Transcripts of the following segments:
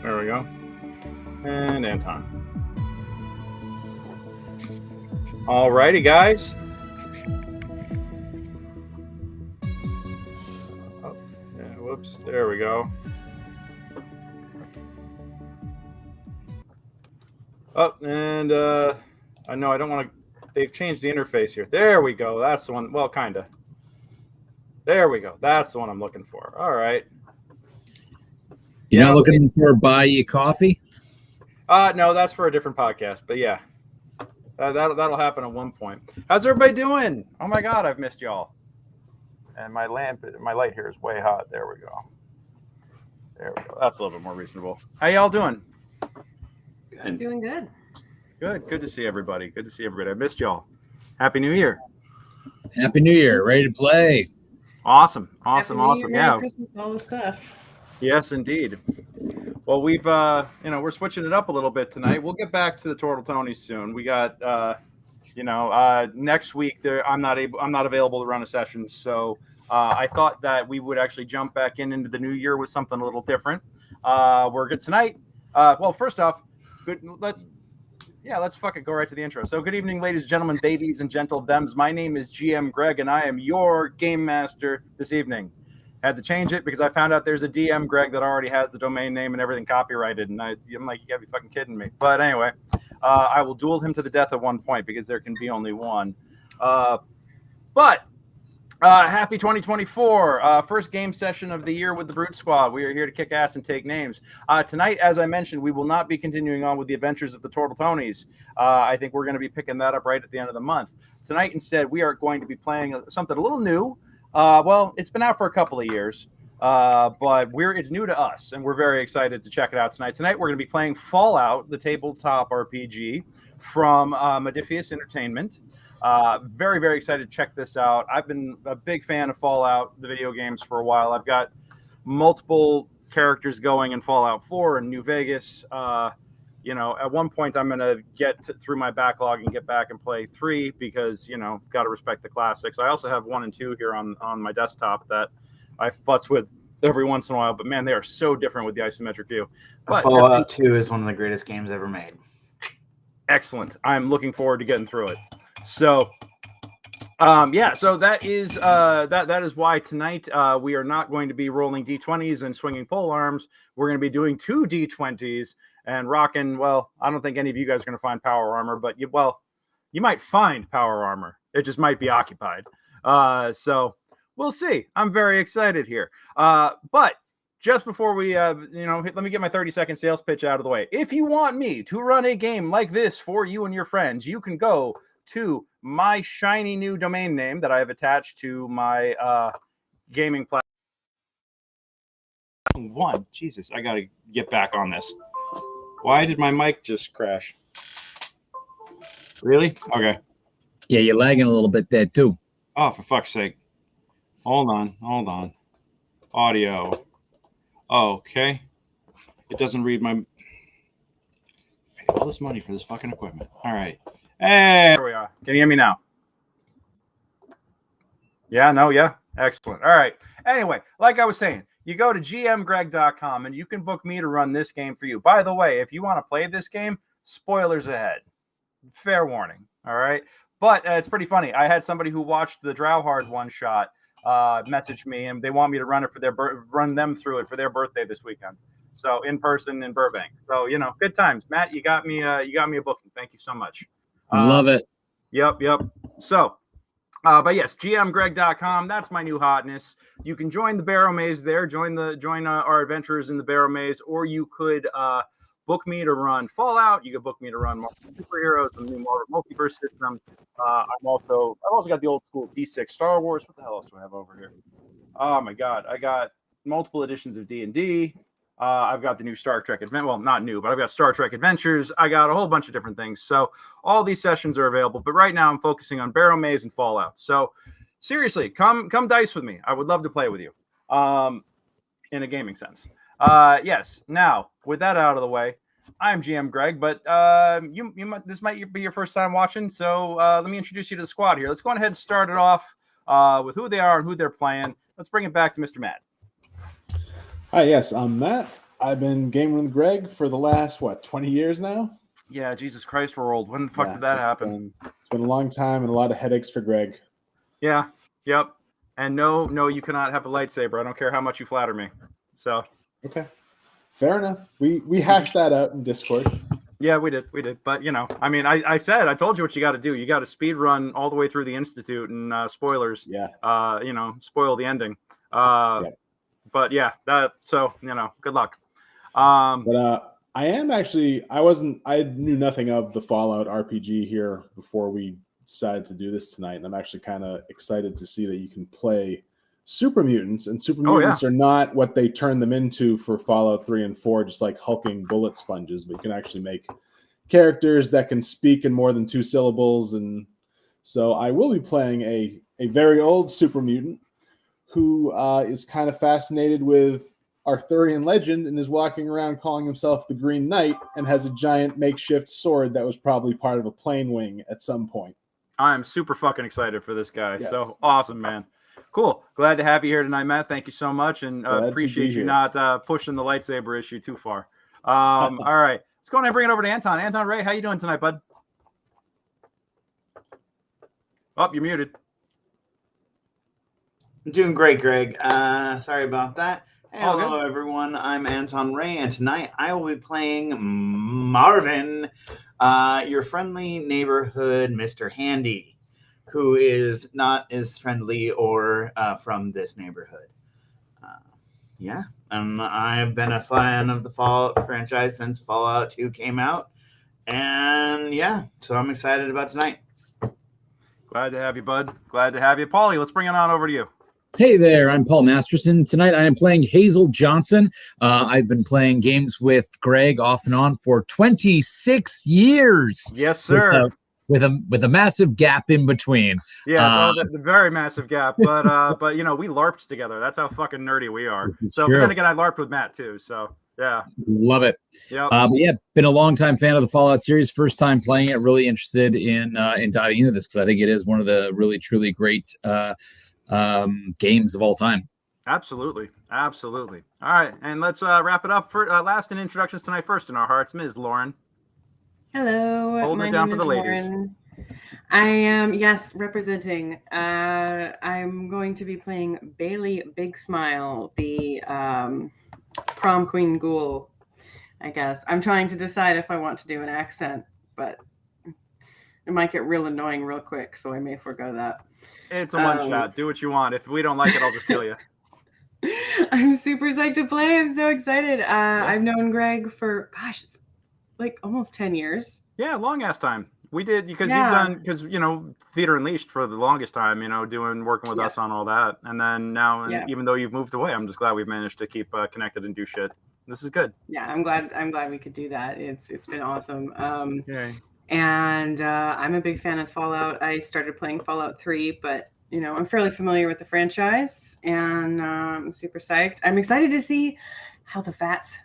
There we go. And Anton. All righty, guys. Oh, yeah, whoops. There we go. Oh, and I know I don't want to. They've changed the interface here. There we go. That's the one. Well, kind of. There we go. That's the one I'm looking for. All right. You're not looking for buy you coffee? No, that's for a different podcast. But yeah, that'll happen at one point. How's everybody doing? Oh my God, I've missed y'all. And my light here is way hot. There we go. There we go. That's a little bit more reasonable. How y'all doing? I'm doing good. It's good. Good to see everybody. Good to see everybody. I missed y'all. Happy New Year. Happy New Year. Ready to play. Awesome. Happy New Year, Merry Christmas, all the stuff. Yes, indeed. Well, we've we're switching it up a little bit tonight. We'll get back to the Turtle Tonys soon. We got next week there I'm not available to run a session, so I thought that we would actually jump back into the new year with something a little different. We're good tonight. Well, first off, good. Let's fucking go right to the intro. So, good evening, ladies and gentlemen, ladies and gentle dems. My name is GM Greg, and I am your game master this evening. Had to change it because I found out there's a DM Greg that already has the domain name and everything copyrighted, and I'm like, you gotta be fucking kidding me. But anyway, I will duel him to the death at one point because there can be only one. Happy 2024. First game session of the year with the Brute Squad. We are here to kick ass and take names. Tonight, as I mentioned, we will not be continuing on with the adventures of the Turtle Tonys. I think we're going to be picking that up right at the end of the month. Tonight, instead, we are going to be playing something a little new. Well, it's been out for a couple of years, but it's new to us, and we're very excited to check it out tonight. Tonight, we're going to be playing Fallout, the tabletop RPG from Modifius Entertainment. Very, very excited to check this out. I've been a big fan of Fallout, the video games, for a while. I've got multiple characters going in Fallout 4 and New Vegas. At one point I'm going to get through my backlog and get back and play 3 because, got to respect the classics. I also have 1 and 2 here on my desktop that I futz with every once in a while, but man, they are so different with the isometric view. But Fallout 2 is one of the greatest games ever made. Excellent. I'm looking forward to getting through it. So, so that is why tonight we are not going to be rolling D20s and swinging pole arms. We're going to be doing 2 D20s and rocking. Well, I don't think any of you guys are going to find power armor, but you might find power armor. It just might be occupied. So we'll see. I'm very excited here. But just before we, let me get my 30-second sales pitch out of the way. If you want me to run a game like this for you and your friends, you can go to my shiny new domain name that I have attached to my gaming platform. Jesus, I got to get back on this. Why did my mic just crash? Really? Okay. Yeah, you're lagging a little bit there, too. Oh, for fuck's sake. Hold on. Audio. Okay. It doesn't read my... I pay all this money for this fucking equipment. All right. Hey, there we are. Can you hear me now? Yeah. Excellent. All right. Anyway, like I was saying, you go to gmgreg.com and you can book me to run this game for you. By the way, if you want to play this game, spoilers ahead. Fair warning. All right. But it's pretty funny. I had somebody who watched the Drowhard one shot message me, and they want me to run it for run them through it for their birthday this weekend. So in person in Burbank. So good times. Matt, you got me a booking. Thank you so much. Love it. Yep. So, but yes, gmgreg.com. That's my new hotness. You can join the Barrow Maze there. Join our adventurers in the Barrow Maze, or you could book me to run Fallout. You could book me to run Marvel Superheroes, the new Marvel Multiverse system. I've also got the old school D6 Star Wars. What the hell else do I have over here? Oh my God, I got multiple editions of D&D. I've got the new Star Trek Adventure. Well, not new, but I've got Star Trek Adventures. I got a whole bunch of different things. So all these sessions are available. But right now I'm focusing on Barrow Maze and Fallout. So seriously, come dice with me. I would love to play with you in a gaming sense. Yes. Now, with that out of the way, I'm GM Greg, but this might be your first time watching. So let me introduce you to the squad here. Let's go ahead and start it off with who they are and who they're playing. Let's bring it back to Mr. Matt. Hi, yes, I'm Matt. I've been gaming with Greg for the last 20 years now. Yeah, Jesus Christ, we're old. When the fuck did that happen? It's been a long time and a lot of headaches for Greg. Yeah. Yep. And no, you cannot have a lightsaber. I don't care how much you flatter me. So. Okay. Fair enough. We hashed that out in Discord. Yeah, we did. But, I mean, I told you what you got to do. You got to speed run all the way through the Institute and spoilers. Yeah. Spoil the ending. Yeah. But yeah, good luck. But I knew nothing of the Fallout RPG here before we decided to do this tonight. And I'm actually kind of excited to see that you can play super mutants, and super mutants are not what they turn them into for Fallout 3 and 4, just like hulking bullet sponges, but you can actually make characters that can speak in more than 2 syllables. And so I will be playing a very old super mutant who is kind of fascinated with Arthurian legend and is walking around calling himself the Green Knight and has a giant makeshift sword that was probably part of a plane wing at some point. I'm super fucking excited for this guy. Yes. So awesome, man. Cool. Glad to have you here tonight, Matt. Thank you so much, and appreciate you not pushing the lightsaber issue too far. All right. Let's go ahead and bring it over to Anton. Anton Ray, how you doing tonight, bud? Oh, you're muted. I'm doing great, Greg. Sorry about that. Hello, good. everyone. I'm Anton Ray, and tonight I will be playing Marvin, your friendly neighborhood Mr. Handy, who is not as friendly or from this neighborhood. I've been a fan of the Fallout franchise since Fallout 2 came out, and so I'm excited about tonight. Glad to have you, bud. Glad to have you. Paulie, let's bring it on over to you. Hey there, I'm Paul Masterson. Tonight I am playing Hazel Johnson. I've been playing games with Greg off and on for 26 years. Yes, sir. With a massive gap in between. Yeah, so the very massive gap. But we LARPed together. That's how fucking nerdy we are. So then again, I LARPed with Matt too. So yeah. Love it. Yeah. But yeah, been a long time fan of the Fallout series. First time playing it. Really interested in diving into this because I think it is one of the really truly great games of all time. Absolutely. All right, and let's wrap it up for last in introductions tonight. First in our hearts, Ms. Lauren. Hello, Holding it down for the ladies. Lauren. I am representing. I'm going to be playing Bailey Big Smile, the prom queen ghoul. I guess I'm trying to decide if I want to do an accent, but it might get real annoying real quick, so I may forego that. It's a one shot. Do what you want. If we don't like it, I'll just kill you. I'm super psyched to play. I'm so excited. I've known Greg for, it's like almost 10 years. Yeah, long ass time. We did because you've done Theater Unleashed for the longest time. Working with us on all that, and then now, even though you've moved away, I'm just glad we've managed to keep connected and do shit. This is good. Yeah, I'm glad we could do that. It's been awesome. Yay. And I'm a big fan of Fallout. I started playing Fallout 3, but I'm fairly familiar with the franchise, and I'm super psyched. I'm excited to see how the VATS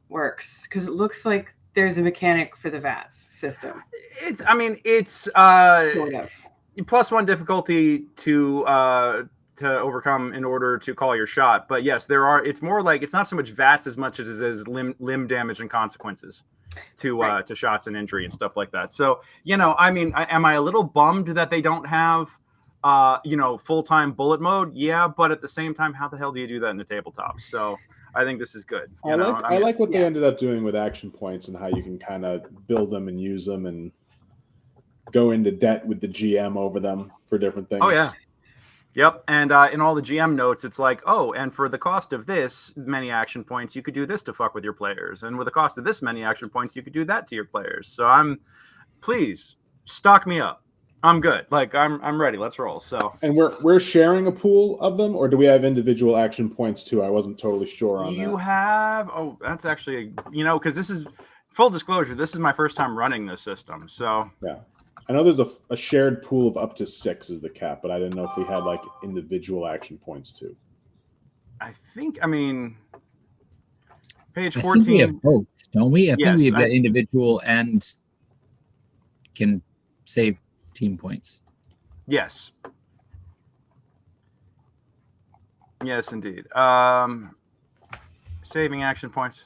works because it looks like there's a mechanic for the VATS system. It's sort of +1 difficulty to overcome in order to call your shot. But yes, there are. It's more like it's not so much VATS as much as it is limb damage and consequences to shots and injury and stuff like that. So am I a little bummed that they don't have full-time bullet mode? Yeah, but at the same time, how the hell do you do that in the tabletop? So I think this is good. I like what they ended up doing with action points and how you can kind of build them and use them and go into debt with the GM over them for different things. Oh yeah. Yep, and in all the GM notes, it's like, and for the cost of this many action points, you could do this to fuck with your players, and with the cost of this many action points, you could do that to your players. So please stock me up. I'm good. Like I'm ready. Let's roll. So and we're sharing a pool of them, or do we have individual action points too? I wasn't totally sure on that. You have that's actually because this is full disclosure. This is my first time running this system. So yeah. I know there's a shared pool of up to 6 is the cap, but I didn't know if we had like individual action points too. Page 14. I think we have both, don't we? I think we have individual and can save team points. Yes. Yes, indeed. Saving action points.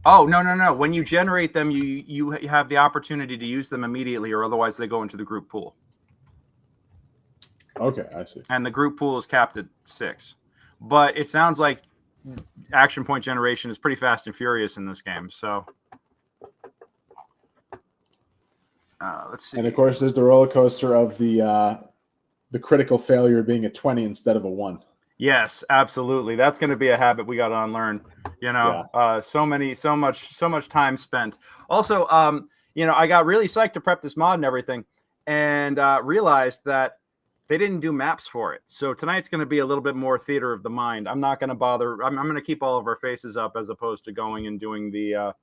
Oh, no. When you generate them, you have the opportunity to use them immediately, or otherwise they go into the group pool. Okay, I see. And the group pool is capped at 6. But it sounds like action point generation is pretty fast and furious in this game. So let's see. And of course, there's the roller coaster of the critical failure being a 20 instead of a 1. Yes, absolutely. That's going to be a habit we got to unlearn. You know, so much time spent. Also, you know, I got really psyched to prep this mod and everything, and realized that they didn't do maps for it. So tonight's going to be a little bit more theater of the mind. I'm not going to bother. I'm going to keep all of our faces up as opposed to going and doing the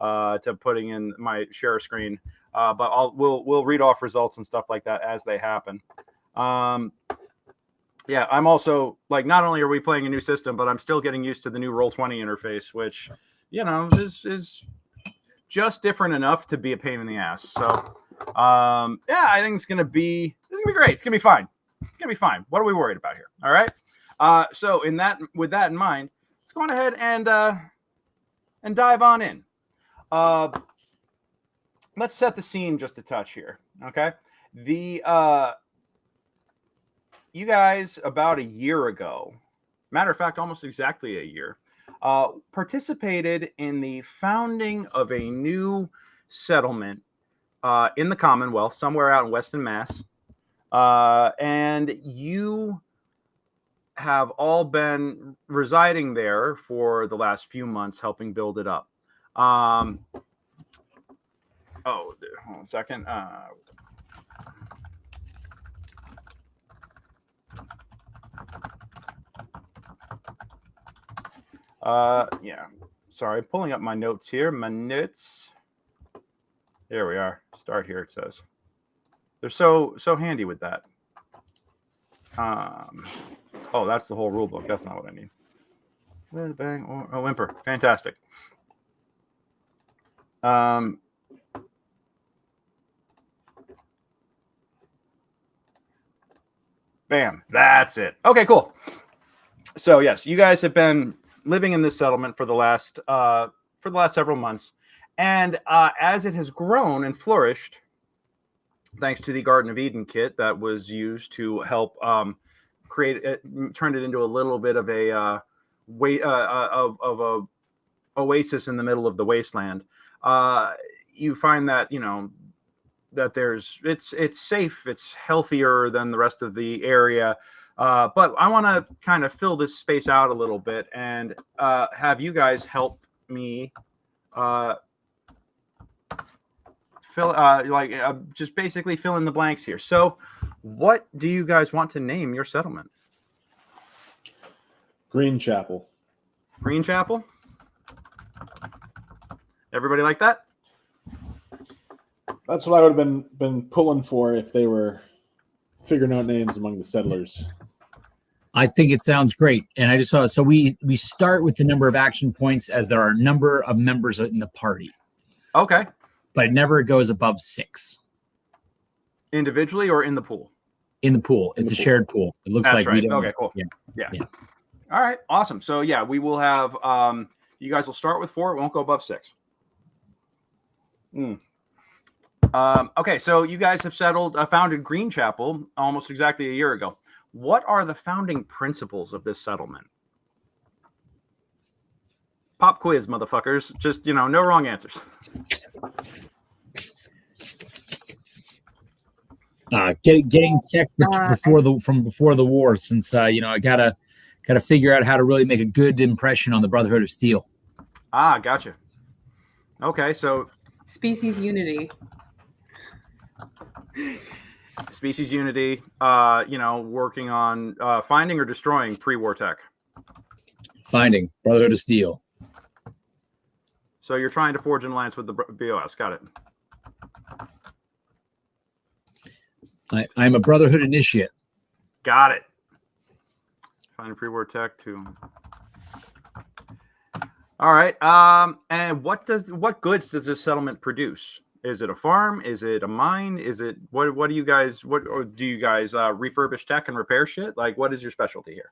to putting in my share screen. But we'll read off results and stuff like that as they happen. Yeah, I'm also like, not only are we playing a new system, but I'm still getting used to the new Roll20 interface, which, you know, is just different enough to be a pain in the ass. So, yeah, I think it's gonna be great. It's gonna be fine. It's gonna be fine. What are we worried about here? All right. So with that in mind, let's go on ahead and dive on in. Let's set the scene just a touch here. Okay. You guys, about a year ago, matter of fact, almost exactly a year, participated in the founding of a new settlement in the Commonwealth, somewhere out in Weston, Mass. And you have all been residing there for the last few months, helping build it up. Hold on a second. Yeah, sorry, pulling up my notes here. My notes. There we are. Start here, it says. They're so handy with that. Oh, that's the whole rule book. That's not what I need. Bang or Whimper. Fantastic. Bam. That's it. Okay, cool. So yes, you guys have been living in this settlement for the last several months, and as it has grown and flourished, thanks to the Garden of Eden kit that was used to help create it, turned it into a little bit of a oasis in the middle of the wasteland. You find that, you know, that it's safe, it's healthier than the rest of the area. But I want to kind of fill this space out a little bit and have you guys help me just basically fill in the blanks here. So what do you guys want to name your settlement? Green Chapel. Green Chapel? Everybody like that? That's what I would have been pulling for if they were figuring out names among the settlers. I think it sounds great. And I just saw, so we start with the number of action points as there are a number of members in the party. Okay. But it never goes above 6. Individually or in the pool? In the pool. It's a shared pool. It looks like right. we don't. Okay, cool. Yeah. Yeah. All right. Awesome. So yeah, we will have, you guys will start with 4. It won't go above 6. Okay. So you guys have founded Green Chapel almost exactly a year ago. What are the founding principles of this settlement? Pop quiz, motherfuckers. Just, you know, no wrong answers. Getting tech before the war, since you know, I gotta figure out how to really make a good impression on the Brotherhood of Steel. Gotcha. Okay, so Species unity. Species unity, you know, working on finding or destroying pre-war tech. Finding Brotherhood of Steel. So you're trying to forge an alliance with the BOS. Got it. I'm a Brotherhood initiate. Got it. Finding pre-war tech too. All right. And what goods does this settlement produce? Is it a farm? Is it a mine? Is it what do you guys refurbish tech and repair shit? Like, what is your specialty here?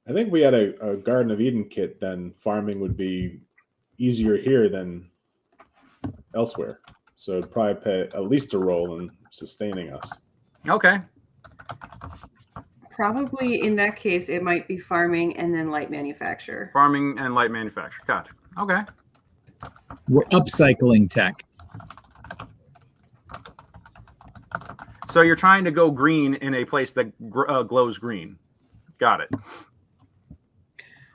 I think if we had a Garden of Eden kit, then farming would be easier here than elsewhere. So it'd probably play at least a role in sustaining us. Okay. Probably in that case, it might be farming and then light manufacture. Farming and light manufacture. Got it. Okay. We're upcycling tech. So you're trying to go green in a place that glows green. Got it.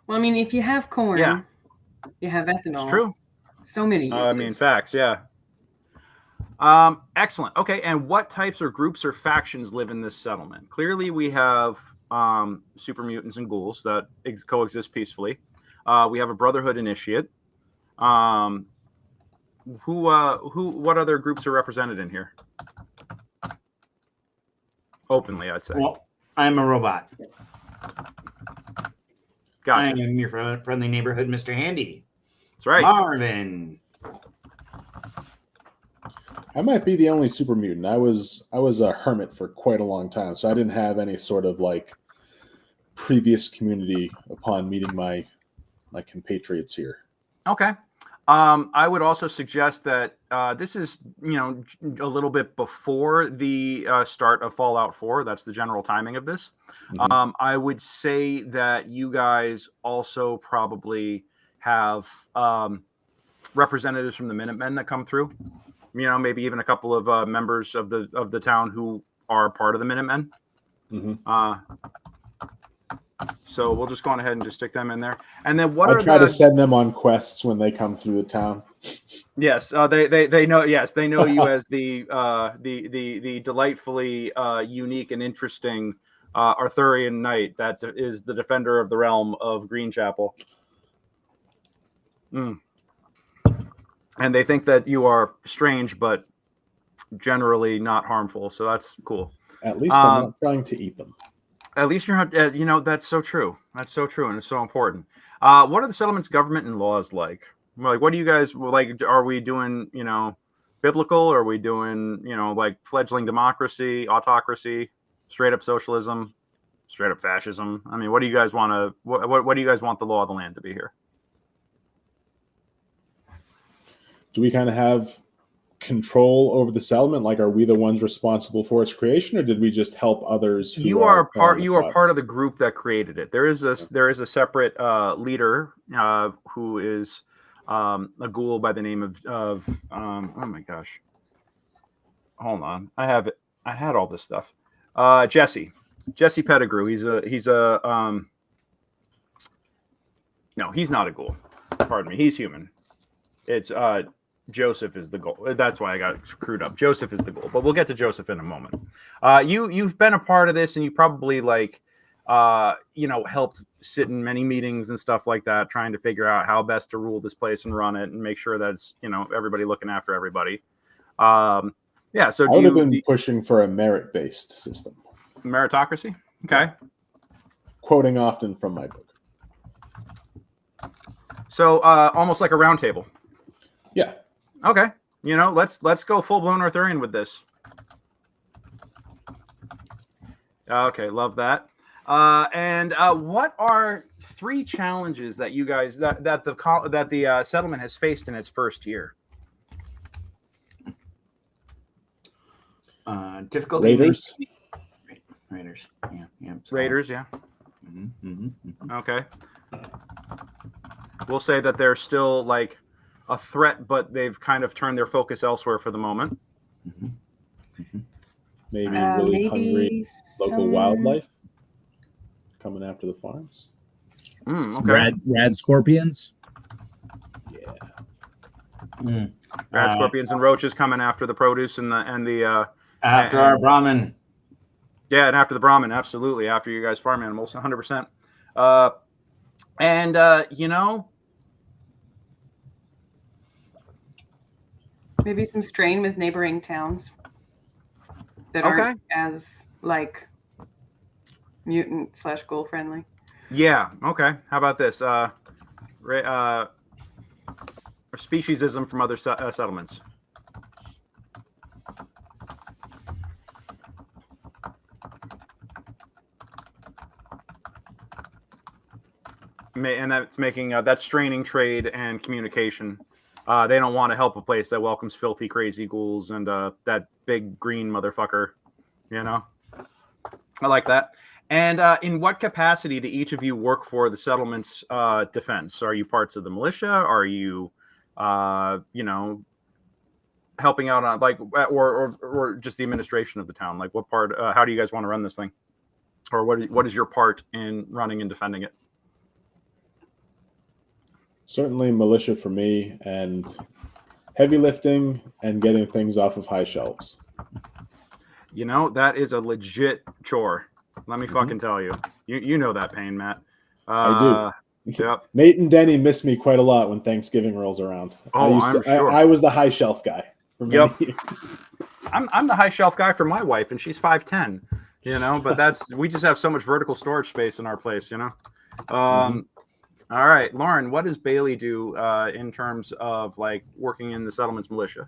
Well, I mean, if you have corn, Yeah. you have ethanol. It's true. So many uses. I mean, facts, yeah. Excellent. Okay, and what types or groups or factions live in this settlement? Clearly, we have super mutants and ghouls that coexist peacefully. We have a Brotherhood initiate. What other groups are represented in here? Openly, I'd say. Well, I'm a robot. Gotcha. I am your friendly neighborhood, Mr. Handy. That's right. Marvin. I might be the only super mutant. I was a hermit for quite a long time, so I didn't have any sort of like previous community upon meeting my compatriots here. Okay. I would also suggest that this is, a little bit before the start of Fallout 4. That's the general timing of this. Mhm. I would say that you guys also probably have representatives from the Minutemen that come through. Maybe even a couple of members of the town who are part of the Minutemen. Mhm. So we'll just go on ahead and just stick them in there. And then I try to send them on quests when they come through the town. Yes, they know. Yes, they know you as the delightfully unique and interesting Arthurian knight that is the defender of the realm of Greenchapel. And they think that you are strange, but generally not harmful. So that's cool. At least I'm not trying to eat them. At least you're not, that's so true. That's so true. And it's so important. What are the settlement's government and laws like? Like, what do you guys like? Are we doing, biblical? Or are we doing, like fledgling democracy, autocracy, straight up socialism, straight up fascism? I mean, what do you guys want to, what do you guys want the law of the land to be here? Do we kind of have control over the settlement? Like, are we the ones responsible for its creation, or did we just help others? You are part of the group that created it. There is a separate leader who is a ghoul by the name of oh my gosh, hold on, I had all this stuff. Jesse Pedigrue. He's a no, he's not a ghoul. Pardon me, he's human. It's Joseph is the goal. That's why I got screwed up. Joseph is the goal, but we'll get to Joseph in a moment. You've been a part of this, and you probably helped sit in many meetings and stuff like that, trying to figure out how best to rule this place and run it, and make sure that it's everybody looking after everybody. So I would have been pushing for a merit-based system. Meritocracy. Okay. Quoting often from my book. So almost like a round table. Yeah. Okay. Let's go full blown Arthurian with this. Okay, love that. And what are 3 challenges that you guys that the settlement has faced in its first year? Difficulty. Raiders. Yeah. Raiders. Yeah. Mm-hmm. Okay. We'll say that they're still like a threat, but they've kind of turned their focus elsewhere for the moment. Maybe really hungry local wildlife coming after the farms. Okay. Rad scorpions. Yeah. Rad scorpions and roaches coming after the produce and the after our Brahmin. Yeah, and after the Brahmin, absolutely. After you guys farm animals, 100%. Maybe some strain with neighboring towns that aren't as like mutant / ghoul friendly. Yeah. Okay. How about this? Speciesism from other settlements. and that's making that's straining trade and communication. They don't want to help a place that welcomes filthy, crazy ghouls and that big green motherfucker. You know, I like that. And in what capacity do each of you work for the settlement's defense? Are you parts of the militia? Are you, helping out on or just the administration of the town? Like, what part? How do you guys want to run this thing? Or what is your part in running and defending it? Certainly militia for me, and heavy lifting and getting things off of high shelves. You know, that is a legit chore. Let me fucking tell you. You know that pain, Matt. I do. Yep. Nate and Denny miss me quite a lot when Thanksgiving rolls around. Oh, I'm sure. I was the high shelf guy for many years. I'm the high shelf guy for my wife, and she's 5'10". You know, but we just have so much vertical storage space in our place. You know. All right, Lauren, what does Bailey do in terms of like working in the settlement's militia?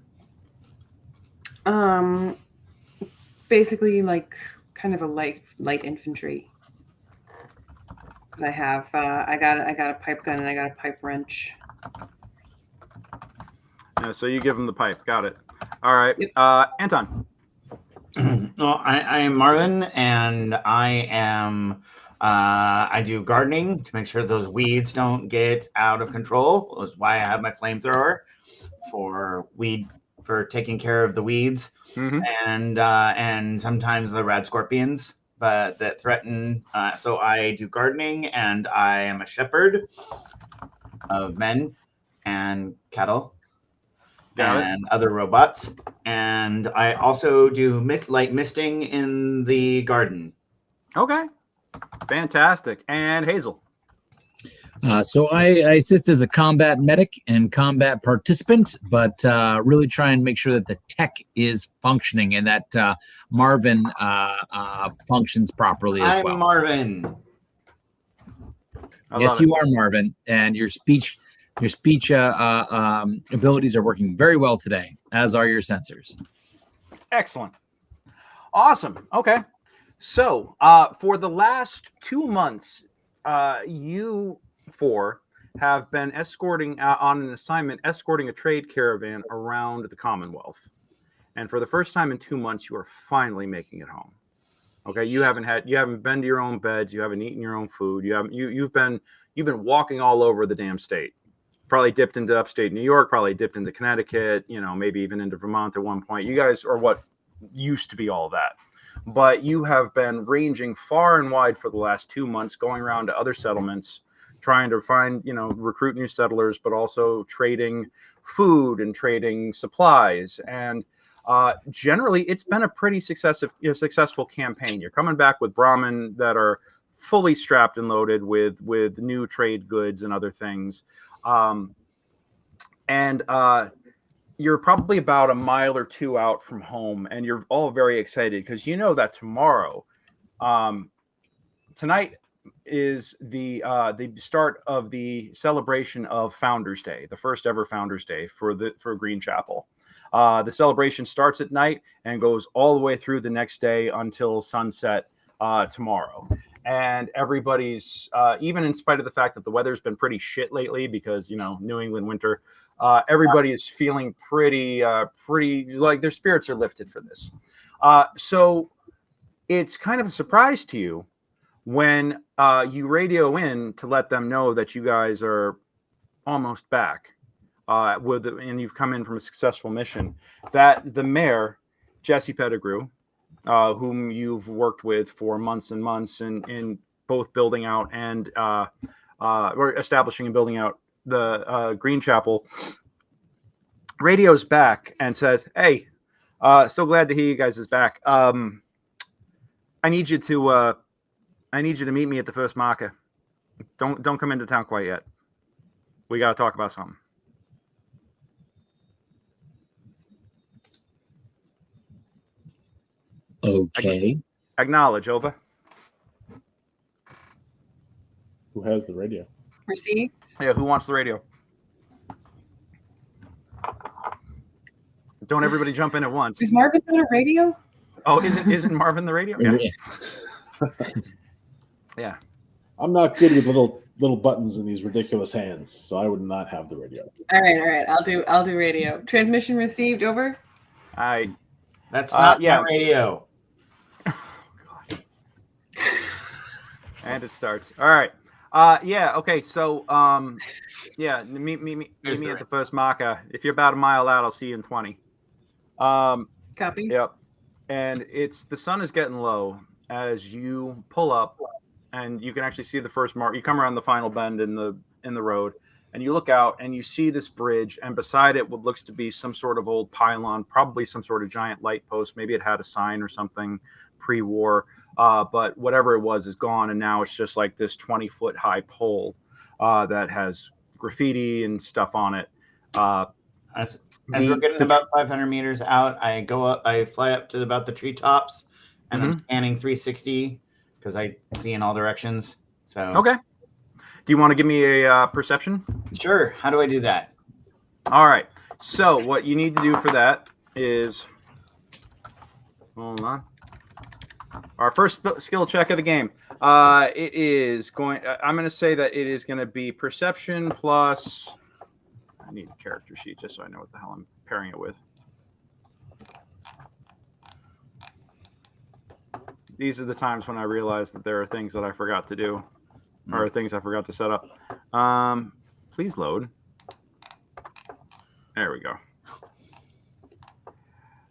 Basically, like kind of a light infantry. Because I have I got a pipe gun and I got a pipe wrench. Yeah, so you give them the pipe. Got it. All right, Yep. Anton. Well, I am Marvin, and I am. I do gardening to make sure those weeds don't get out of control. That's why I have my flamethrower for taking care of the weeds, and sometimes the rad scorpions, but that threaten. So I do gardening, and I am a shepherd of men and cattle and other robots, and I also do light misting in the garden. Okay. Fantastic. And Hazel. So I assist as a combat medic and combat participant, but really try and make sure that the tech is functioning and that Marvin functions properly as well. I'm Marvin. Yes, you are Marvin, and your speech abilities are working very well today, as are your sensors. Excellent. Awesome. Okay. So for the last 2 months, you four have been escorting on an assignment, escorting a trade caravan around the Commonwealth. And for the first time in 2 months, you are finally making it home. Okay. You haven't been to your own beds. You haven't eaten your own food. You've been walking all over the damn state. Probably dipped into upstate New York, probably dipped into Connecticut, maybe even into Vermont at one point. You guys are what used to be all that. But you have been ranging far and wide for the last 2 months, going around to other settlements, trying to find, recruit new settlers, but also trading food and trading supplies. And generally, it's been a pretty successful campaign. You're coming back with Brahmin that are fully strapped and loaded with new trade goods and other things. You're probably about a mile or two out from home, and you're all very excited because you know that tomorrow, tonight is the start of the celebration of Founders Day, the first ever Founders Day for Green Chapel. The celebration starts at night and goes all the way through the next day until sunset tomorrow. And everybody's, even in spite of the fact that the weather's been pretty shit lately because, New England winter, everybody is feeling pretty like their spirits are lifted for this. So it's kind of a surprise to you when you radio in to let them know that you guys are almost back and you've come in from a successful mission, that the mayor, Jesse Pedigrue, whom you've worked with for months and months in both building out and or establishing and building out the Green Chapel, radios back and says, "Hey, so glad to hear you guys is back. I need you to meet me at the first marker. Don't come into town quite yet. We got to talk about something." Okay. Acknowledge, over. Who has the radio? Receive. Yeah, who wants the radio? Don't everybody jump in at once. Is Marvin on a radio? Oh, isn't Marvin the radio guy? Yeah. Yeah. I'm not good with little little buttons in these ridiculous hands, so I would not have the radio. All right. I'll do radio. Transmission received. Over. That's not yeah. my radio. And it starts. All right. Yeah. Okay. So, yeah. Meet me at the first marker. If you're about a mile out, I'll see you in 20. Copy. Yep. And the sun is getting low as you pull up, and you can actually see the first mark. You come around the final bend in the road, and you look out, and you see this bridge, and beside it, what looks to be some sort of old pylon, probably some sort of giant light post. Maybe it had a sign or something pre-war. But whatever it was is gone, and now it's just like this 20-foot high pole that has graffiti and stuff on it. As we're getting about 500 meters out, I go up. I fly up to about the treetops, and I'm scanning 360 because I see in all directions. So okay. Do you want to give me a perception? Sure. How do I do that? All right. So what you need to do for that is, hold on. Our first skill check of the game. It is going. I'm going to say that it is going to be perception plus. I need a character sheet just so I know what the hell I'm pairing it with. These are the times when I realize that there are things that I forgot to do, or things I forgot to set up. Please load. There we go.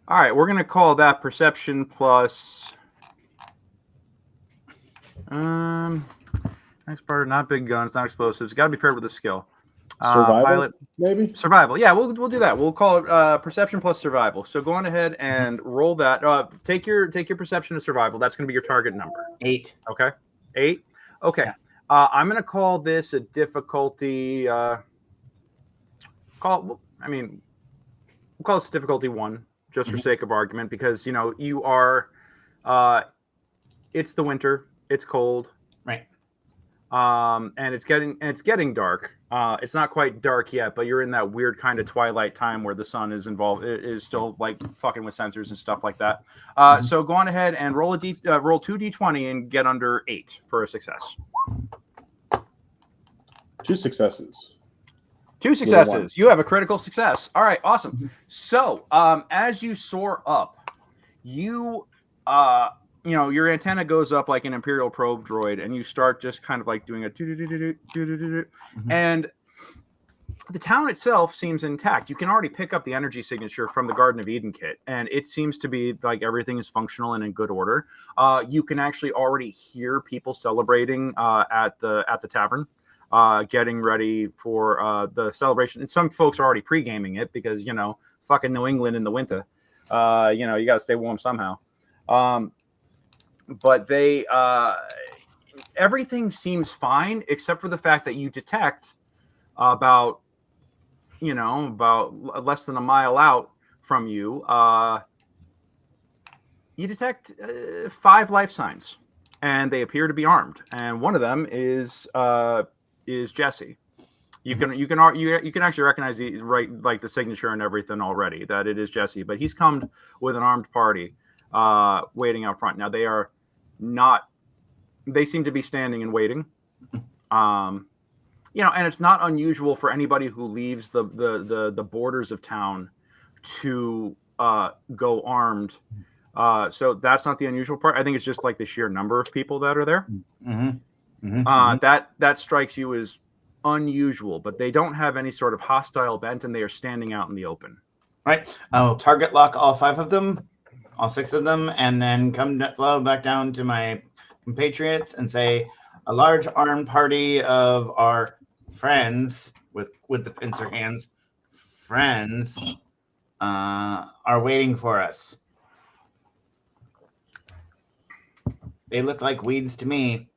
All right, we're going to call that perception plus. Next part, not big guns, not explosives. Got to be paired with a skill. Survival, pilot, maybe? Survival. Yeah, we'll do that. We'll call it perception plus survival. So go on ahead and roll that. Take your perception to survival. That's going to be your target number. 8. Okay. 8. Okay. Yeah. I'm going to call this a difficulty. We'll call this a difficulty 1, just for sake of argument, because you are. It's the winter. It's cold. Right. And it's getting dark. It's not quite dark yet, but you're in that weird kind of twilight time where the sun is involved. It is still like fucking with sensors and stuff like that. So go on ahead and roll roll 2 d20 and get under 8 for a success. 2 successes. 2 successes. You have a critical success. All right, awesome. So as you soar up, your antenna goes up like an Imperial probe droid, and you start just kind of like doing a and the town itself seems intact. You can already pick up the energy signature from the Garden of Eden kit, and it seems to be like everything is functional and in good order. You can actually already hear people celebrating at the tavern, getting ready for the celebration. And some folks are already pre-gaming it because fucking New England in the winter. You got to stay warm somehow. But they everything seems fine except for the fact that you detect about less than a mile out from you, you detect 5 life signs, and they appear to be armed, and one of them is Jesse. You can actually recognize the signature and everything already, that it is Jesse, but he's come with an armed party waiting out front. Now they seem to be standing and waiting. And it's not unusual for anybody who leaves the borders of town to go armed. So that's not the unusual part. I think it's just like the sheer number of people that are there. That strikes you as unusual, but they don't have any sort of hostile bent, and they are standing out in the open. Right. I'll target lock all 5 of them, all 6 of them, and then flow back down to my compatriots and say, a large armed party of our friends with the pincer hands, friends, are waiting for us. They look like weeds to me.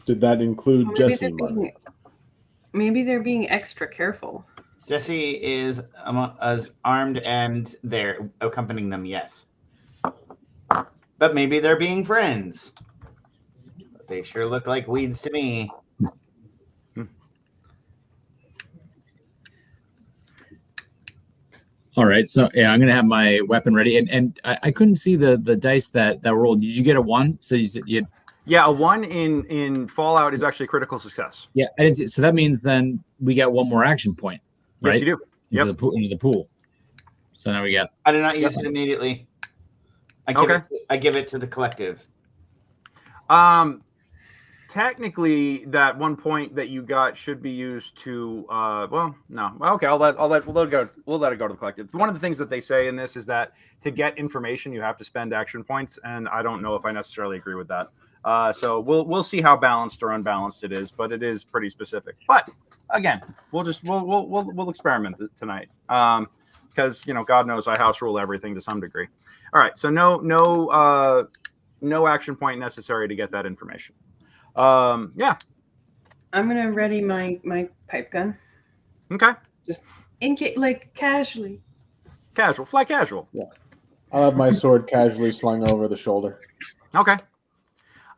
Did that include Jesse? Maybe they're being extra careful. Jesse is armed and they're accompanying them, yes. But maybe they're being friends. But they sure look like weeds to me. All right, so yeah, I'm gonna have my weapon ready, and I couldn't see the dice that rolled. Did you get a 1? So you said you. Yeah, a 1 in Fallout is actually critical success. Yeah, I didn't see. So that means then we get one more action point, right? Yes, you do. Into Yep. the pool. So now we got. I did not use it immediately. I give it to the collective. Technically, that 1 point that you got should be used to. Well, no. Okay, we'll let it go. We'll let it go to the collective. One of the things that they say in this is that to get information, you have to spend action points, and I don't know if I necessarily agree with that. So we'll see how balanced or unbalanced it is, but it is pretty specific. But again, we'll experiment tonight, because God knows I house rule everything to some degree. All right, so no action point necessary to get that information. Yeah. I'm gonna ready my pipe gun. Okay. Just in case, like casually. Casual, fly casual. Yeah. I'll have my sword casually slung over the shoulder. Okay.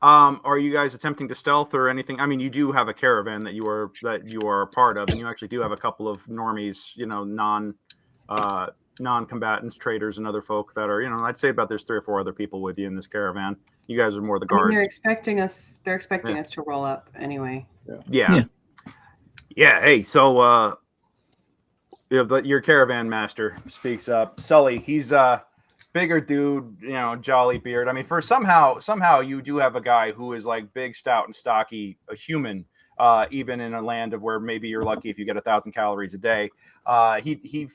Are you guys attempting to stealth or anything? I mean, you do have a caravan that you are a part of, and you actually do have a couple of normies, non-combatants, traders, and other folk that are, I'd say about there's 3 or 4 other people with you in this caravan. You guys are more the guards. They're expecting us. They're expecting us to roll up anyway. Yeah. Hey, so your caravan master speaks up. Sully, he's bigger dude, jolly beard. I mean, for somehow you do have a guy who is like big, stout, and stocky, a human, even in a land of where maybe you're lucky if you get 1,000 calories a day. He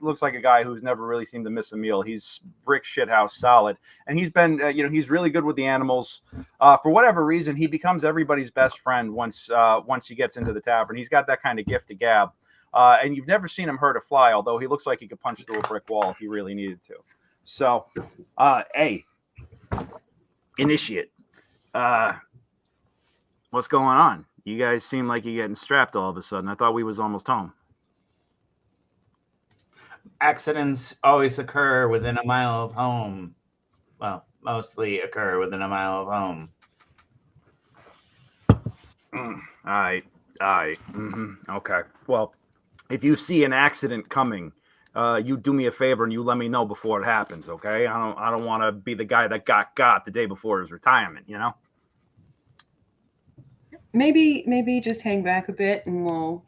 looks like a guy who's never really seemed to miss a meal. He's brick shithouse solid, and he's been, he's really good with the animals. For whatever reason, he becomes everybody's best friend once he gets into the tavern. He's got that kind of gift of gab, and you've never seen him hurt a fly, although he looks like he could punch through a brick wall if he really needed to. So, hey, initiate. What's going on? You guys seem like you're getting strapped all of a sudden. I thought we was almost home. Accidents always occur within a mile of home. Well, mostly occur within a mile of home. All right. Okay. Well, if you see an accident coming, you do me a favor and you let me know before it happens, okay? I don't want to be the guy that got the day before his retirement, Maybe just hang back a bit and we'll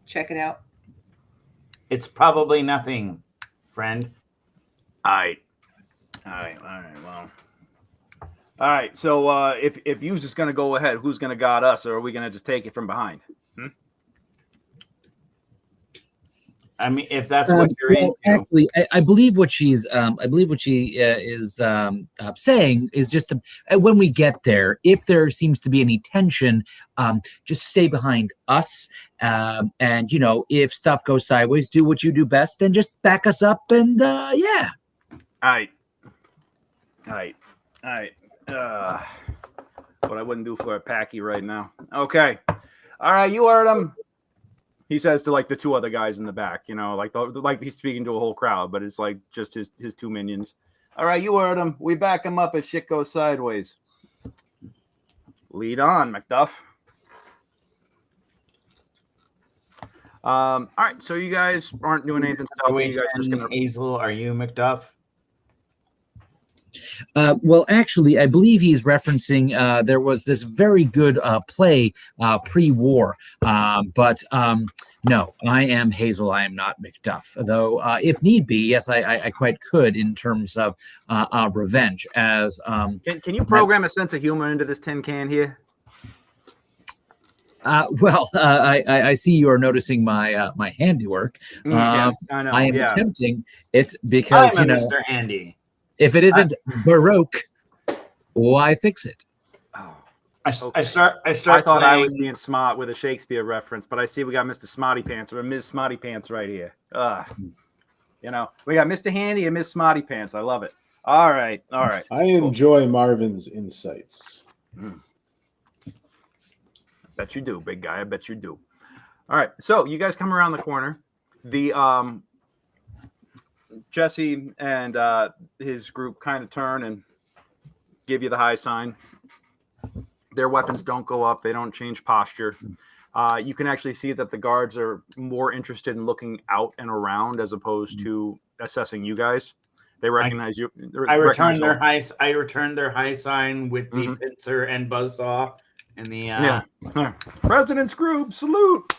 check it out. It's probably nothing, friend. All right. Well. All right. So if you's just gonna go ahead, who's gonna guard us, or are we gonna just take it from behind? I mean, if that's what you're into. Actually, I believe what she is saying is just when we get there, if there seems to be any tension, just stay behind us. And if stuff goes sideways, do what you do best and just back us up. And yeah. All right. What I wouldn't do for a packy right now. Okay. All right, you heard him. He says to like the 2 other guys in the back, like he's speaking to a whole crowd, but it's like just his 2 minions. All right, you heard him. We back him up if shit goes sideways. Lead on, McDuff. All right, so you guys aren't doing anything stealthy. You guys are just gonna... Hazel, are you McDuff? Well, actually, I believe he's referencing there was this very good play pre-war, but no, I am Hazel. I am not McDuff. Though, if need be, yes, I quite could in terms of revenge. As can you program a sense of humor into this tin can here? Well, I see you are noticing my handiwork. Yes, I know. I am attempting. It's because Mr. Handy. If it isn't Baroque, why fix it? Oh, I thought I was being smart with a Shakespeare reference, but I see we got Mr. Smarty Pants or Ms. Smarty Pants right here. We got Mr. Handy and Ms. Smarty Pants. I love it. All right. I enjoy Marvin's insights. Bet you do, big guy. I bet you do. All right. So you guys come around the corner. The Jesse and his group kind of turn and give you the high sign. Their weapons don't go up. They don't change posture. You can actually see that the guards are more interested in looking out and around as opposed to assessing you guys. They recognize you. I returned their high sign with the Mhm. pincer and buzzsaw and the President Scrooge, salute.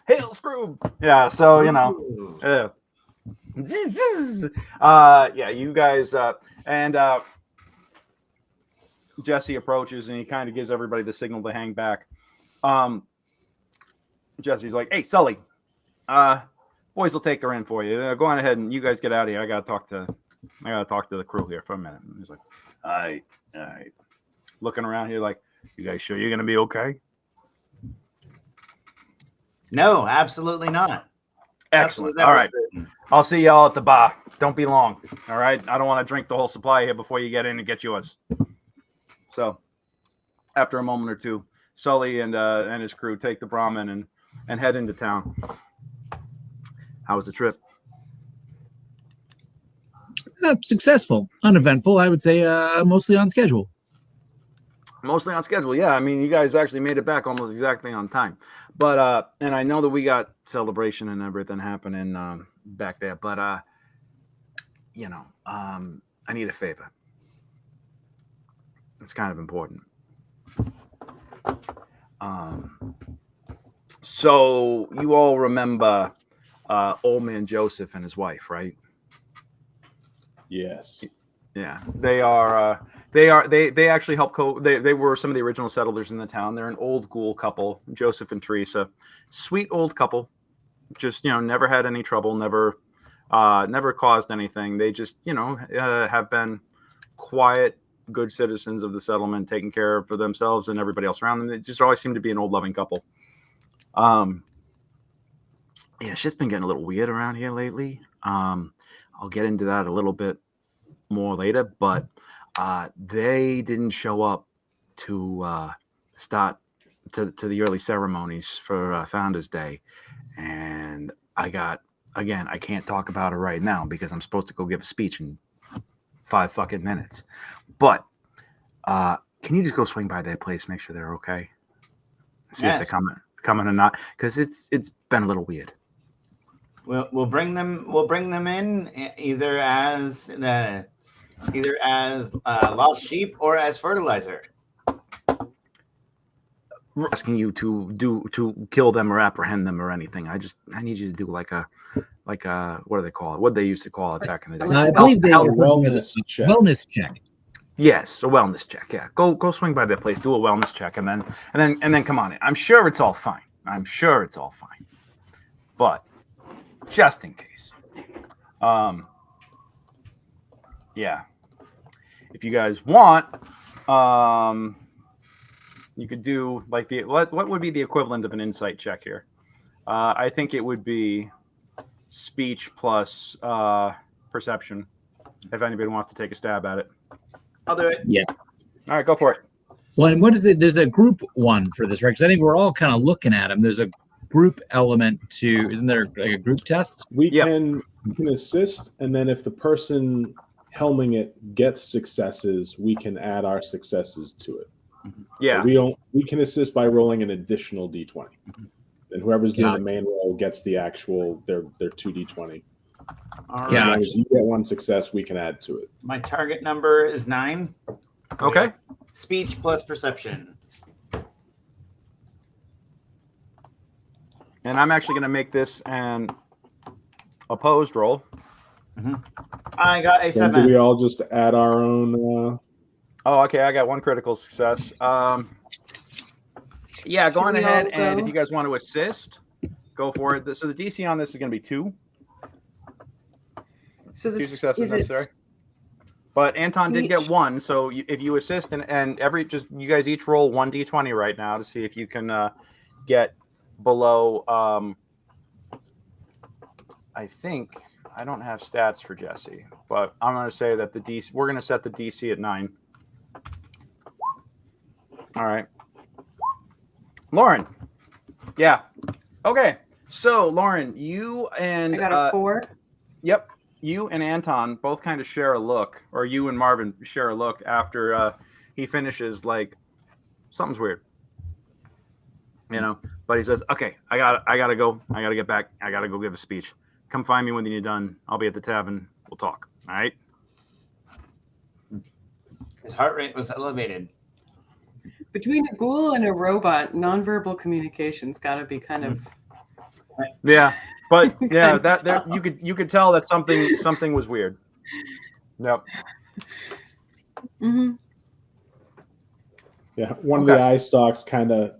Hail Scrooge. Yeah, so you know. You guys and Jesse approaches and he kind of gives everybody the signal to hang back. Jesse's like, "Hey, Sully, boys will take her in for you. Go on ahead and you guys get out of here. I gotta talk to the crew here for a minute." And he's like, "All right." Looking around here, like, "You guys sure you're gonna be okay?" No, absolutely not. Excellent. All right. I'll see y'all at the bar. Don't be long. All right. I don't want to drink the whole supply here before you get in and get yours. So after a moment or two, Sully and his crew take the Brahmin and head into town. How was the trip? Successful, uneventful. I would say mostly on schedule. Mostly on schedule, yeah. I mean, you guys actually made it back almost exactly on time. But and I know that we got celebration and everything happening back there. But I need a favor. It's kind of important. So you all remember old man Joseph and his wife, right? Yes. Yeah, they are. They actually help. They were some of the original settlers in the town. They're an old ghoul couple, Joseph and Theresa. Sweet old couple. Just never had any trouble. Never caused anything. They just have been quiet, good citizens of the settlement, taking care for themselves and everybody else around them. They just always seem to be an old loving couple. Yeah, shit's been getting a little weird around here lately. I'll get into that a little bit more later, but they didn't show up to start to the early ceremonies for Founders Day, and I can't talk about it right now because I'm supposed to go give a speech in 5 fucking minutes. But can you just go swing by their place, make sure they're okay, see if they're coming or not, because it's been a little weird. We'll bring them in either as lost sheep or as fertilizer. Asking you to kill them or apprehend them or anything. I need you to do like a what do they call it? What they used to call it back in the day. I believe they wellness check. Wellness check. Yes, a wellness check. Yeah, go swing by their place, do a wellness check, and then come on in. I'm sure it's all fine. But just in case, yeah. If you guys want, you could do like what would be the equivalent of an insight check here? I think it would be speech plus perception. If anybody wants to take a stab at it, I'll do it. Yeah. All right, go for it. Well, and what is it? There's a group one for this, right? Because I think we're all kind of looking at them. There's a group element to, isn't there like a group test? We can assist, and then if the person helming it gets successes, we can add our successes to it. Yeah. We can assist by rolling an additional d20. And whoever's doing the main roll gets the actual their 2d20. All right. As long as you get one success, we can add to it. My target number is 9. Okay. Speech plus perception. And I'm actually going to make this an opposed roll. I got a 7. Do we all just add our own? Oh, okay. I got one critical success. Yeah, go on ahead, and if you guys want to assist, go for it. So the DC on this is going to be 2. So 2 successes necessary. But Anton did get 1, so if you assist and you guys each roll 1 d20 right now to see if you can get below. I think I don't have stats for Jesse, but I'm going to say that the DC. We're going to set the DC at 9. All right, Lauren. Yeah. Okay. So Lauren, you and I got a 4. Yep. You and Anton both kind of share a look, or you and Marvin share a look after he finishes. Like, something's weird. you know. But he says, "Okay, I gotta go. I gotta get back. I gotta go give a speech. Come find me when you're done. I'll be at the tavern. We'll talk. All right." His heart rate was elevated. Between a ghoul and a robot, nonverbal communication's got to be kind of. Yeah, but yeah, Kind that of there tough. you could tell that something was weird. Yep. Mm-hmm. Yeah, one of the eye stalks kind of.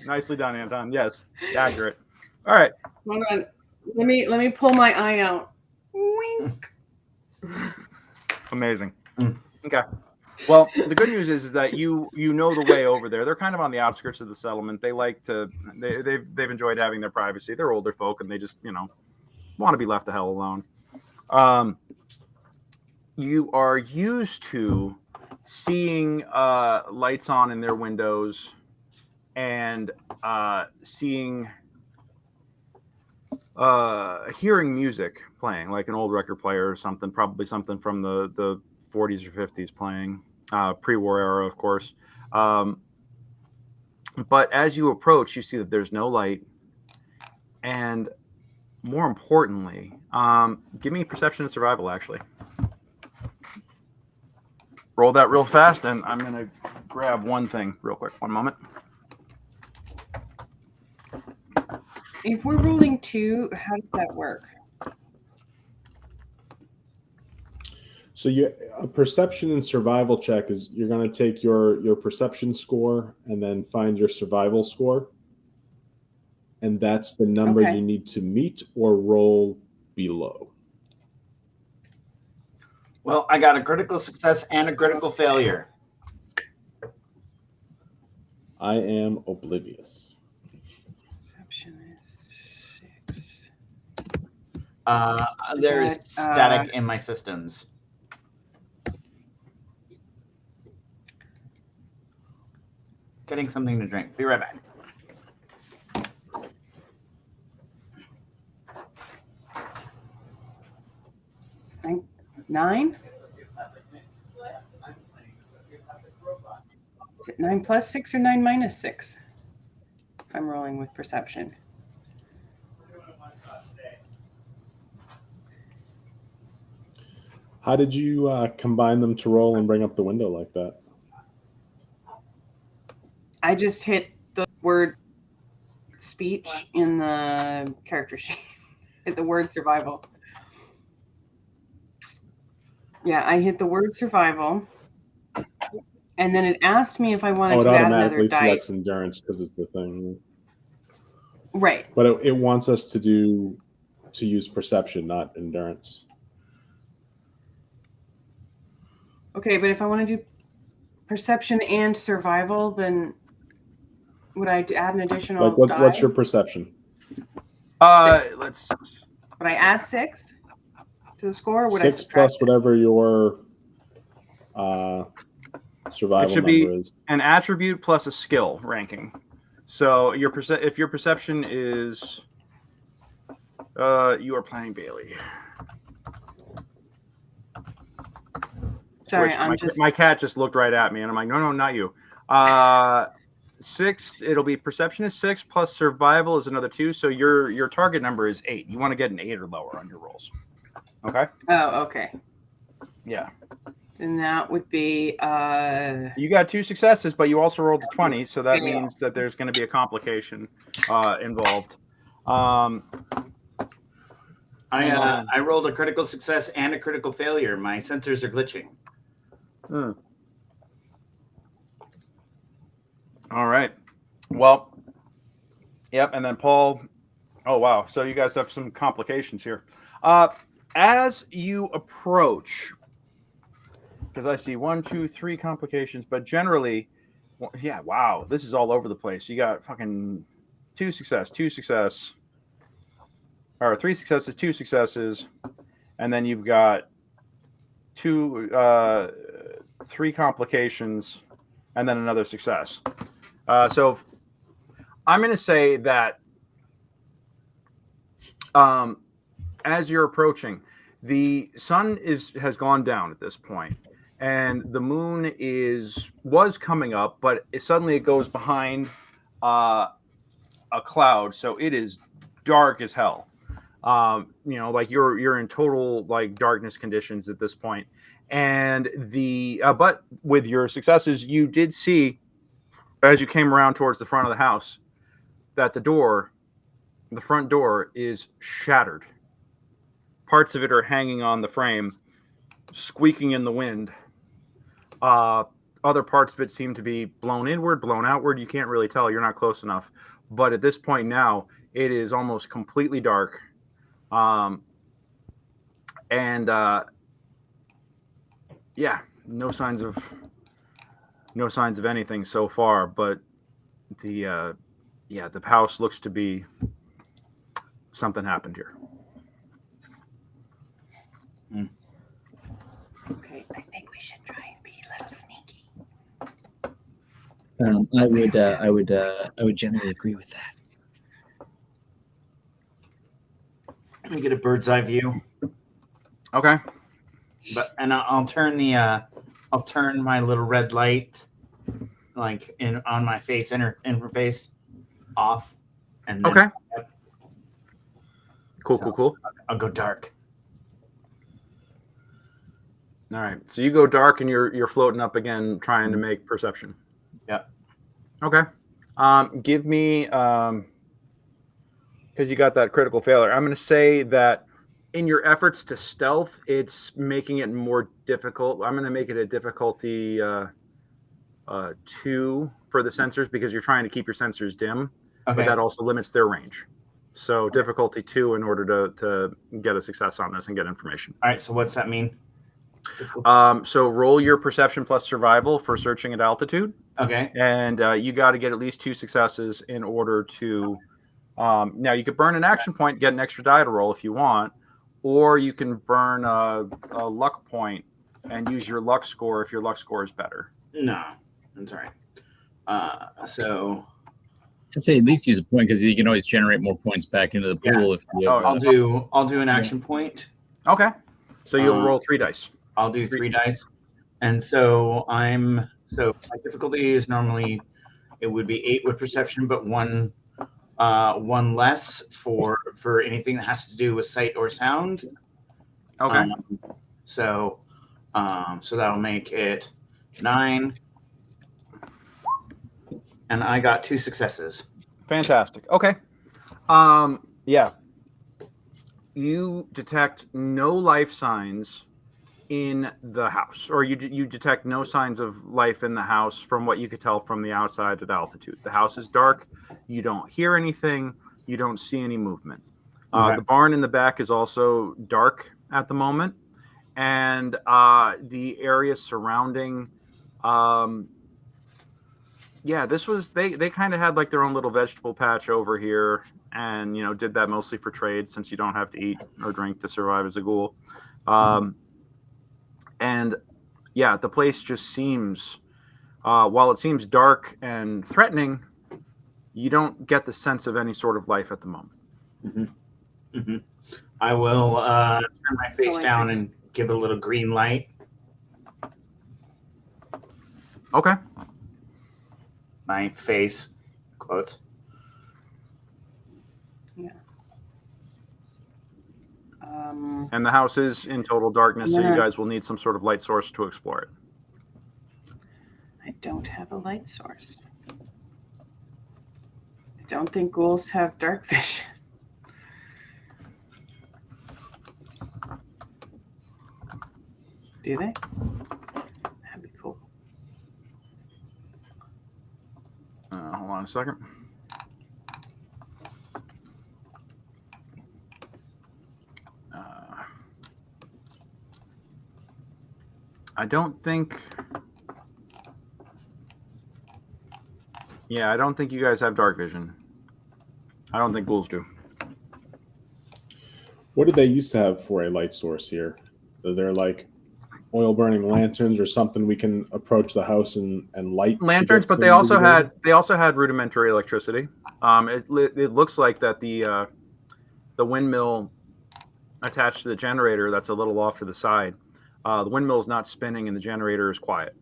Nicely done, Anton. Yes, accurate. All right. Hold on. Let me pull my eye out. Wink. Amazing. Okay. Well, the good news is that you know the way over there. They're kind of on the outskirts of the settlement. They like to they've enjoyed having their privacy. They're older folk and they just, want to be left the hell alone. You are used to seeing lights on in their windows and seeing hearing music playing, like an old record player or something, probably something from the 40s or 50s playing, pre-war era, of course. But as you approach, you see that there's no light. And more importantly, give me perception and survival, actually. Roll that real fast, and I'm going to grab one thing real quick. One moment. If we're rolling 2, how does that work? So a perception and survival check is you're going to take your perception score and then find your survival score. And that's the number you need to meet or roll below. Well, I got a critical success and a critical failure. I am oblivious. Perception is 6. There is static in my systems. Getting something to drink. Be right back. Nine? Is it 9 plus 6 or 9 minus 6? If I'm rolling with perception. How did you combine them to roll and bring up the window like that? I just hit the word speech in the character sheet. Hit the word survival. Yeah, I hit the word survival. And then it asked me if I wanted it to add another automatically dice. selects endurance because it's the thing. Right. But it wants us to use perception, not endurance. Okay, but if I want to do perception and survival, then would I add an additional die? What's your perception? 6. Let's. Would I add 6 to the score? Or would 6 I subtract plus whatever your survival It should number be is. an attribute plus a skill ranking. So if your perception is, you are playing Bailey. Sorry, My cat just looked right at me, and I'm like, no, not you. 6. It'll be perception is 6 plus survival is another 2. So your target number is 8. You want to get an 8 or lower on your rolls. Okay. Oh, okay. Yeah. And that would be. You got 2 successes, but you also rolled a 20, so that means that there's going to be a complication involved. I rolled a critical success and a critical failure. My sensors are glitching. All right. Well, yep. And then Paul. Oh, wow. So you guys have some complications here. As you approach, because I see 1, 2, 3 complications, but generally, yeah, wow, this is all over the place. You got fucking 2 success, or 3 successes, 2 successes, and then you've got 3 complications, and then another success. So I'm going to say that as you're approaching, the sun has gone down at this point, and the moon was coming up, but suddenly it goes behind a cloud, so it is dark as hell. Like you're in total like darkness conditions at this point. And but with your successes, you did see as you came around towards the front of the house that the front door is shattered. Parts of it are hanging on the frame, squeaking in the wind. Other parts of it seem to be blown inward, blown outward. You can't really tell. You're not close enough. But at this point now, it is almost completely dark. No signs of anything so far, but the house looks to be something happened here. Okay, I think we should try and be a little sneaky. I would generally agree with that. Let me get a bird's eye view. Okay. I'll turn my little red light like on my face interface off, and then Okay. Cool. I'll go dark. All right. So you go dark and you're floating up again, trying to make perception. Yeah. Okay. Give me because you got that critical failure. I'm going to say that in your efforts to stealth, it's making it more difficult. I'm going to make it a difficulty 2 for the sensors because you're trying to keep your sensors dim, Okay. but that also limits their range. So difficulty 2 in order to get a success on this and get information. All right. So what's that mean? So roll your perception plus survival for searching at altitude. Okay. And you got to get at least 2 successes in order to. Now you could burn an action point, get an extra die to roll if you want, or you can burn a luck point and use your luck score if your luck score is better. No, that's all right. So I'd say at least use a point because you can always generate more points back into the pool if you have. I'll do an action point. Okay. So you'll roll 3 dice. I'll do 3 dice, and so my difficulty is normally it would be 8 with perception, but one less for anything that has to do with sight or sound. Okay. So that'll make it 9, and I got 2 successes. Fantastic. Okay. Yeah. You detect no life signs in the house, or you detect no signs of life in the house from what you could tell from the outside at altitude. The house is dark. You don't hear anything. You don't see any movement. Okay. The barn in the back is also dark at the moment, and the area surrounding. This was they kind of had like their own little vegetable patch over here, and did that mostly for trade since you don't have to eat or drink to survive as a ghoul. And the place just seems, while it seems dark and threatening, you don't get the sense of any sort of life at the moment. Mm-hmm. Mm-hmm. I will turn my face down and give it a little green light. Okay. My face, quotes. Yeah. And the house is in total darkness, so you guys will need some sort of light source to explore it. I don't have a light source. I don't think ghouls have dark vision. Do they? That'd be cool. Hold on a second. I don't think. Yeah, I don't think you guys have dark vision. I don't think ghouls do. What did they used to have for a light source here? Are there like oil burning lanterns or something we can approach the house and light? Lanterns, but they also had rudimentary electricity. It looks like that the windmill attached to the generator that's a little off to the side The windmill is not spinning and the generator is quiet.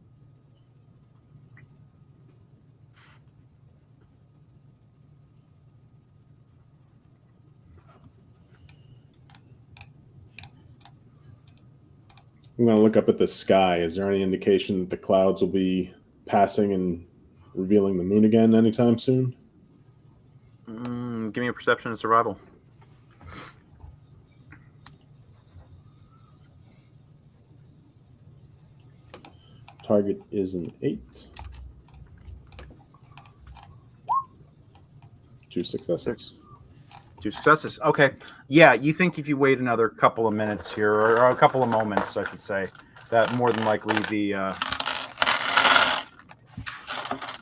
I'm going to look up at the sky. Is there any indication that the clouds will be passing and revealing the moon again anytime soon? Give me a perception and survival. Target is an 8. 2 successes. 2 successes. Okay. Yeah, you think if you wait another couple of minutes here, or a couple of moments, I should say, that more than likely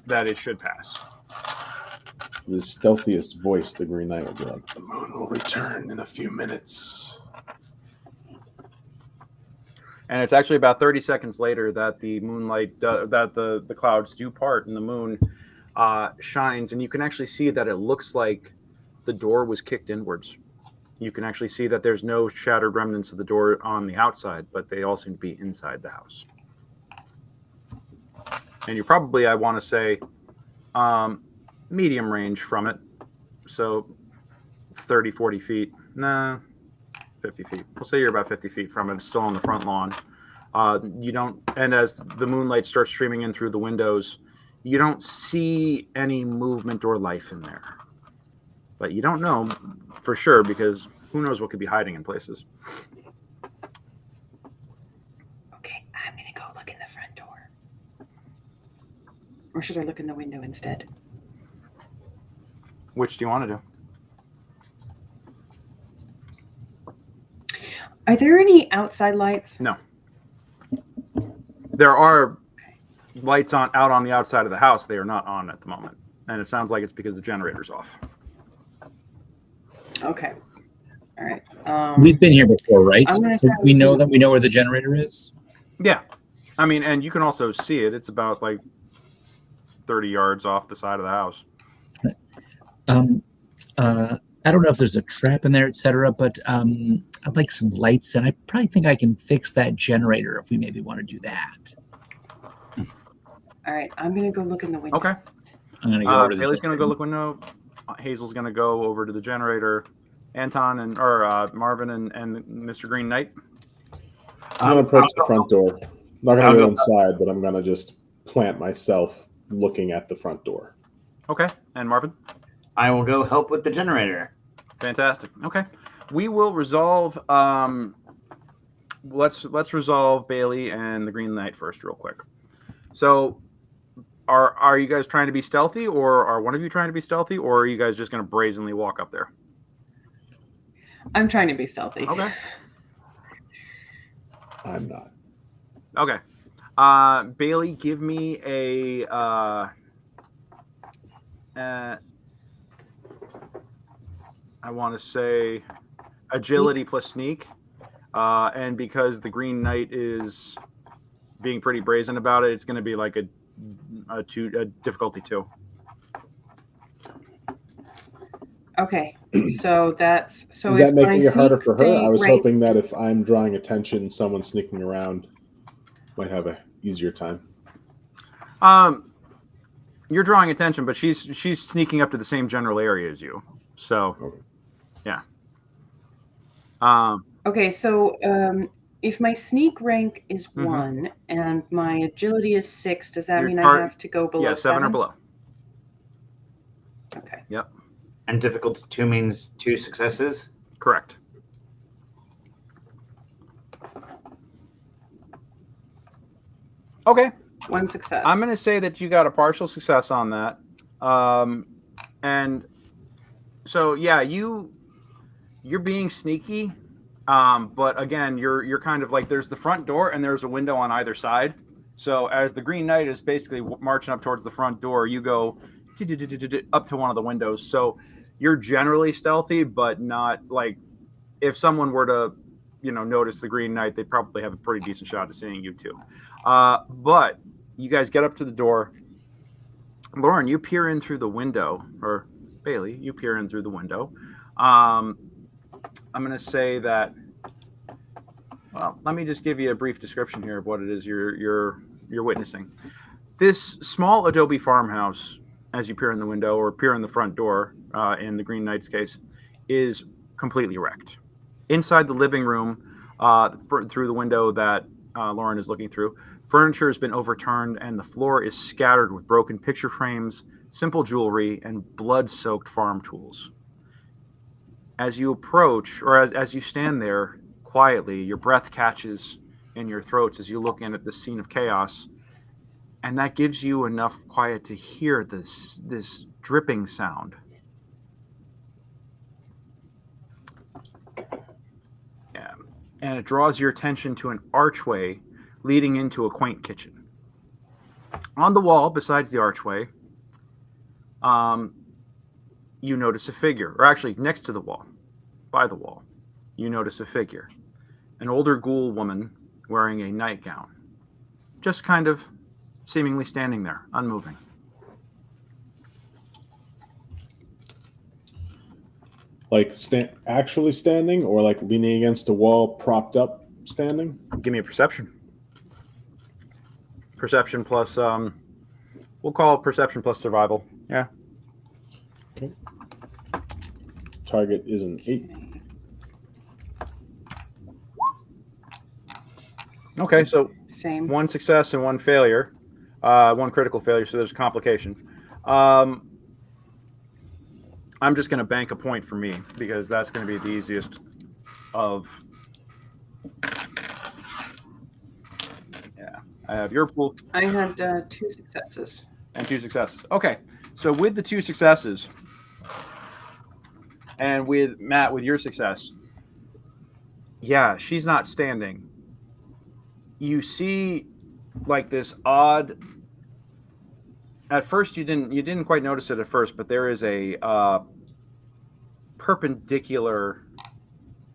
that it should pass. The stealthiest voice, the Green Knight, will be like, "The moon will return in a few minutes." And it's actually about 30 seconds later that the moonlight, that the clouds do part and the moon shines, and you can actually see that it looks like the door was kicked inwards. You can actually see that there's no shattered remnants of the door on the outside, but they all seem to be inside the house. And you're probably, I want to say, medium range from it. So 30, 40 feet. Nah, 50 feet. We'll say you're about 50 feet from it. It's still on the front lawn. You don't, and as the moonlight starts streaming in through the windows, you don't see any movement or life in there. But you don't know for sure, because who knows what could be hiding in places. Okay, I'm going to go look in the front door. Or should I look in the window instead? Which do you want to do? Are there any outside lights? No. There are lights out on the outside of the house. They are not on at the moment. And it sounds like it's because the generator's off. Okay. All right. We've been here before, right? I'm gonna So try we to- know where the generator is. Yeah. I mean, and you can also see it. It's about like 30 yards off the side of the house. I don't know if there's a trap in there, etc. But I'd like some lights, and I probably think I can fix that generator if we maybe want to do that. All right. I'm going to go look in the window. Okay. I'm gonna go over to the Haley's going to go generator. look window. Hazel's going to go over to the generator. Anton or Marvin and Mr. Green Knight. I'm going to approach the front door. I'm not going I'll to go go- inside, but I'm going to just plant myself looking at the front door. Okay. And Marvin? I will go help with the generator. Fantastic. Okay. We will resolve let's resolve Bailey and the Green Knight first real quick. So are you guys trying to be stealthy, or are one of you trying to be stealthy, or are you guys just going to brazenly walk up there? I'm trying to be stealthy. Okay. I'm not. Okay. Bailey, give me a I want to say agility plus sneak. And because the Green Knight is being pretty brazen about it, it's going to be like a difficulty 2. Okay. So that's so. Is if that my making it harder sneak for her? I was rank- hoping that if I'm drawing attention, someone sneaking around might have a easier time. You're drawing attention, but she's sneaking up to the same general area as you. So, Okay. yeah. Okay, so if my sneak rank is Mhm. 1 and my agility is 6, does that Your mean I part- have to go below Yeah, 7 or 7? below. Okay. Yep, And difficulty 2 means 2 successes. correct. Okay. 1 success. I'm going to say that you got a partial success on that. And so, yeah, you're being sneaky. But again, you're kind of like, there's the front door and there's a window on either side. So as the Green Knight is basically marching up towards the front door, you go up to one of the windows. So you're generally stealthy, but not like, if someone were to, notice the Green Knight, they'd probably have a pretty decent shot at seeing you too. But you guys get up to the door. Lauren, you peer in through the window, or Bailey, you peer in through the window. I'm going to say that Well, let me just give you a brief description here of what it is you're witnessing. This small adobe farmhouse, as you peer in the window or peer in the front door, in the Green Knight's case, is completely wrecked. Inside the living room, through the window that Lauren is looking through, furniture has been overturned and the floor is scattered with broken picture frames, simple jewelry, and blood-soaked farm tools. As you approach, or as you stand there quietly, your breath catches in your throats as you look in at this scene of chaos, and that gives you enough quiet to hear this dripping sound. Yeah. And it draws your attention to an archway leading into a quaint kitchen. On the wall, besides the archway, you notice a figure, or actually next to the wall, by the wall, you notice a figure. An older ghoul woman wearing a nightgown, just kind of seemingly standing there, unmoving. Like actually standing, or like leaning against a wall, propped up, standing? Give me a perception. Perception plus, we'll call it perception plus survival. Yeah. Okay. Target is an 8. Okay, so Same. one success and one failure, one critical failure, so there's a complication. I'm just going to bank a point for me because that's going to be the easiest of. Yeah, I have your pool. I had 2 successes. And 2 successes. Okay, so with the 2 successes, and with Matt, with your success, yeah, she's not standing. You see, like this odd. At first, you didn't quite notice it at first, but there is a perpendicular.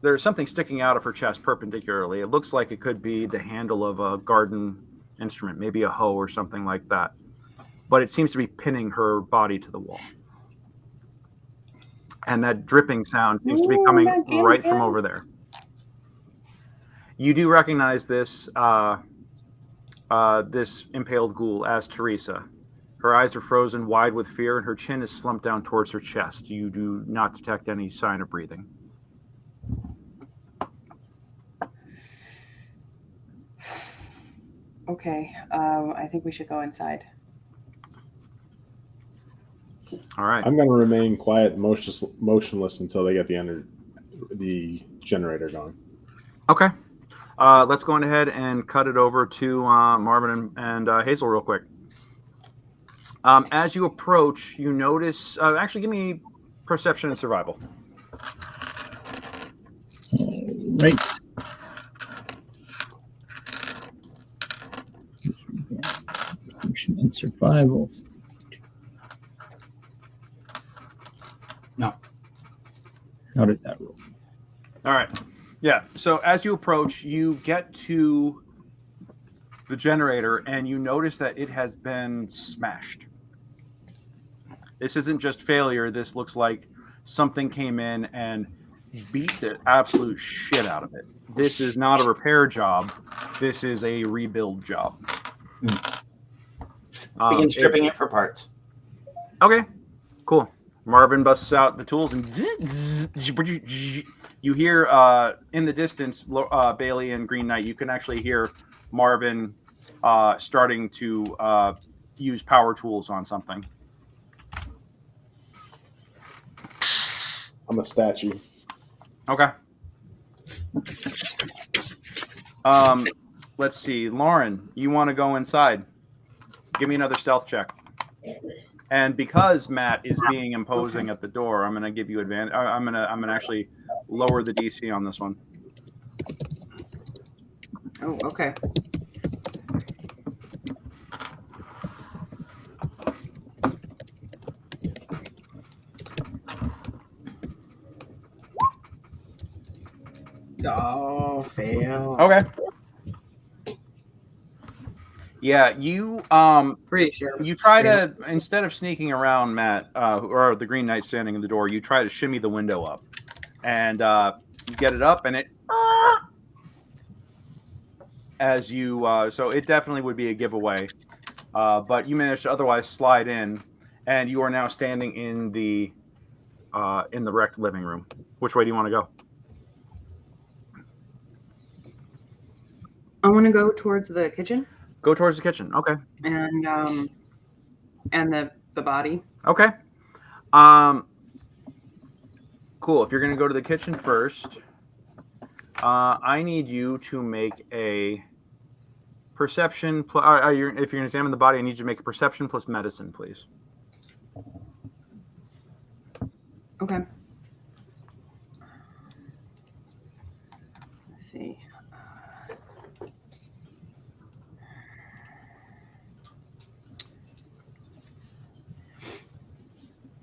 There's something sticking out of her chest perpendicularly. It looks like it could be the handle of a garden instrument, maybe a hoe or something like that. But it seems to be pinning her body to the wall. And that dripping sound seems to be coming right from over there. You do recognize this this impaled ghoul as Theresa. Her eyes are frozen wide with fear, and her chin is slumped down towards her chest. You do not detect any sign of breathing. Okay, I think we should go inside. All right. I'm going to remain quiet, motionless until they get the generator going. Okay. Let's go on ahead and cut it over to Marvin and Hazel real quick. As you approach, you notice... actually, give me perception and survival. Right. Perception and survival. No. How did that roll? All right. Yeah. So as you approach, you get to the generator and you notice that it has been smashed. This isn't just failure. This looks like something came in and beat the absolute shit out of it. This is not a repair job. This is a rebuild job. Begin stripping it for parts. Okay. Cool. Marvin busts out the tools and you hear in the distance, Bailey and Green Knight, you can actually hear Marvin starting to use power tools on something. I'm a statue. Okay. Let's see. Lauren, you want to go inside. Give me another stealth check. And because Matt is being imposing at the door, I'm going to give you advantage. I'm going to actually lower the DC on this one. Oh, okay. Oh, fail. Okay. Yeah, you Pretty sure. you try to, instead of sneaking around Matt or the Green Knight standing in the door, you try to shimmy the window up, and you get it up, and it as you so it definitely would be a giveaway, but you managed to otherwise slide in, and you are now standing in the wrecked living room. Which way do you want to go? I want to go towards the kitchen. Go towards the kitchen. Okay. And the body. Okay. Cool. If you're going to go to the kitchen first, I need you to make a perception. If you're going to examine the body, I need you to make a perception plus medicine, please. Okay. Let's see.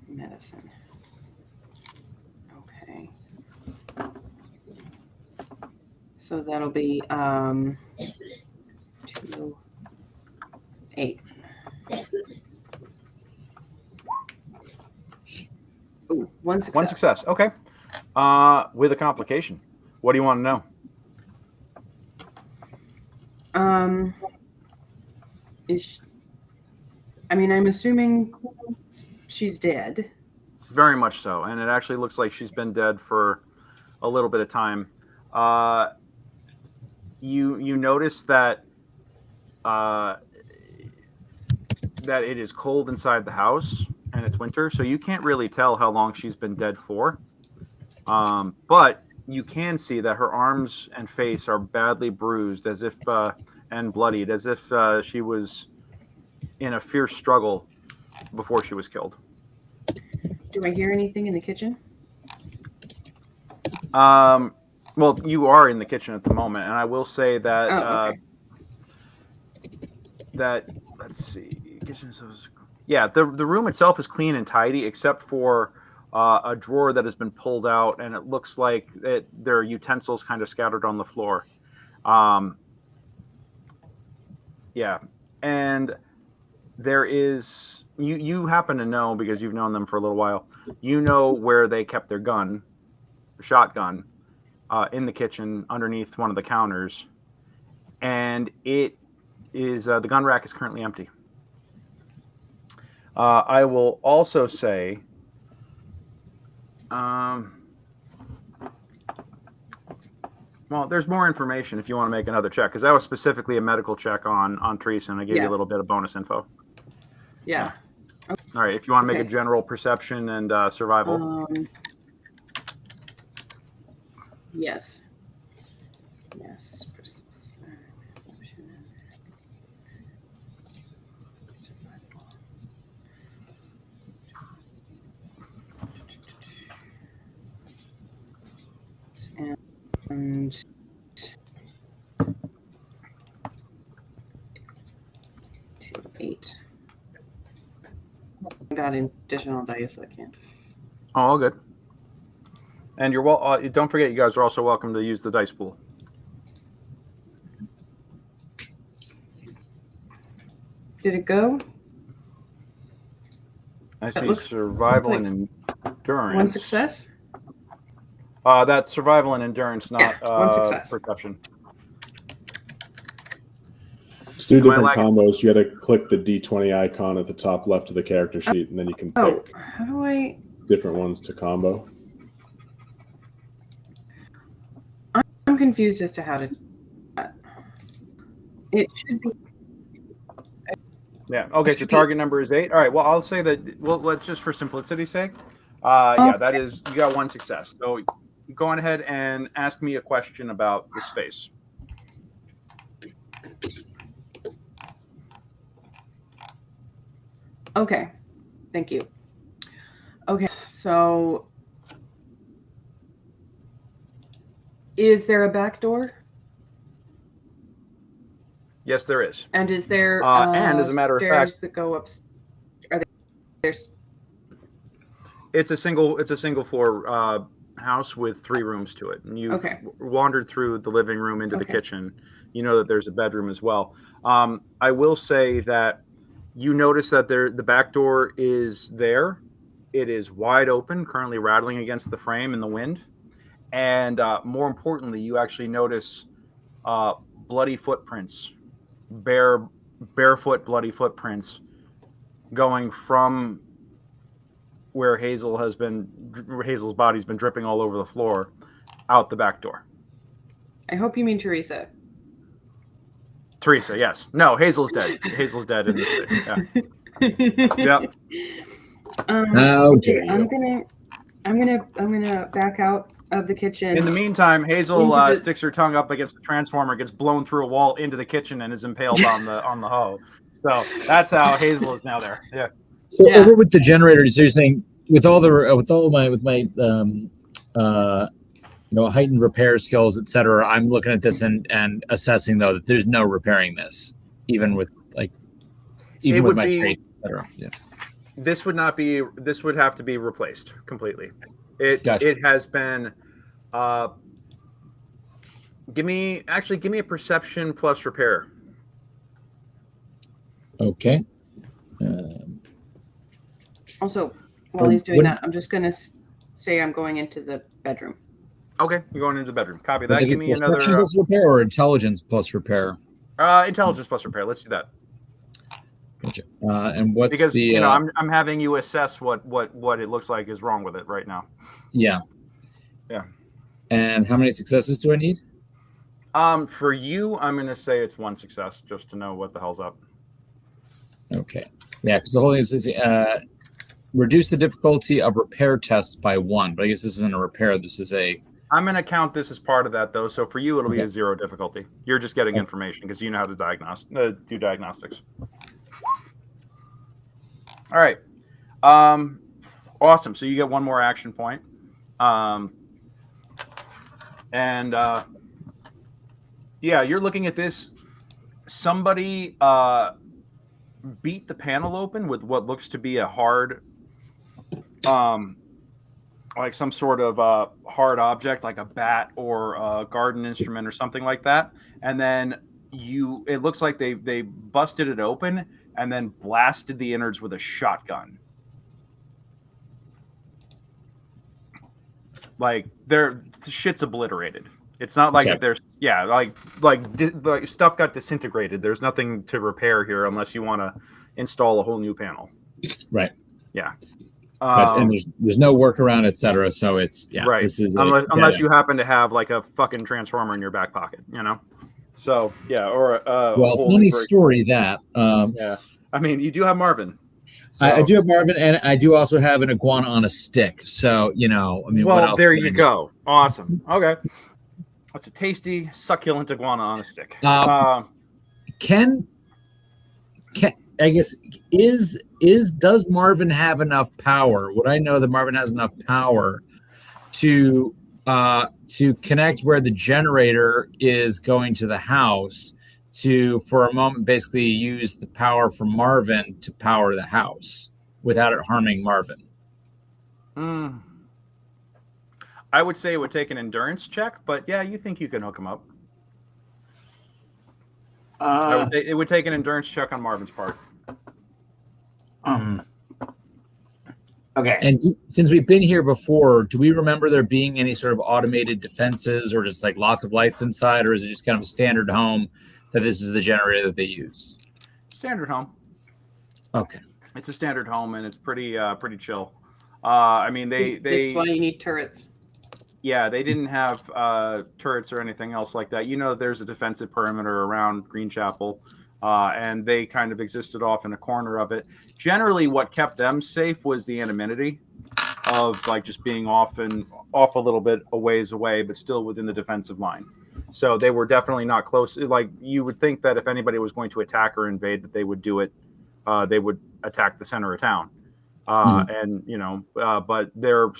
Medicine. Okay. So that'll be 2, 8. Ooh, 1 success. 1 success. Okay. With a complication. What do you want to know? I'm assuming she's dead. Very much so, and it actually looks like she's been dead for a little bit of time. You notice that that it is cold inside the house and it's winter, so you can't really tell how long she's been dead for. But you can see that her arms and face are badly bruised, as if and bloodied, as if she was in a fierce struggle before she was killed. Do I hear anything in the kitchen? Well, you are in the kitchen at the moment, and I will say that okay. that let's see, yeah, the room itself is clean and tidy, except for a drawer that has been pulled out, and it looks like there are utensils kind of scattered on the floor. Yeah, and there is you happen to know, because you've known them for a little while, you know where they kept their shotgun, in the kitchen underneath one of the counters, and it is the gun rack is currently empty. I will also say, well, there's more information if you want to make another check, because that was specifically a medical check on Theresa, and I gave you a little bit of bonus info. Yeah. Okay. All right. If you want to make a general perception and survival. Yes. Yes. Perception. Survival. And 2, 8. I got additional dice, so I can't. Oh, all good. And you're don't forget, you guys are also welcome to use the dice pool. Did it go? I see survival and endurance. 1 success? That's survival and endurance, not 1 success. perception. Let's do different combos. You got to click the D20 icon at the top left of the character sheet, and then you can pick how do I different ones to combo. I'm confused as to how to. It should be. Yeah. Okay. So target number is 8. All right. Well, I'll say that. Well, let's just for simplicity's sake. Yeah, that is, you got 1 success. So go on ahead and ask me a question about the space. Okay. Thank you. Okay. So, is there a back door? Yes, there is. And is there and as a matter of stairs fact, that go up? Are there? It's a single floor house with 3 rooms to it, and you've wandered through the living room into the kitchen. You know that there's a bedroom as well. I will say that you notice that the back door is there. It is wide open, currently rattling against the frame in the wind. And more importantly, you actually notice bloody footprints, barefoot bloody footprints going from where Hazel's body's been dripping all over the floor out the back door. I hope you mean Theresa. Theresa, yes. No, Hazel's dead. Hazel's dead in this case. Yeah. Yep. How dare you. I'm gonna back out of the kitchen. In the meantime, Hazel Into the- sticks her tongue up against the transformer, gets blown through a wall into the kitchen, and is impaled on the hoe. So that's how Hazel is now there. Yeah. So Yeah. over with the generator, so you're saying with my heightened repair skills, etc. I'm looking at this and assessing though that there's no repairing this, even with my traits, etc. Yeah. This would not be. This would have to be replaced completely. Gotcha. It has been. Give me a perception plus repair. Okay. Also, while he's doing that, I'm just gonna say I'm going into the bedroom. Okay, you're going into the bedroom. Copy that. Give me Perception another plus repair or intelligence plus repair. intelligence plus repair. Let's do that. Gotcha. And what's Because the? I'm having you assess what it looks like is wrong with it right now. Yeah. Yeah. And how many successes do I need? For you, I'm gonna say it's 1 success just to know what the hell's up. Okay. Yeah, because the whole thing is reduce the difficulty of repair tests by 1. But I guess this isn't a repair. This is a. I'm gonna count this as part of that though. So for you, it'll be Okay. a 0 difficulty. You're just getting information because you know how to do diagnostics. All right. Awesome. So you get 1 more action point. Yeah, you're looking at this. Somebody beat the panel open with what looks to be a hard, like some sort of hard object, like a bat or a garden instrument or something like that. And then it looks like they busted it open and then blasted the innards with a shotgun. Like the shit's obliterated. It's not like there's like stuff got disintegrated. There's nothing to repair here unless you want to install a whole new panel. Right. Yeah. And there's no workaround, etc. So it's right. This is unless you happen to have like a fucking transformer in your back pocket, So yeah, or funny story that. Yeah. I mean, you do have Marvin. So. I do have Marvin, and I do also have an iguana on a stick. So Well, what else there you go. Awesome. Okay. That's a tasty, succulent iguana on a stick. Can I guess does Marvin have enough power? Would I know that Marvin has enough power to connect where the generator is going to the house to, for a moment, basically use the power from Marvin to power the house without it harming Marvin? I would say it would take an endurance check, but yeah, you think you can hook him up. It would take an endurance check on Marvin's part. Okay. And since we've been here before, do we remember there being any sort of automated defenses or just like lots of lights inside, or is it just kind of a standard home that this is the generator that they use? Standard home. Okay. It's a standard home, and it's pretty chill. I mean, This is why you need turrets. Yeah, they didn't have turrets or anything else like that. There's a defensive perimeter around Greenchapel, and they kind of existed off in a corner of it. Generally, what kept them safe was the anonymity of like just being off a little bit a ways away, but still within the defensive line. So they were definitely not close. Like you would think that if anybody was going to attack or invade, that they would do it. They would attack the center of town, but they're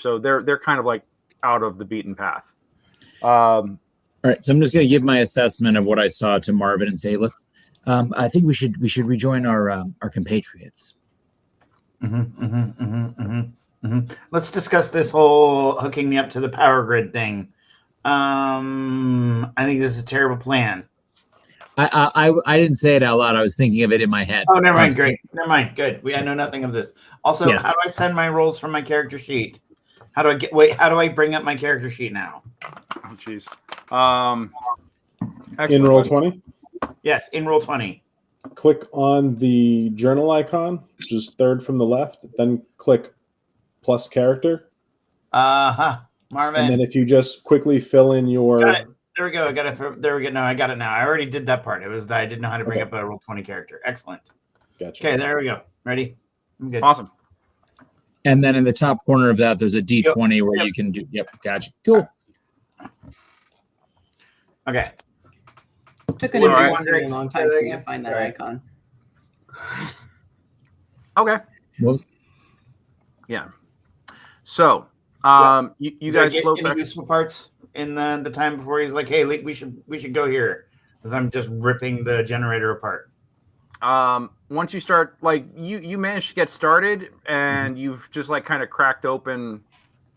kind of like out of the beaten path. All right, so I'm just going to give my assessment of what I saw to Marvin and say, look, I think we should rejoin our compatriots. Let's discuss this whole hooking me up to the power grid thing. I think this is a terrible plan. I didn't say it out loud. I was thinking of it in my head. Oh, never mind. Great. Never mind. Good. I know nothing of this. Also, Yes. How do I send my rolls from my character sheet? How do I bring up my character sheet now? Oh, jeez. In roll 20, Yes, in roll 20. click on the journal icon, which is third from the left. Then click plus character. Marvin. And then if you just quickly fill in your... Got it. There we go. I got it. There we go. No, I got it now. I already did that part. It was that I didn't know how to bring up a roll 20 character. Excellent. Gotcha. Okay, there we go. Ready? I'm good. Awesome. And then in the top corner of that, there's a D20 where you can do. Yep, gotcha. Cool. Took Okay. an All right. interesting long time for me to find that icon. Okay. What was- Yeah. So, you Did guys I get float any back. useful parts in the time before he's like, "Hey, we should go here," because I'm just ripping the generator apart. Once you start, like you managed to get started, and you've just like kind of cracked open,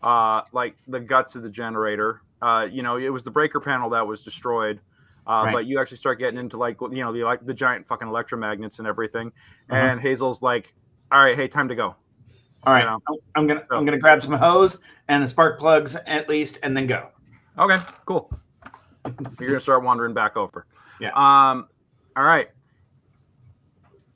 like the guts of the generator. It was the breaker panel that was destroyed. Right. But you actually start getting into the giant fucking electromagnets and everything. And Hazel's like, "All right, hey, time to go." All right, I'm gonna grab some hose and the spark plugs at least, and then go. Okay, cool. You're gonna start wandering back over. Yeah. All right,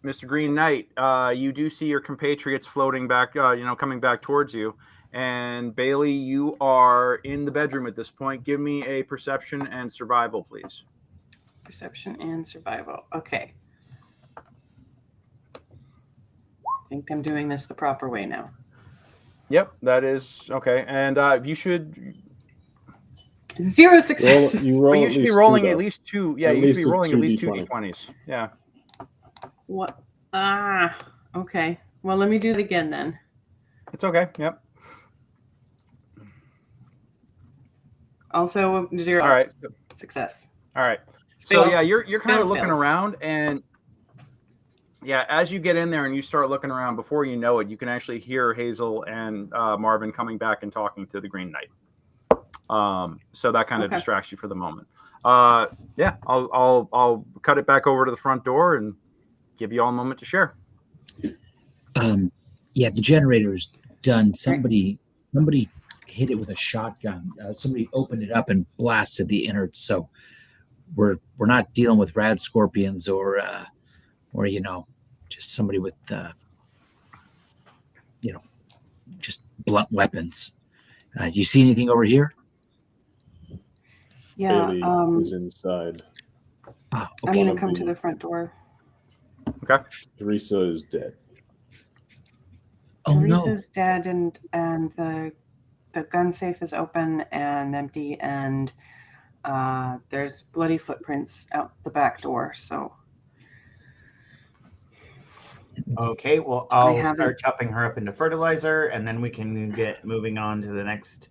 Mr. Green Knight. You do see your compatriots floating back. Coming back towards you. And Bailey, you are in the bedroom at this point. Give me a perception and survival, please. Perception and survival. Okay. I think I'm doing this the proper way now. Yep, that is okay. And you should. 0 successes. You should be rolling at least two. Yeah, you should be rolling at least two D20. D20s. Yeah. What? Okay. Well, let me do it again then. It's okay. Yep. Also 0. All right. Success. All right. So Fails. yeah, you're kind of looking Fails. around, and yeah, as you get in there and you start looking around, before you know it, you can actually hear Hazel and Marvin coming back and talking to the Green Knight. So that kind of distracts you for the moment. Yeah, I'll cut it back over to the front door and give you all a moment to share. Yeah, the generator is done. Somebody hit it with a shotgun. Somebody opened it up and blasted the innards. So we're not dealing with rad scorpions or just somebody with just blunt weapons. You see anything over here? Yeah. Bailey is inside. I'm Okay. going to come to the front door. Okay. Theresa is dead. Oh no. Teresa's dead, and the gun safe is open and empty, and there's bloody footprints out the back door. So Okay, well, I'll start chopping her up into fertilizer, and then we can get moving on to the next.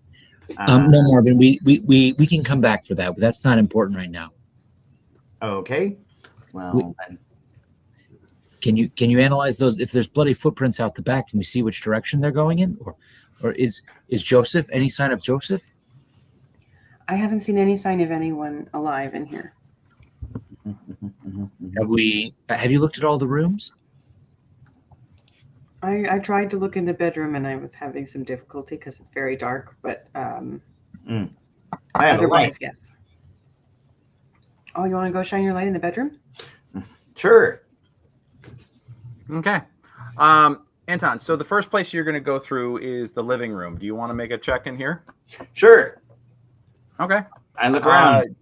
No, Marvin, we can come back for that, but that's not important right now. Okay. Well, then. Can you analyze those? If there's bloody footprints out the back, can we see which direction they're going in, or is Joseph? Any sign of Joseph? I haven't seen any sign of anyone alive in here. Have you looked at all the rooms? I tried to look in the bedroom, and I was having some difficulty because it's very dark. But I have a otherwise, light. yes. Oh, you want to go shine your light in the bedroom? Sure. Okay. Anton, so the first place you're going to go through is the living room. Do you want to make a check in here? Sure. Okay. I look around.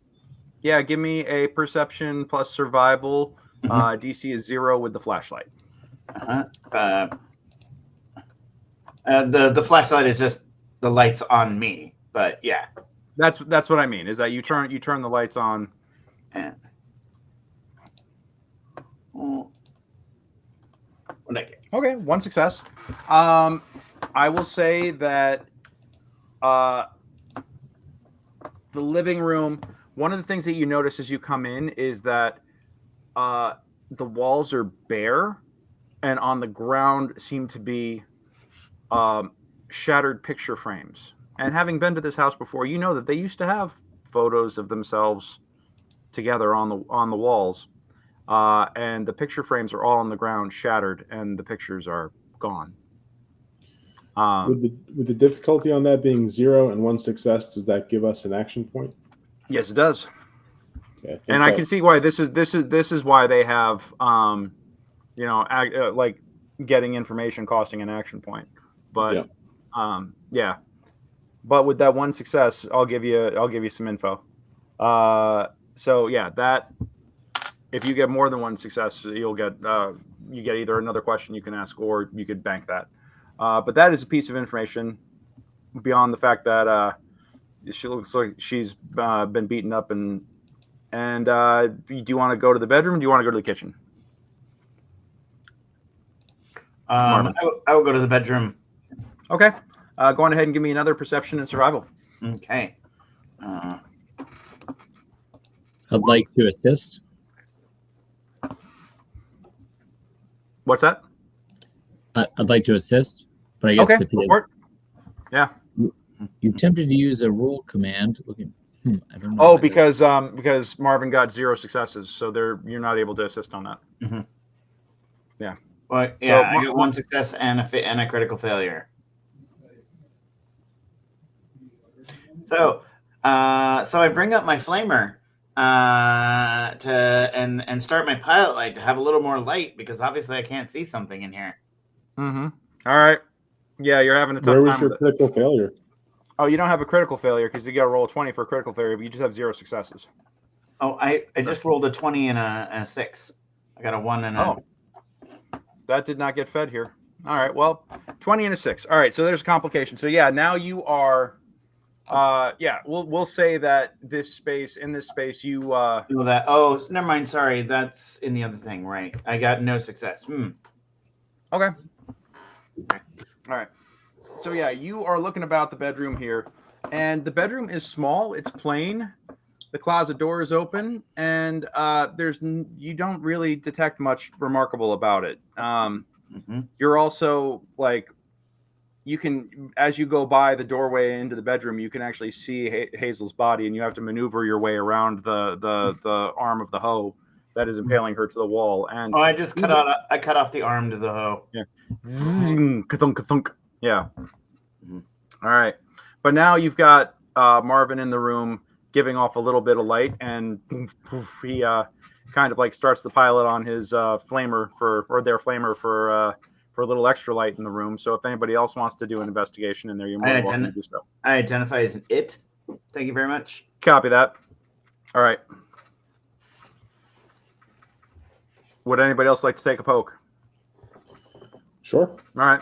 Yeah, give me a perception plus survival. DC is 0 with the flashlight. The flashlight is just the lights on me, but yeah. That's what I mean. Is that you turn the lights on. And what did I get? Okay, 1 success. I will say that the living room, one of the things that you notice as you come in is that the walls are bare, and on the ground seem to be shattered picture frames. And having been to this house before, you know that they used to have photos of themselves together on the walls. And the picture frames are all on the ground, shattered, and the pictures are gone. With the difficulty on that being 0 and 1 success, does that give us an action point? Yes, it does. Okay, And I can see why this is why they have like getting information costing an action point. But yeah. But with that one success, I'll give you some info. So yeah, that if you get more than one success, you'll get you get either another question you can ask or you could bank that. But that is a piece of information beyond the fact that she looks like she's been beaten up and do you want to go to the bedroom? Or do you want to go to the kitchen? I will go to the bedroom. Okay. Go on ahead and give me another perception and survival. Okay. I'd like to assist. What's that? I'd like to assist, but I guess okay. if you yeah, you attempted to use a rule command. Looking, I don't know. Oh, because Marvin got 0 successes, so you're not able to assist on that. Mm-hmm. Yeah. Well, yeah, I got 1 success and a critical failure. So I bring up my flamer and start my pilot light to have a little more light because obviously I can't see something in here. Mm-hmm. All right. Yeah, you're having a tough time. Where was your critical failure? Oh, you don't have a critical failure because you got to roll a 20 for a critical failure, but you just have 0 successes. Oh, I just rolled a 20 and a 6. I got a 1 and a. Oh, that did not get fed here. All right. Well, 20 and a 6. All right. So there's a complication. So yeah, now you are. We'll say that in this space you that. Oh, never mind. Sorry, that's in the other thing, right? I got no success. Okay. All right. So yeah, you are looking about the bedroom here, and the bedroom is small. It's plain. The closet door is open, and you don't really detect much remarkable about it. You're also like. You can, as you go by the doorway into the bedroom, you can actually see Hazel's body, and you have to maneuver your way around the arm of the hoe that is impaling her to the wall. And I just cut off the arm to the hoe. Yeah. Ka-thunk, ka-thunk. Yeah. All right. But now you've got Marvin in the room giving off a little bit of light, and poof, he kind of like starts the pilot on his flamer for a little extra light in the room. So if anybody else wants to do an investigation in there, you're more than welcome to do so. I identify as an it. Thank you very much. Copy that. All right. Would anybody else like to take a poke? Sure. All right.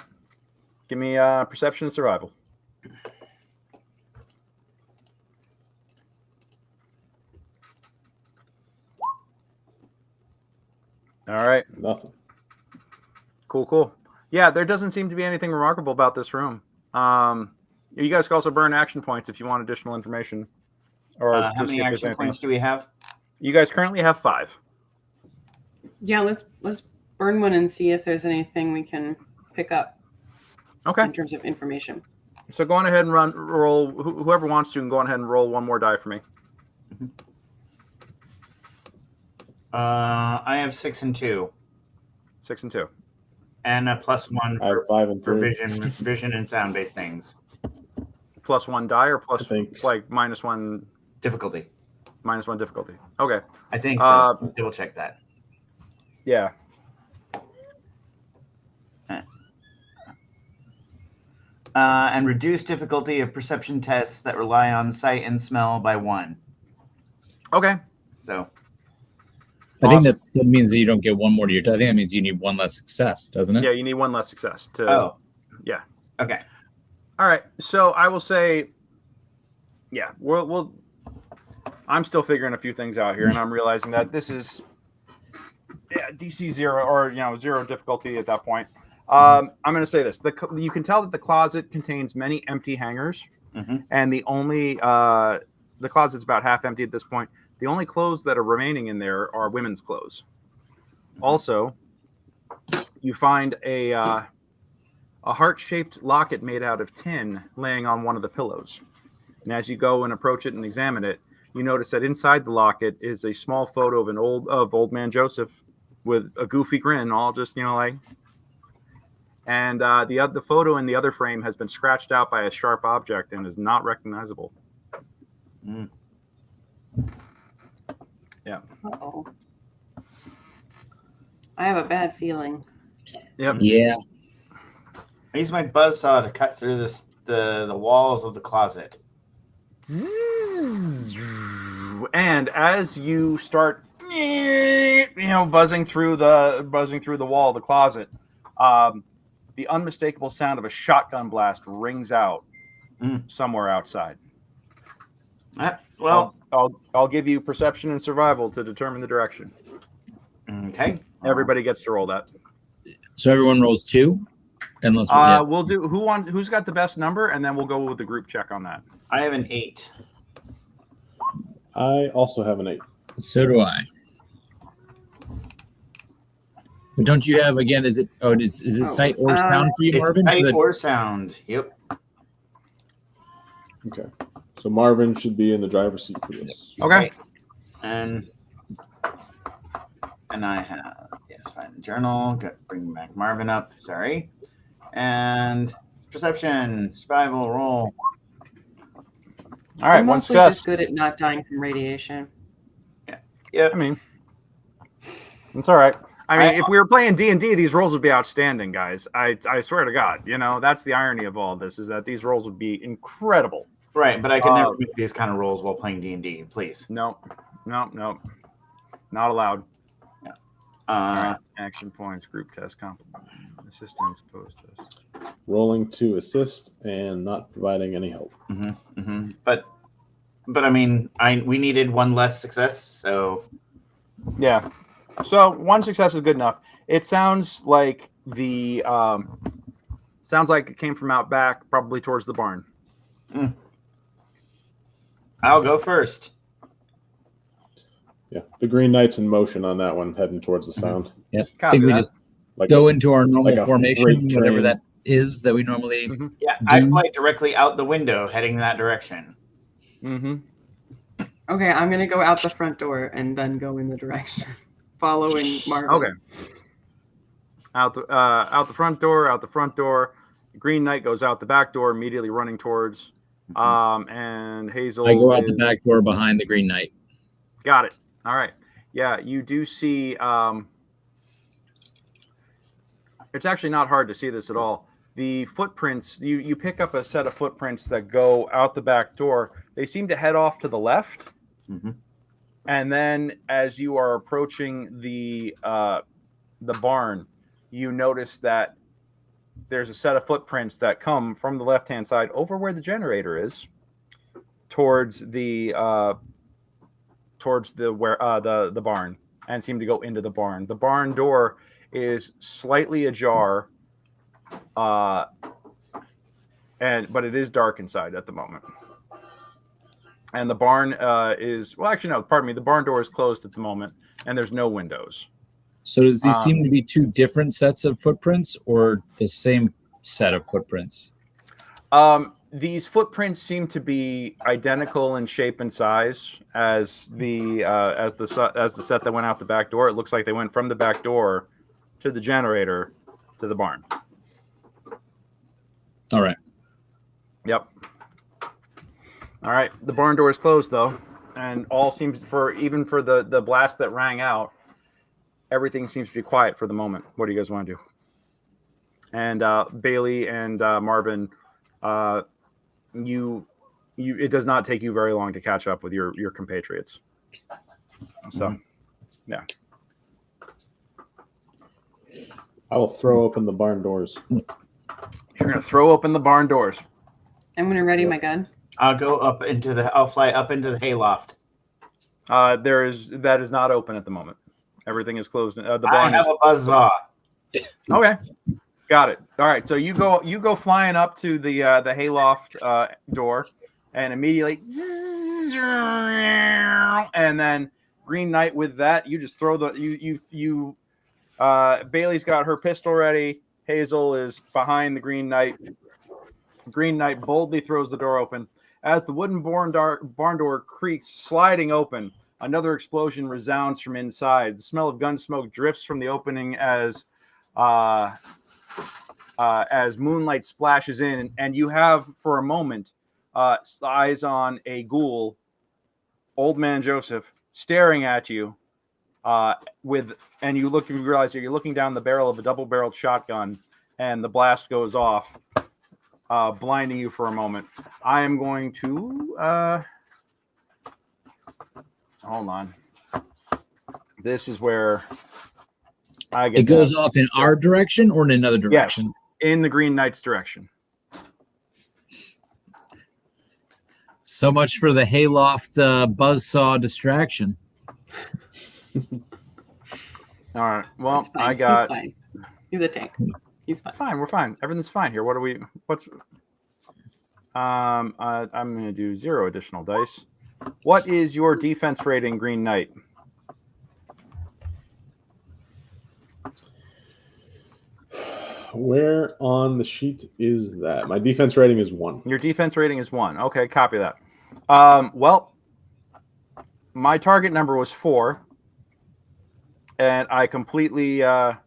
Give me perception and survival. All right. Nothing. Cool. Yeah, there doesn't seem to be anything remarkable about this room. You guys can also burn action points if you want additional information. Or how many action points do we have? You guys currently have 5. Yeah, let's burn one and see if there's anything we can pick up. Okay. In terms of information. So go on ahead and roll. Whoever wants to, can go on ahead and roll one more die for me. I have 6 and 2. 6 and 2. And a +1 I have 5 and 3. for vision and sound-based things. +1 die or like -1 difficulty. -1 difficulty. Okay. I think so. Double check that. Yeah. And reduce difficulty of perception tests that rely on sight and smell by 1. Okay. So. I think that means that you don't get 1 more to your. I think that means you need 1 less success, doesn't it? Yeah, you need 1 less success to. Oh. Yeah. Okay. All right. So I will say, yeah, we'll. I'm still figuring a few things out here, and I'm realizing that this is, DC 0 or 0 difficulty at that point. I'm going to say this: you can tell that the closet contains many empty hangers, and the closet's about half empty at this point. The only clothes that are remaining in there are women's clothes. Also, you find a heart-shaped locket made out of tin laying on one of the pillows. And as you go and approach it and examine it, you notice that inside the locket is a small photo of old man Joseph with a goofy grin, all just like. And the photo in the other frame has been scratched out by a sharp object and is not recognizable. Yeah. Uh-oh. I have a bad feeling. Yep. Yeah. I use my buzzsaw to cut through the walls of the closet. And as you start, buzzing through the wall of the closet, the unmistakable sound of a shotgun blast rings out somewhere outside. Well, I'll give you perception and survival to determine the direction. okay. Everybody gets to roll that. So everyone rolls 2, unless We'll do who's got the best number, and then we'll go with the group check on that. I have an 8. I also have an 8. So do I. But don't you have again? Is it sight or sound for you, It's Marvin? sight or sound. Yep. Okay. So Marvin should be in the driver's seat for this. Okay. And I have find the journal. Bring back Marvin up. Sorry. And perception, survival roll. All right. I'm One mostly success. just good at not dying from radiation. Yeah. I mean, it's all right. I mean, if we were playing D&D, these rolls would be outstanding, guys. I swear to God. That's the irony of all this, is that these rolls would be incredible. Right, but I could never make these kind of rolls while playing D&D. Please. No, not allowed. Yeah. All right. Action points, group test, compliment, assistance, post test. Rolling to assist and not providing any help. But I mean, we needed one less success, so yeah. So one success is good enough. It sounds like it came from out back, probably towards the barn. I'll go first. Yeah, the Green Knight's in motion on that one, heading towards the sound. Yeah, I think we just go into our normal formation, whatever that is that we normally. Yeah, I fly directly out the window, heading that direction. Okay, I'm gonna go out the front door and then go in the direction following Marvin. Okay. Out the front door. The Green Knight goes out the back door, immediately running towards. And Hazel. I go out the back door behind the Green Knight. Got it. All right. Yeah, you do see. It's actually not hard to see this at all. The footprints, you pick up a set of footprints that go out the back door. They seem to head off to the left. And then as you are approaching the barn, you notice that there's a set of footprints that come from the left-hand side over where the generator is, towards the barn, and seem to go into the barn. The barn door is slightly ajar, but it is dark inside at the moment. And the barn the barn door is closed at the moment, and there's no windows. So does these seem to be two different sets of footprints or the same set of footprints? These footprints seem to be identical in shape and size as the set that went out the back door. It looks like they went from the back door to the generator to the barn. All right. Yep. All right. The barn door is closed though, and all seems even for the blast that rang out, everything seems to be quiet for the moment. What do you guys want to do? And Bailey and Marvin, it does not take you very long to catch up with your compatriots. So, yeah. I will throw open the barn doors. You're gonna throw open the barn doors. I'm gonna ready my gun. I'll fly up into the hayloft. That is not open at the moment. Everything is closed. The barn I have a buzzsaw. Okay, got it. All right, so you go flying up to the hayloft door, and immediately, and then Green Knight with that, you just throw Bailey's got her pistol ready. Hazel is behind the Green Knight. Green Knight boldly throws the door open. As the wooden barn door creaks, sliding open, another explosion resounds from inside. The smell of gun smoke drifts from the opening as moonlight splashes in, and you have, for a moment, eyes on a ghoul, Old Man Joseph, staring at you and you look and you realize that you're looking down the barrel of a double-barreled shotgun, and the blast goes off, blinding you for a moment. I am going to hold on. This is where I get. It goes off in our direction or in another direction? Yes, in the Green Knight's direction. So much for the hayloft buzzsaw distraction. All right. Well, I He's got. fine. He's a tank. He's fine. It's fine. We're fine. Everything's fine here. What are we? What's? I'm going to do 0 additional dice. What is your defense rating, Green Knight? Where on the sheet is that? My defense rating is 1. Your defense rating is 1. Okay, copy that. Well, my target number was 4, and I completely, I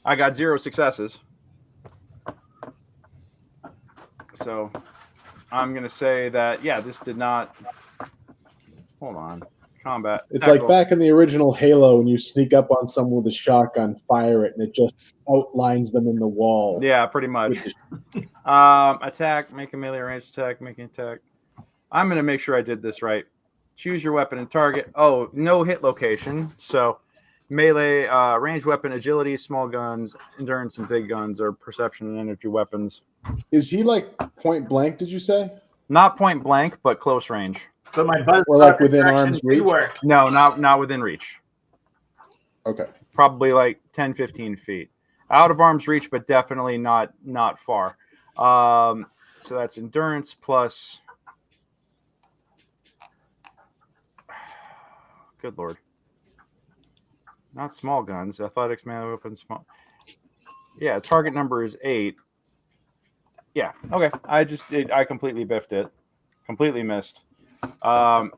got 0 successes. So I'm going to say that, yeah, this did not, hold on, combat. It's like back in the original Halo when you sneak up on someone with a shotgun, fire it, and it just outlines them in the wall. Yeah, pretty much. Attack, make a melee ranged attack, make an attack. I'm going to make sure I did this right. Choose your weapon and target. Oh, no hit location. So melee, ranged weapon, agility, small guns, endurance, and big guns are perception and energy weapons. Is he like point blank, did you say? Not point blank, but close range. So my buzz Or like within arm's reach? work. No, not within reach. Okay. Probably like 10, 15 feet. Out of arm's reach, but definitely not far. So that's endurance plus... Good Lord. Not small guns. Athletics, melee weapon, small... Yeah, target number is 8. Yeah, okay. I completely biffed it. Completely missed. Shocked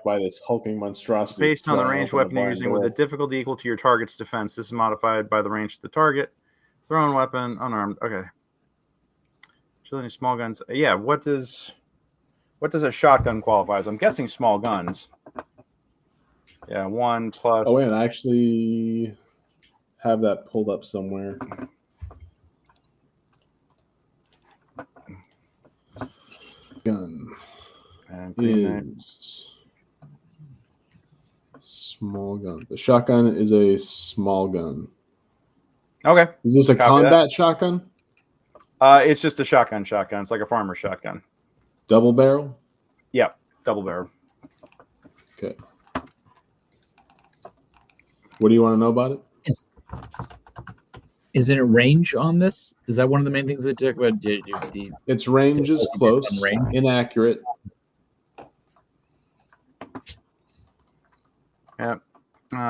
by this hulking monstrosity. Based on the ranged weapon you're using with a difficulty equal to your target's defense. This is modified by the range of the target. Thrown weapon, unarmed. Okay. Agility, small guns. Yeah, what does a shotgun qualify as? I'm guessing small guns. Yeah, 1 plus. Oh, wait, I actually have that pulled up somewhere. Gun is small gun. The shotgun is a small gun. Okay. Is this a combat shotgun? It's just a shotgun. It's like a farmer's shotgun. Double barrel? Yeah, double barrel. Okay. What do you want to know about it? Is it a range on this? Is that one of the main things that talk about? Its range is close, inaccurate. Yeah.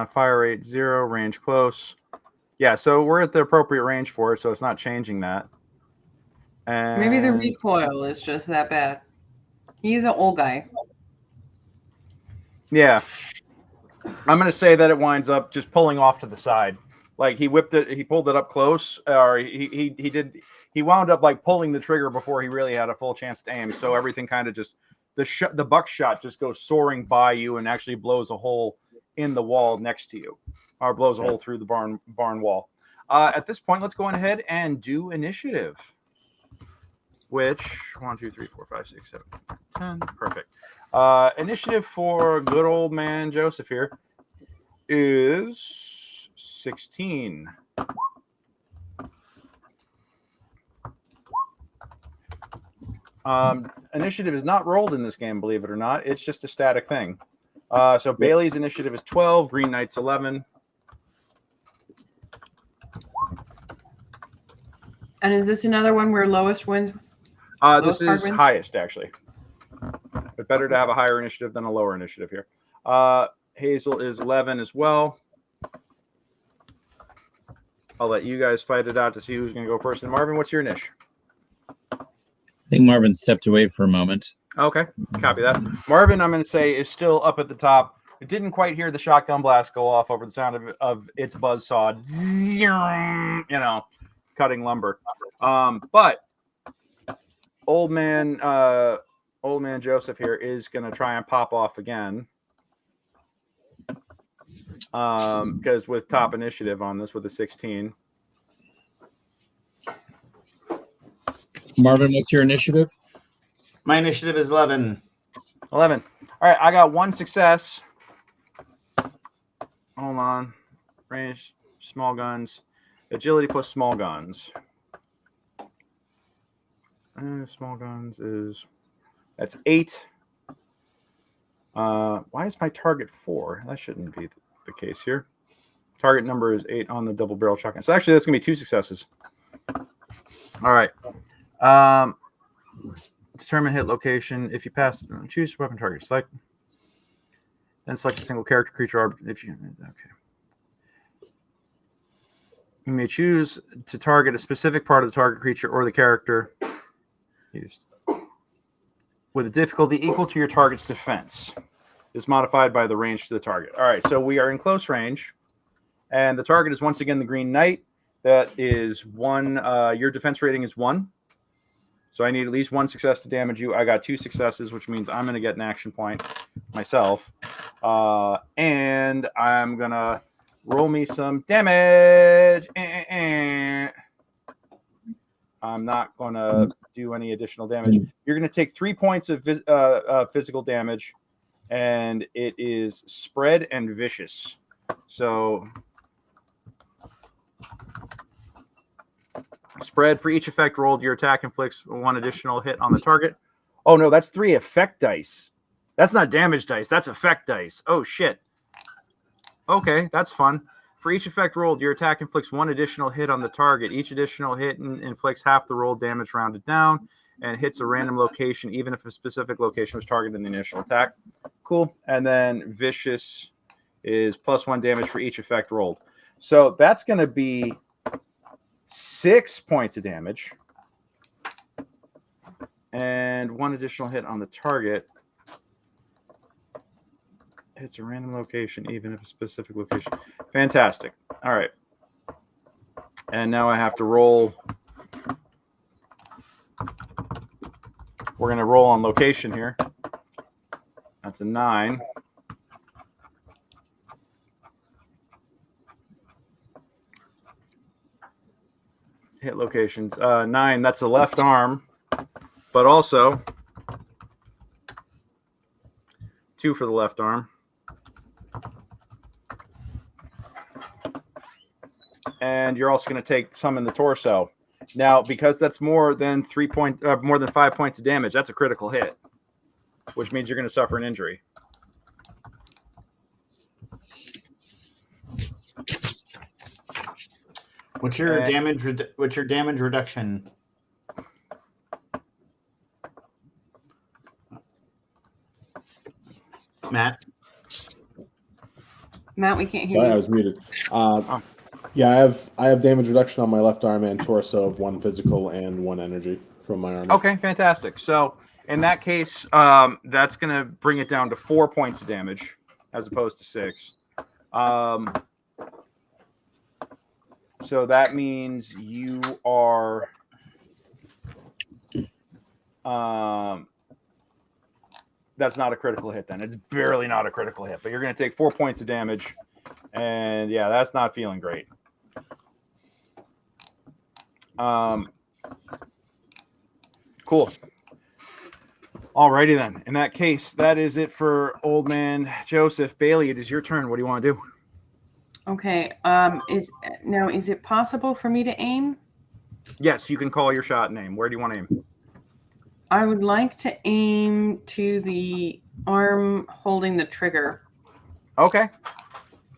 Fire rate 0, range close. Yeah, so we're at the appropriate range for it, so it's not changing that. And Maybe the recoil is just that bad. He's an old guy. Yeah. I'm going to say that it winds up just pulling off to the side. Like he whipped it, he pulled it up close, or he wound up like pulling the trigger before he really had a full chance to aim. So everything kind of just the buckshot just goes soaring by you and actually blows a hole in the wall next to you, or blows a hole through the barn wall. At this point, let's go on ahead and do initiative. Which 1, 2, 3, 4, 5, 6, 7, 10. Perfect. Initiative for good old man Joseph here is 16. Initiative is not rolled in this game, believe it or not. It's just a static thing. So Bailey's initiative is 12, Green Knight's 11. And is this another one where lowest wins? This is highest, actually. But better to have a higher initiative than a lower initiative here. Hazel is 11 as well. I'll let you guys fight it out to see who's going to go first. And Marvin, what's your niche? I think Marvin stepped away for a moment. Okay, copy that. Marvin, I'm going to say, is still up at the top. It didn't quite hear the shotgun blast go off over the sound of its buzzsaw, cutting lumber. But old man Old man Joseph here is going to try and pop off again. Because with top initiative on this with a 16. Marvin, what's your initiative? My initiative is 11. 11. All right, I got one success. Hold on. Range, small guns. Agility plus small guns. Small guns is... That's 8. Why is my target 4? That shouldn't be the case here. Target number is 8 on the double barrel shotgun. So actually, that's going to be 2 successes. All right. Determine hit location. If you pass, choose weapon target. Select. Then select a single character, creature. If you okay. You may choose to target a specific part of the target creature or the character used with a difficulty equal to your target's defense. Is modified by the range to the target. All right, so we are in close range, and the target is once again the Green Knight. That is 1. Your defense rating is 1. So I need at least 1 success to damage you. I got 2 successes, which means I'm going to get an action point myself. And I'm going to roll me some damage. I'm not going to do any additional damage. You're going to take 3 points of physical damage, and it is spread and vicious. So... Spread for each effect rolled. Your attack inflicts 1 additional hit on the target. Oh, no, that's 3 effect dice. That's not damage dice. That's effect dice. Oh, shit. Okay, that's fun. For each effect rolled, your attack inflicts 1 additional hit on the target. Each additional hit inflicts half the rolled damage rounded down and hits a random location, even if a specific location was targeted in the initial attack. Cool. And then vicious is +1 damage for each effect rolled. So that's going to be 6 points of damage and 1 additional hit on the target. It's a random location, even if a specific location. Fantastic. All right. And now I have to roll. We're going to roll on location here. That's a 9. Hit locations. 9, that's the left arm, but also 2 for the left arm. And you're also going to take some in the torso. Now, because that's more than 5 points of damage, that's a critical hit, which means you're going to suffer an injury. What's your damage reduction? Matt, we can't hear Sorry, you. I was muted. Yeah, I have damage reduction on my left arm and torso of 1 physical and 1 energy from my arm. Okay, fantastic. So in that case, that's going to bring it down to 4 points of damage as opposed to 6. So that means you are that's not a critical hit then. It's barely not a critical hit, but you're going to take 4 points of damage. And yeah, that's not feeling great. Cool. Alrighty then. In that case, that is it for old man Joseph. Bailey, it is your turn. What do you want to do? Okay. Is it possible for me to aim? Yes, you can call your shot and aim. Where do you want to aim? I would like to aim to the arm holding the trigger. Okay.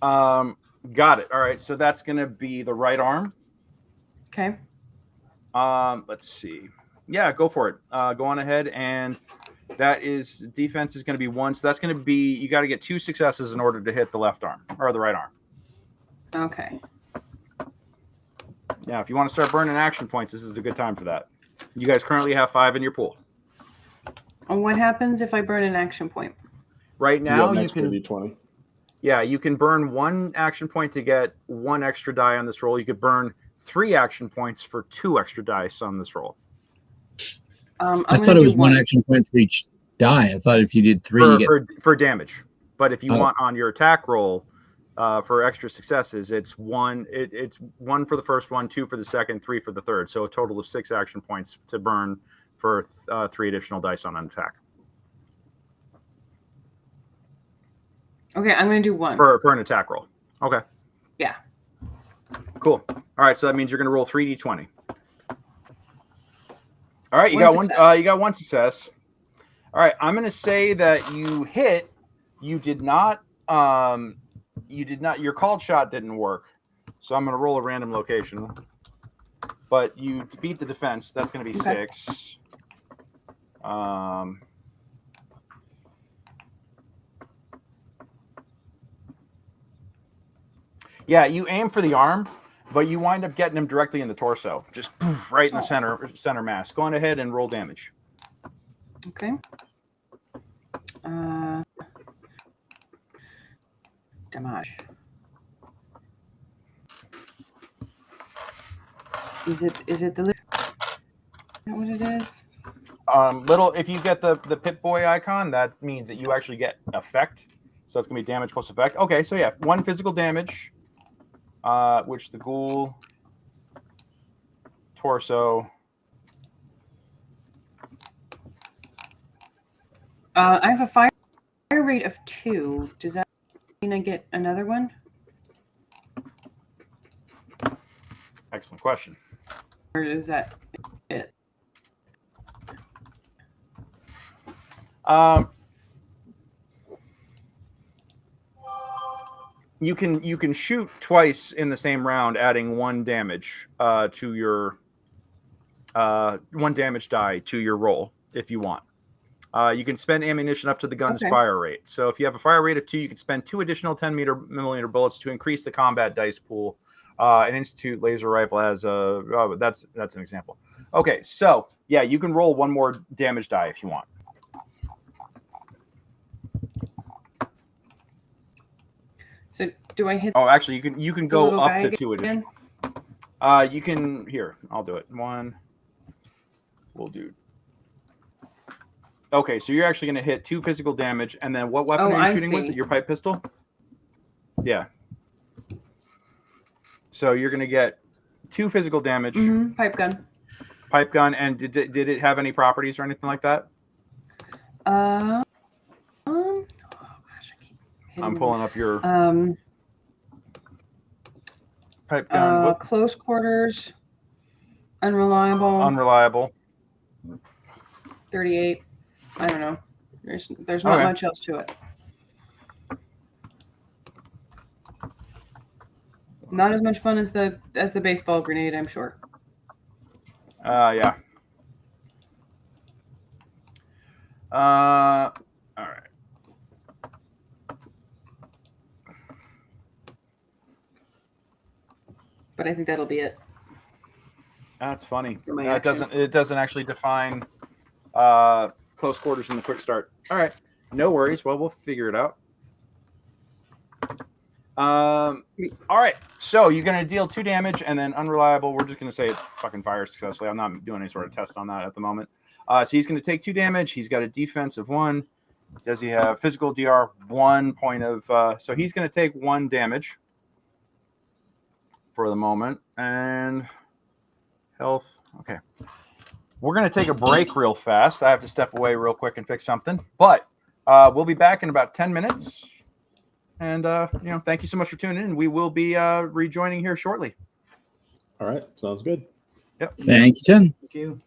Got it. All right. So that's going to be the right arm. Okay. Let's see. Yeah, go for it. Go on ahead. And that is defense is going to be 1. So that's going to be, you got to get 2 successes in order to hit the left arm or the right arm. Okay. Yeah. If you want to start burning action points, this is a good time for that. You guys currently have 5 in your pool. And what happens if I burn an action point? Right now, you can. D20. Yeah, you can burn 1 action point to get 1 extra die on this roll. You could burn 3 action points for 2 extra dice on this roll. I thought it was 1 action point for each die. I thought if you did 3, you get for damage. But if you Oh. want on your attack roll for extra successes, it's 1. It's 1 for the first one, 2 for the second, 3 for the third. So a total of 6 action points to burn for 3 additional dice on an attack. Okay, I'm going to do 1. For an attack roll. Okay. Yeah. Cool. All right, so that means you're going to roll 3d20. All right, you One got success. one. You got 1 success. All right, I'm going to say that you hit. You did not. Your called shot didn't work, so I'm going to roll a random location. But you beat the defense. That's going to be Okay. 6. Yeah, you aim for the arm, but you wind up getting him directly in the torso, just poof, right in the center mass. Go on ahead and roll damage. Okay. Damage. Is it the? Is that what it is? If you get the Pip-Boy icon, that means that you actually get effect. So that's gonna be damage plus effect. Okay, so yeah, 1 physical damage, which the ghoul torso. I have a fire rate of 2. Does that mean I get another one? Excellent question. Or is that it? You can shoot twice in the same round, adding 1 damage to your 1 damage die to your roll if you want. You can spend ammunition up to the gun's fire rate. So if you have a fire rate of 2, you can spend 2 additional 10mm bullets to increase the combat dice pool. An Institute laser rifle has that's an example. Okay, so yeah, you can roll 1 more damage die if you want. So do I hit? Oh, actually, you can go up to 2 again? additional. You can here. I'll do it. 1. We'll do. Okay, so you're actually going to hit 2 physical damage, and then what weapon are you shooting with? Your pipe pistol? Yeah. So you're going to get 2 physical damage. Mm-hmm. Pipe gun. Pipe gun, and did it have any properties or anything like that? Oh gosh, I keep hitting I'm pulling up your pipe gun. Close quarters, unreliable. Unreliable. 38. I don't know. There's not much else to it. Not as much fun as the baseball grenade, I'm sure. Yeah. All right. But I think that'll be it. That's funny. For my It doesn't actually define close quarters in the quick start. All right. No worries. Well, we'll figure it out. All right. So you're going to deal 2 damage and then unreliable. We're just going to say it fucking fires successfully. I'm not doing any sort of test on that at the moment. So he's going to take 2 damage. He's got a defense of 1. Does he have physical DR? 1 point of. So he's going to take 1 damage for the moment. And health. Okay. We're going to take a break real fast. I have to step away real quick and fix something. But we'll be back in about 10 minutes. And, thank you so much for tuning in. We will be rejoining here shortly. All right. Sounds good. Yep. Thank you, Tim. Thank you.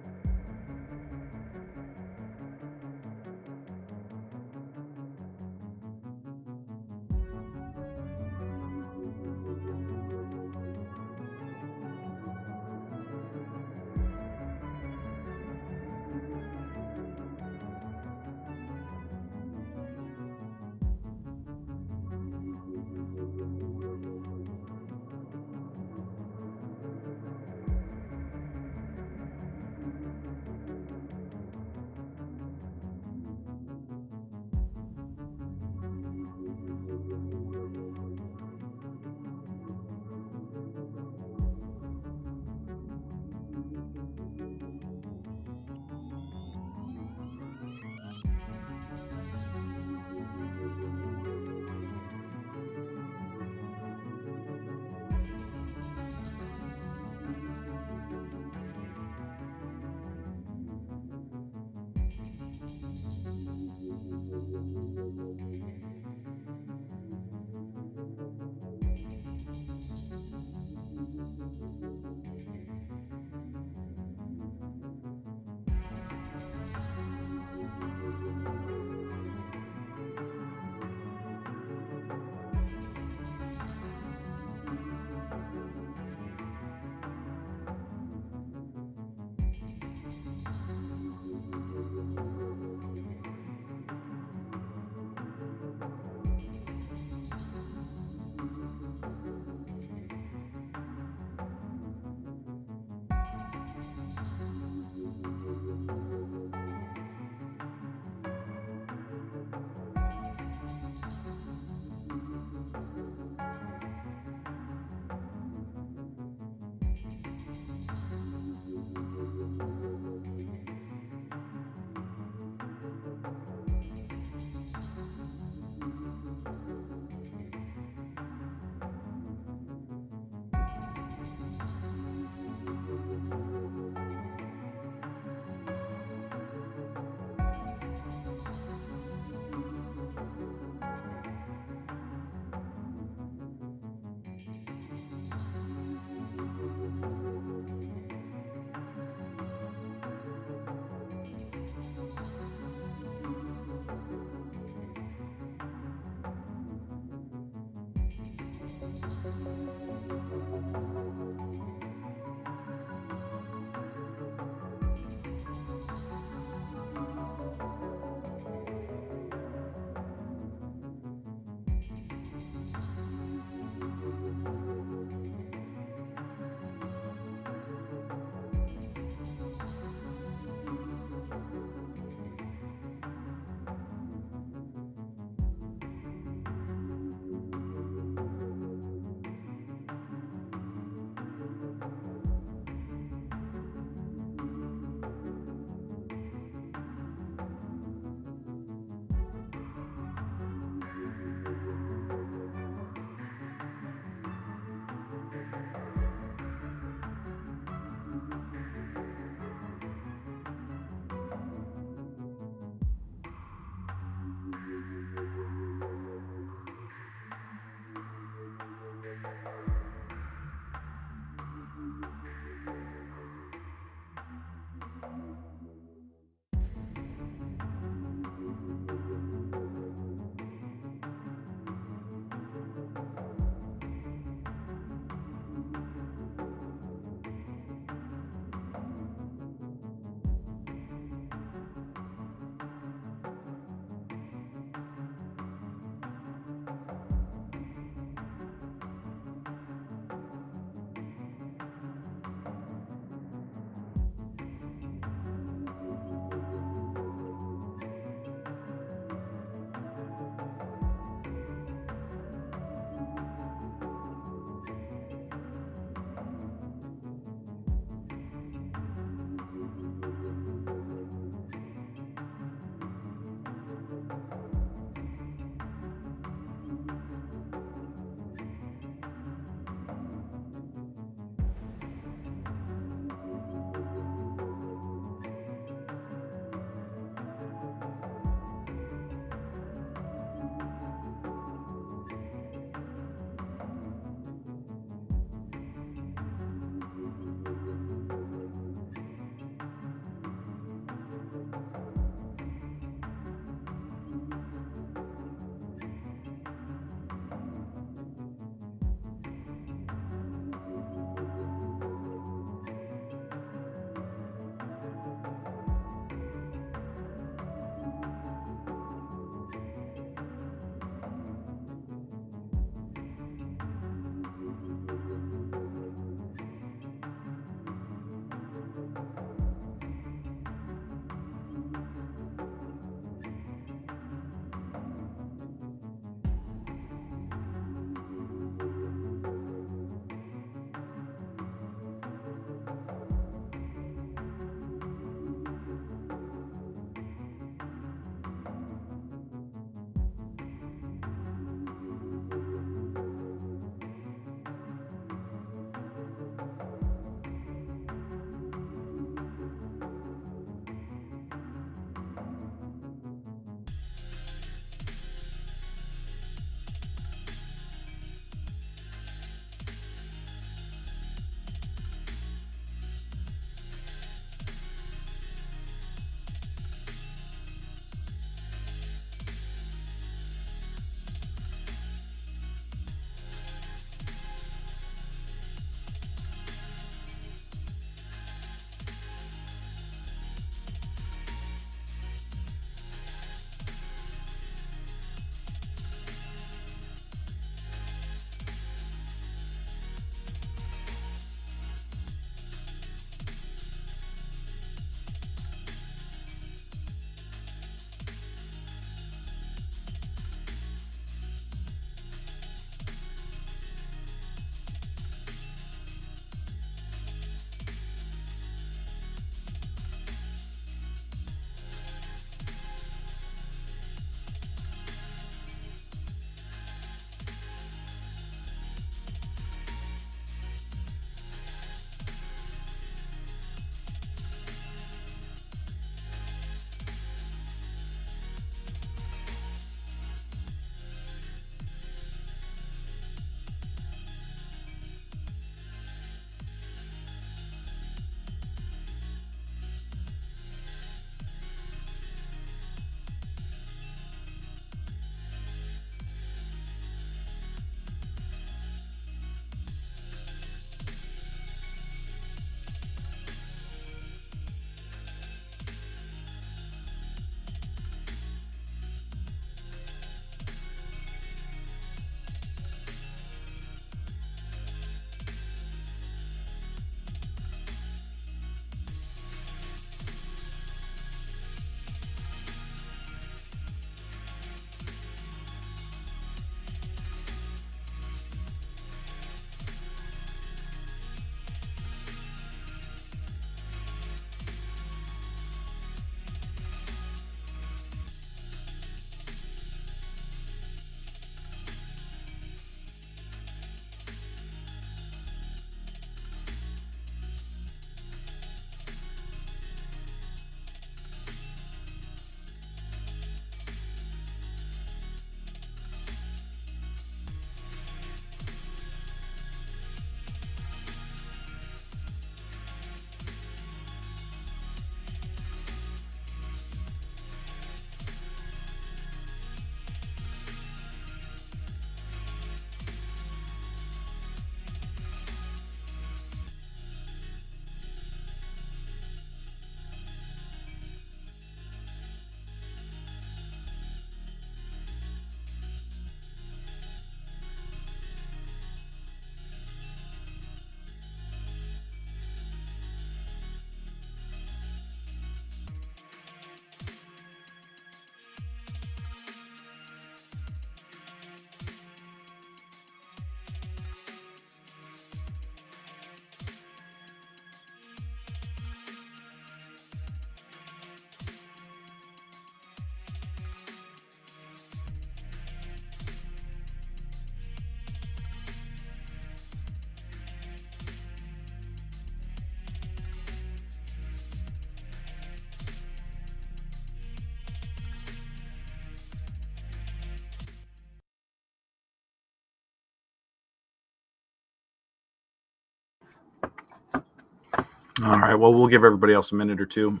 All right. Well, we'll give everybody else a minute or two.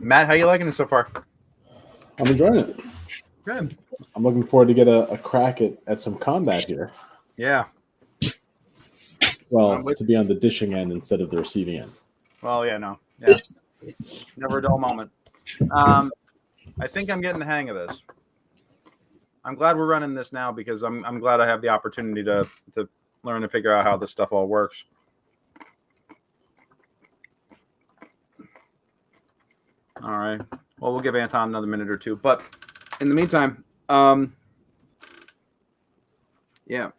Matt, how you liking it so far? I'm enjoying it. Good. I'm looking forward to get a crack at some combat here. Yeah. Well, to be on the dishing end instead of the receiving end. Well, yeah, no. Yeah. Never a dull moment. I think I'm getting the hang of this. I'm glad we're running this now because I'm glad I have the opportunity to learn and figure out how this stuff all works. All right. Well, we'll give Anton another minute or two, but in the meantime, yeah.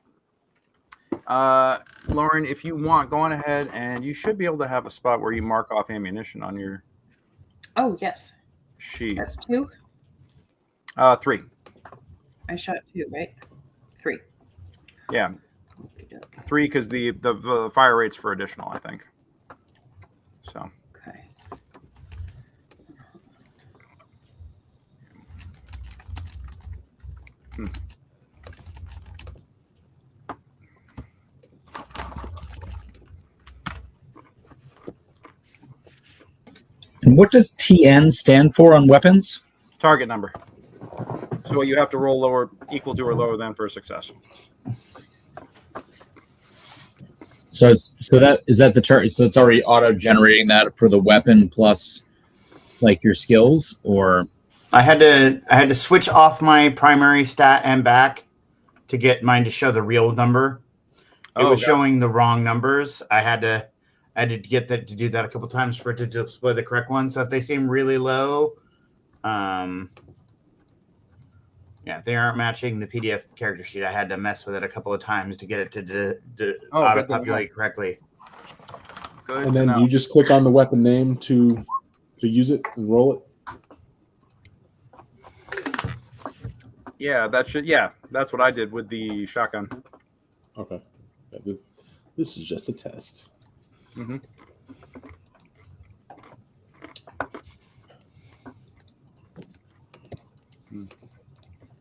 Lauren, if you want, go on ahead, and you should be able to have a spot where you mark off ammunition on your Oh, yes. sheet. That's 2. 3. I shot 2, right? 3. Yeah. 3 because the fire rate's for additional, I think. So. Okay. And what does TN stand for on weapons? Target number. So you have to roll lower, equal to or lower than for a success. So is that the turn? So it's already auto generating that for the weapon plus like your skills, or I had to switch off my primary stat and back to get mine to show the real number. It was showing the wrong numbers. I had to get that to do that a couple times for it to display the correct one. So if they seem really low, yeah, they aren't matching the PDF character sheet. I had to mess with it a couple of times to get it to auto-populate correctly. Good. And then do you just click on the weapon name to use it and roll it? Yeah, that's what I did with the shotgun. Okay. Yeah, this is just a test. Mm-hmm.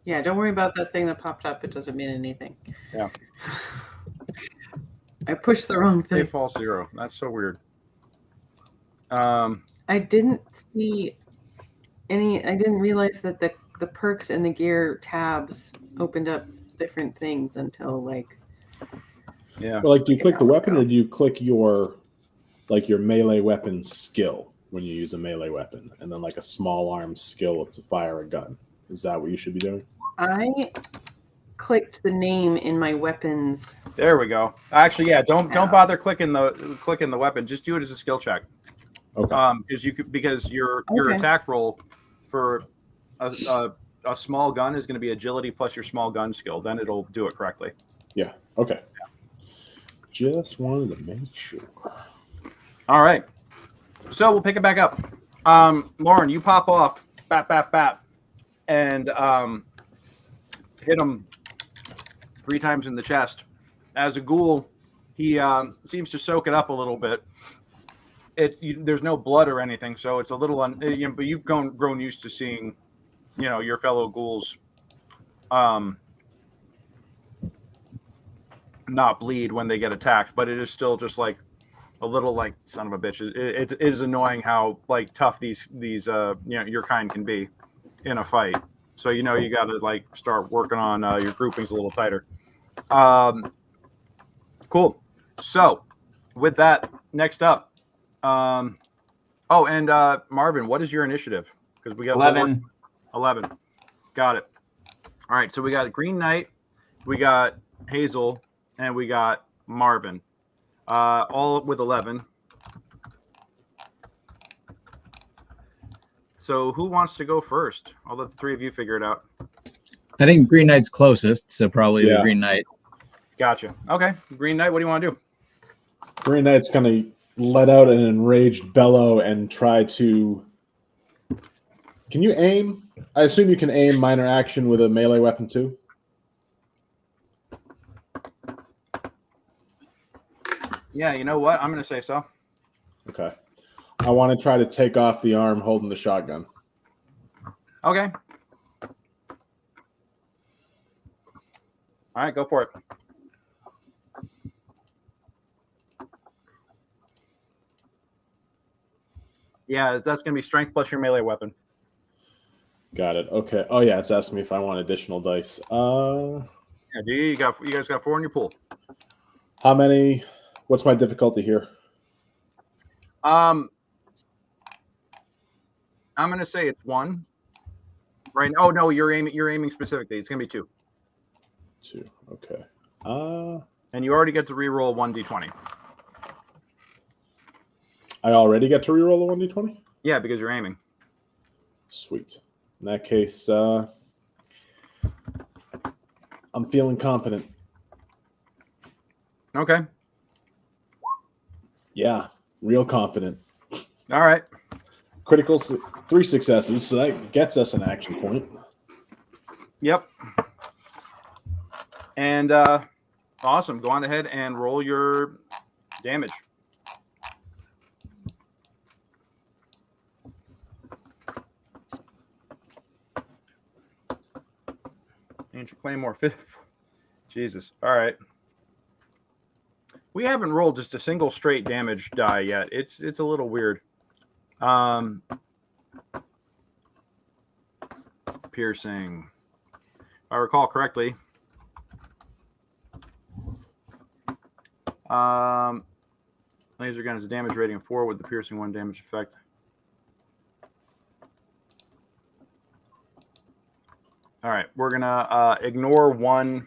Yeah, don't worry about that thing that popped up. It doesn't mean anything. Yeah. I pushed the wrong thing. False 0. That's so weird. I didn't see any. I didn't realize that the perks and the gear tabs opened up different things until like. Yeah. Well, like, do you click the weapon or do you click your melee weapon skill when you use a melee weapon, and then like a small arm skill to fire a gun? Is that what you should be doing? I clicked the name in my weapons. There we go. Actually, yeah. Don't bother clicking the weapon. Just do it as a skill check. Okay. Because your attack roll for a small gun is going to be agility plus your small gun skill. Then it'll do it correctly. Yeah. Okay. Just wanted to make sure. All right. So we'll pick it back up. Lauren, you pop off, bat, bat, bat, and hit him 3 times in the chest. As a ghoul, he seems to soak it up a little bit. There's no blood or anything, so it's a little but you've grown used to seeing, your fellow ghouls not bleed when they get attacked, but it is still just like a little like son of a bitch. It is annoying how like tough these your kind can be in a fight. So you got to like start working on your groupings a little tighter. Cool. So with that, next up, Marvin, what is your initiative? Because we got 11. 11. Got it. All right. So we got Green Knight, we got Hazel, and we got Marvin. All with 11. So who wants to go first? I'll let the 3 of you figure it out. I think Green Knight's closest, so probably the Green Knight. Gotcha. Okay. Green Knight, what do you want to do? Green Knight's going to let out an enraged bellow and try to... Can you aim? I assume you can aim minor action with a melee weapon too? Yeah, you know what? I'm going to say so. Okay. I want to try to take off the arm holding the shotgun. Okay. All right, go for it. Yeah, that's going to be strength plus your melee weapon. Got it. Okay. Oh yeah, it's asking me if I want additional dice. Yeah, you guys got 4 in your pool. How many? What's my difficulty here? I'm going to say it's 1. Right. Oh no, you're aiming specifically. It's going to be 2. 2. Okay. And you already get to reroll 1d20. I already get to reroll a 1d20? Yeah, because you're aiming. Sweet. In that case, I'm feeling confident. Okay. Yeah, real confident. All right. Critical 3 successes, so that gets us an action point. Yep. And awesome. Go on ahead and roll your damage. Ancient Claymore 5th. Jesus. All right. We haven't rolled just a single straight damage die yet. It's a little weird. Piercing. If I recall correctly. Laser gun is a damage rating of 4 with the piercing 1 damage effect. All right, we're gonna ignore 1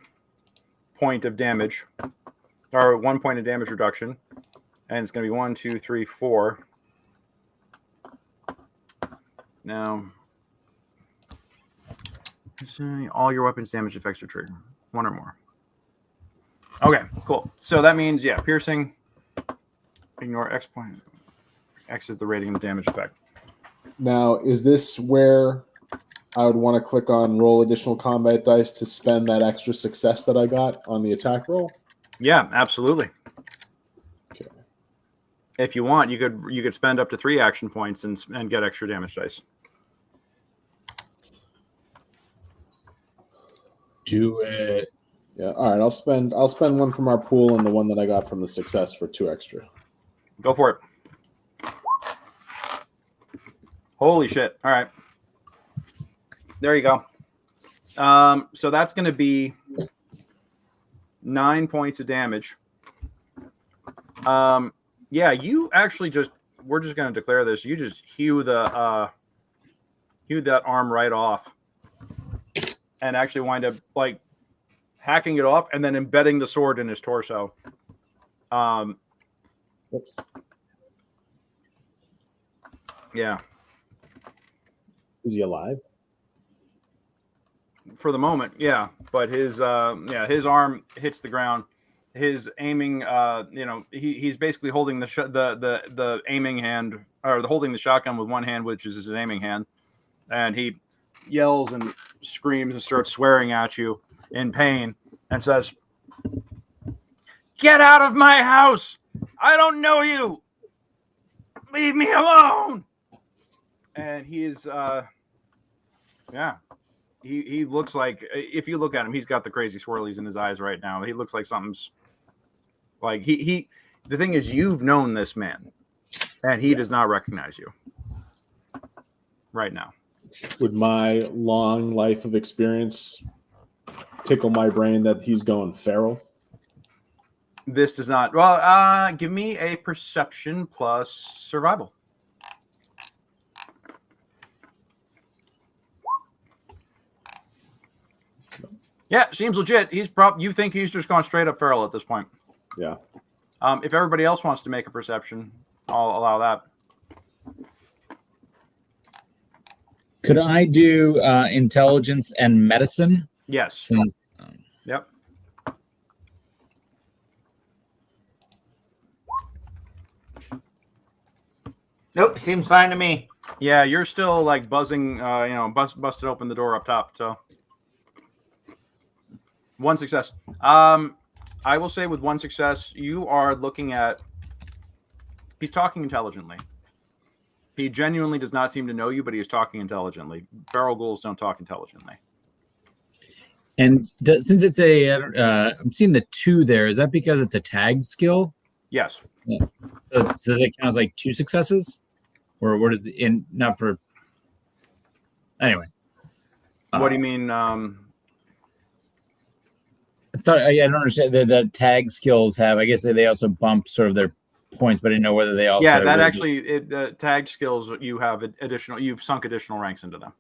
point of damage, or 1 point of damage reduction, and it's gonna be 1, 2, 3, 4. Now, all your weapons damage effects are triggered, 1 or more. Okay, cool. So that means, yeah, piercing, ignore X point. X is the rating of the damage effect. Now, is this where I would want to click on roll additional combat dice to spend that extra success that I got on the attack roll? Yeah, absolutely. Okay. If you want, you could spend up to 3 action points and get extra damage dice. Do it. Yeah. All right. I'll spend 1 from our pool and the 1 that I got from the success for 2 extra. Go for it. Holy shit. All right. There you go. So that's going to be 9 points of damage. Yeah, you actually we're just going to declare this. You just hew that arm right off and actually wind up like hacking it off and then embedding the sword in his torso. Whoops. Yeah. Is he alive? For the moment, yeah, but his arm hits the ground. His aiming, he's basically holding the aiming hand, or holding the shotgun with one hand, which is his aiming hand, and he yells and screams and starts swearing at you in pain and says, "Get out of my house! I don't know you! Leave me alone!" And he is, He looks like, if you look at him, he's got the crazy swirlies in his eyes right now. He looks like something's like the thing is, you've known this man and he does not recognize you right now. Would my long life of experience tickle my brain that he's going feral? This does not. Well, give me a perception plus survival. Yeah, seems legit. You think he's just gone straight up feral at this point. Yeah. If everybody else wants to make a perception, I'll allow that. Could I do intelligence and medicine? Yes. Since, Yep. Nope, seems fine to me. Yeah, you're still like buzzing, busted open the door up top. So 1 success. I will say with 1 success, you are looking at, he's talking intelligently. He genuinely does not seem to know you, but he is talking intelligently. Feral ghouls don't talk intelligently. And since it's I'm seeing the 2 there, is that because it's a tagged skill? Yes. Yeah. So does it count as like 2 successes? or what is in not for? Anyway, What do you mean? I thought I don't understand the tag skills have. I guess they also bump sort of their points, but I didn't know whether they also. Yeah, that actually the tag skills you have additional. You've sunk additional ranks into them.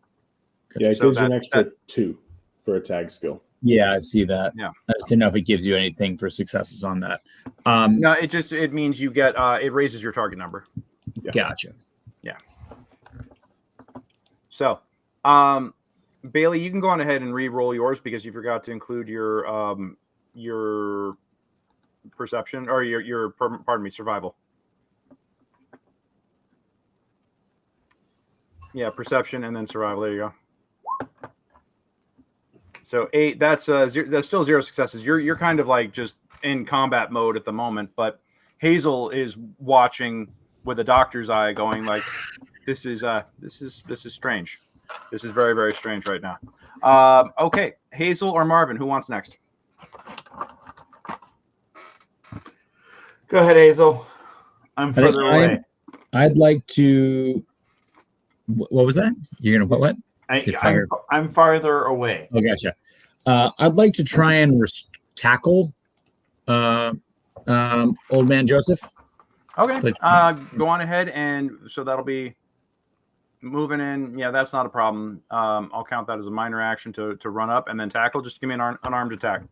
Yeah, it So gives you an extra 2 for a tag skill. Yeah, I see that. Yeah. I just didn't know if it gives you anything for successes on that. No, it means you get it raises your target number. Yeah. Gotcha. Yeah. So, Bailey, you can go on ahead and re-roll yours because you forgot to include your perception or your pardon me, survival. Yeah, perception and then survival. There you go. So 8. That's still 0 successes. You're kind of like just in combat mode at the moment, but Hazel is watching with a doctor's eye, going like, "This is strange. This is very, very strange right now." Okay, Hazel or Marvin, who wants next? Go ahead, Hazel. I'm further away. I'd like to. What was that? You're gonna put what? I'm farther away. Oh, gotcha. I'd like to try and tackle old man Joseph. Okay. Go on ahead, and so that'll be moving in. Yeah, that's not a problem. I'll count that as a minor action to run up and then tackle. Just give me an unarmed attack.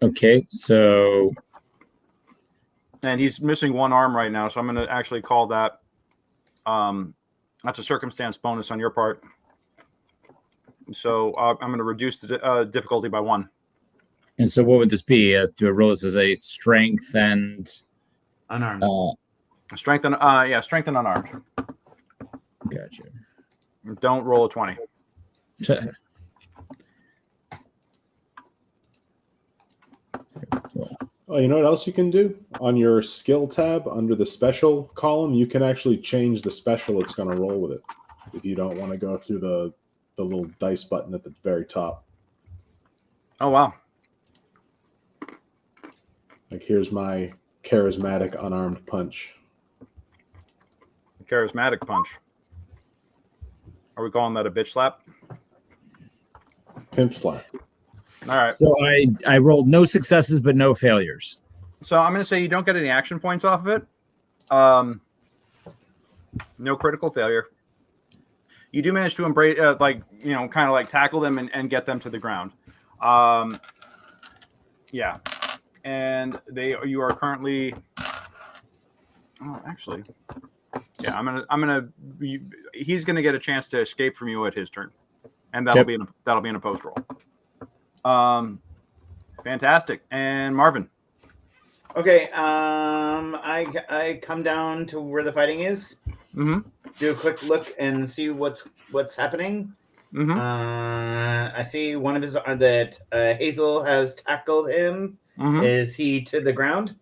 Okay, so. And he's missing one arm right now, so I'm going to actually call that. That's a circumstance bonus on your part. So I'm going to reduce the difficulty by 1. And so what would this be? Do I roll this as a strength and unarmed? Strength and strength and unarmed. Gotcha. Don't roll a 20. Oh, you know what else you can do? On your skill tab under the special column, you can actually change the special it's going to roll with it. If you don't want to go through the little dice button at the very top. Oh, wow. Like, here's my charismatic unarmed punch. Charismatic punch. Are we calling that a bitch slap? Pimp slap. All right. So I rolled no successes but no failures. So I'm going to say you don't get any action points off of it. No critical failure. You do manage to embrace, kind of like tackle them and get them to the ground. Yeah. And you are currently. Oh, actually, yeah. He's gonna get a chance to escape from you at his turn, and that'll be an opposed roll. Fantastic. And Marvin. Okay. I come down to where the fighting is. Mm-hmm. Do a quick look and see what's happening. Mm-hmm. I see one of his that Hazel has tackled him. Mm-hmm. Is he to the ground?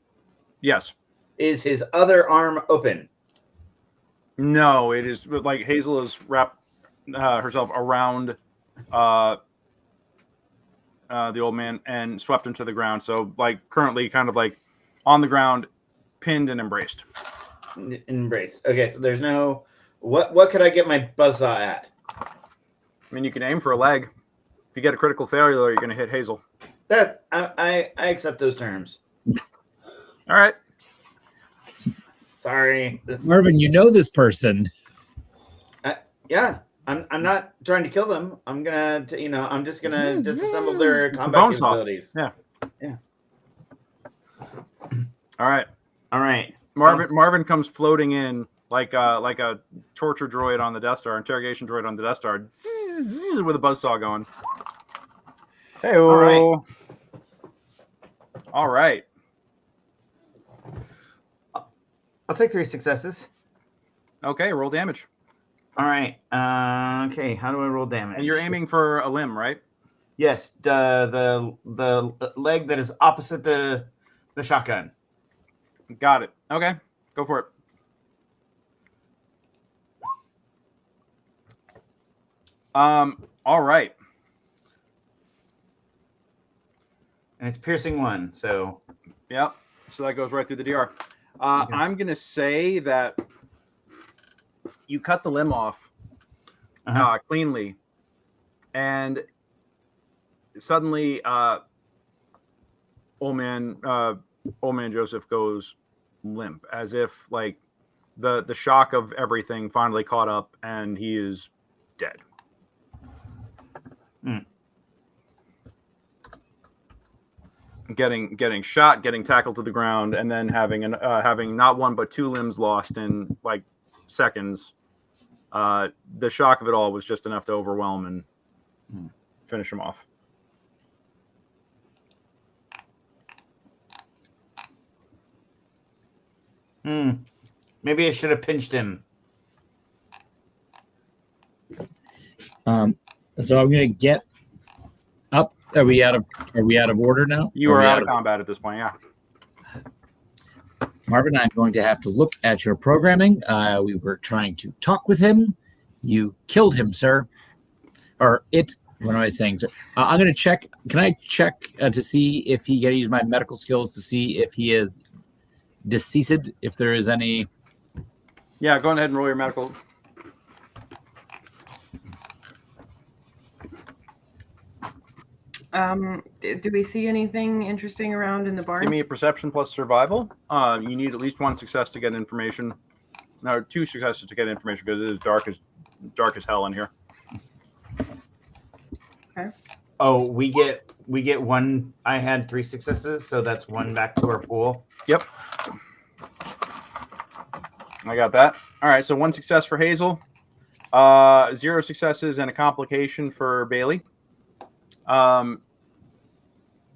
Yes. Is his other arm open? No, it is like Hazel has wrapped herself around the old man and swept him to the ground. So, like, currently kind of like on the ground, pinned and embraced. Embraced. Okay, so there's no... What could I get my buzzsaw at? I mean, you can aim for a leg. If you get a critical failure, though, you're going to hit Hazel. That I accept those terms. All right. Sorry, Marvin. You know this person. Yeah, I'm not trying to kill them. I'm gonna, I'm just gonna disassemble their combat capabilities. Yeah. All right. Marvin comes floating in like a torture droid on the Death Star, interrogation droid on the Death Star, with a buzzsaw going. Hey, all right. I'll take 3 successes. Okay, roll damage. All right. Okay, how do I roll damage? And you're aiming for a limb, right? Yes, the leg that is opposite the shotgun. Got it. Okay, go for it. All right. And it's piercing 1, so... Yep. So that goes right through the DR. Okay. I'm going to say that you cut the limb off cleanly, and suddenly old man Joseph goes limp, as if like the shock of everything finally caught up, and he is dead. Getting shot, getting tackled to the ground, and then having not one but two limbs lost in like seconds. The shock of it all was just enough to overwhelm and finish him off. Maybe I should have pinched him. So I'm gonna get up. Are we out of order now? You are out of combat at this point, yeah. Marvin, I'm going to have to look at your programming. We were trying to talk with him. You killed him, sir. Or it. What am I saying, sir? I'm going to check. Can I check to see if he can use my medical skills to see if he is deceased, if there is any? Yeah, go ahead and roll your medical. Do we see anything interesting around in the barn? Give me a perception plus survival. You need at least one success to get information. No, 2 successes to get information because it is dark as hell in here. Okay. Oh, we get one. I had 3 successes, so that's 1 back to our pool. Yep. I got that. All right, so 1 success for Hazel, 0 successes and a complication for Bailey.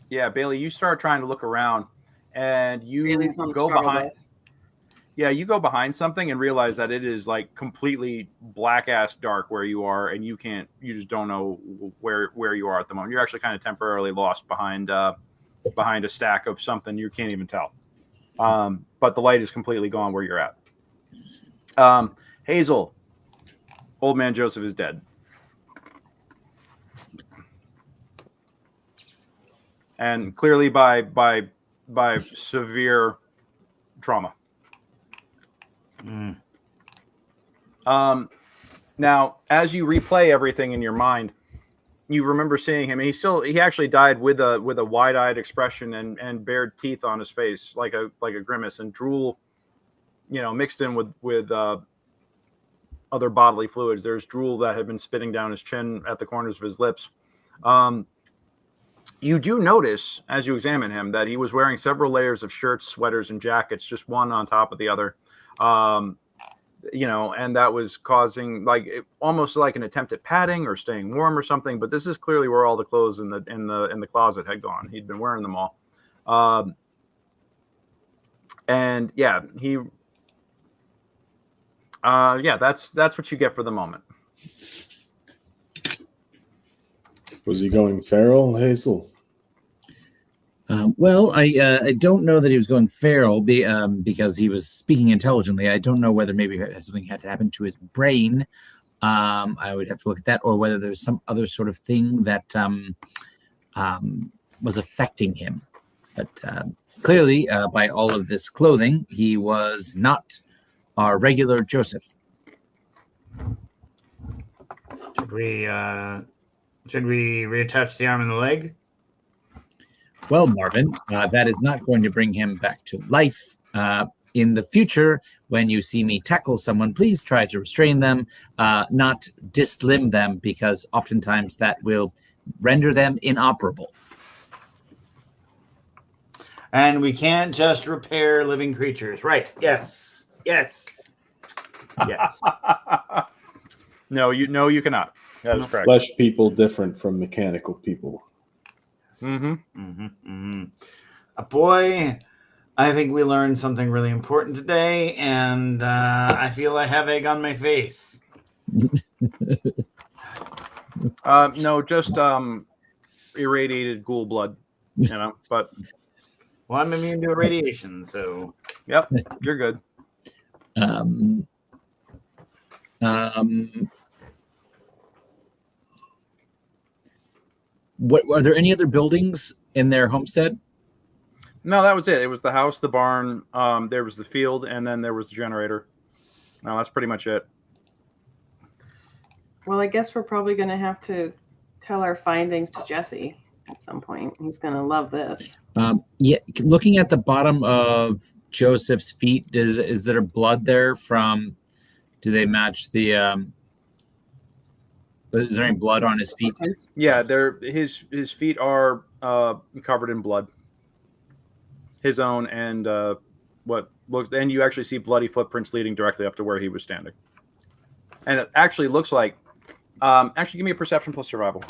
Yeah, Bailey, you start trying to look around, and you go behind. Yeah, you go behind something and realize that it is like completely black ass dark where you are, and you just don't know where you are at the moment. You're actually kind of temporarily lost behind a stack of something you can't even tell. But the light is completely gone where you're at. Hazel, old man Joseph is dead. And clearly by severe trauma. Now, as you replay everything in your mind, you remember seeing him. And he actually died with a wide-eyed expression and bared teeth on his face, like a grimace, and drool, mixed in with other bodily fluids. There's drool that had been spitting down his chin at the corners of his lips. You do notice, as you examine him, that he was wearing several layers of shirts, sweaters, and jackets, just one on top of the other. And that was causing almost like an attempt at padding or staying warm or something. But this is clearly where all the clothes in the closet had gone. He'd been wearing them all. And yeah, that's what you get for the moment. Was he going feral, Hazel? Well, I don't know that he was going feral because he was speaking intelligently. I don't know whether maybe something had to happen to his brain. I would have to look at that, or whether there's some other sort of thing that was affecting him. But clearly, by all of this clothing, he was not our regular Joseph. Should we reattach the arm and the leg? Well, Marvin, that is not going to bring him back to life. In the future, when you see me tackle someone, please try to restrain them, not dislimb them, because oftentimes that will render them inoperable. And we can't just repair living creatures. Right. Yes. Yes. Yes. No, you cannot. That is correct. Flesh people different from mechanical people. Boy, I think we learned something really important today, and I feel I have egg on my face. No, just irradiated ghoul blood, but well, I'm immune to radiation, so yep, you're good. What are there any other buildings in their homestead? No, that was it. It was the house, the barn. There was the field, and then there was the generator. No, that's pretty much it. Well, I guess we're probably going to have to tell our findings to Jesse at some point. He's going to love this. Yeah, looking at the bottom of Joseph's feet, is there blood there from? Do they match the? Is there any blood on his feet? Yeah, his feet are covered in blood. His own and what looks, and you actually see bloody footprints leading directly up to where he was standing. And it actually looks like. Actually, give me a perception plus survival.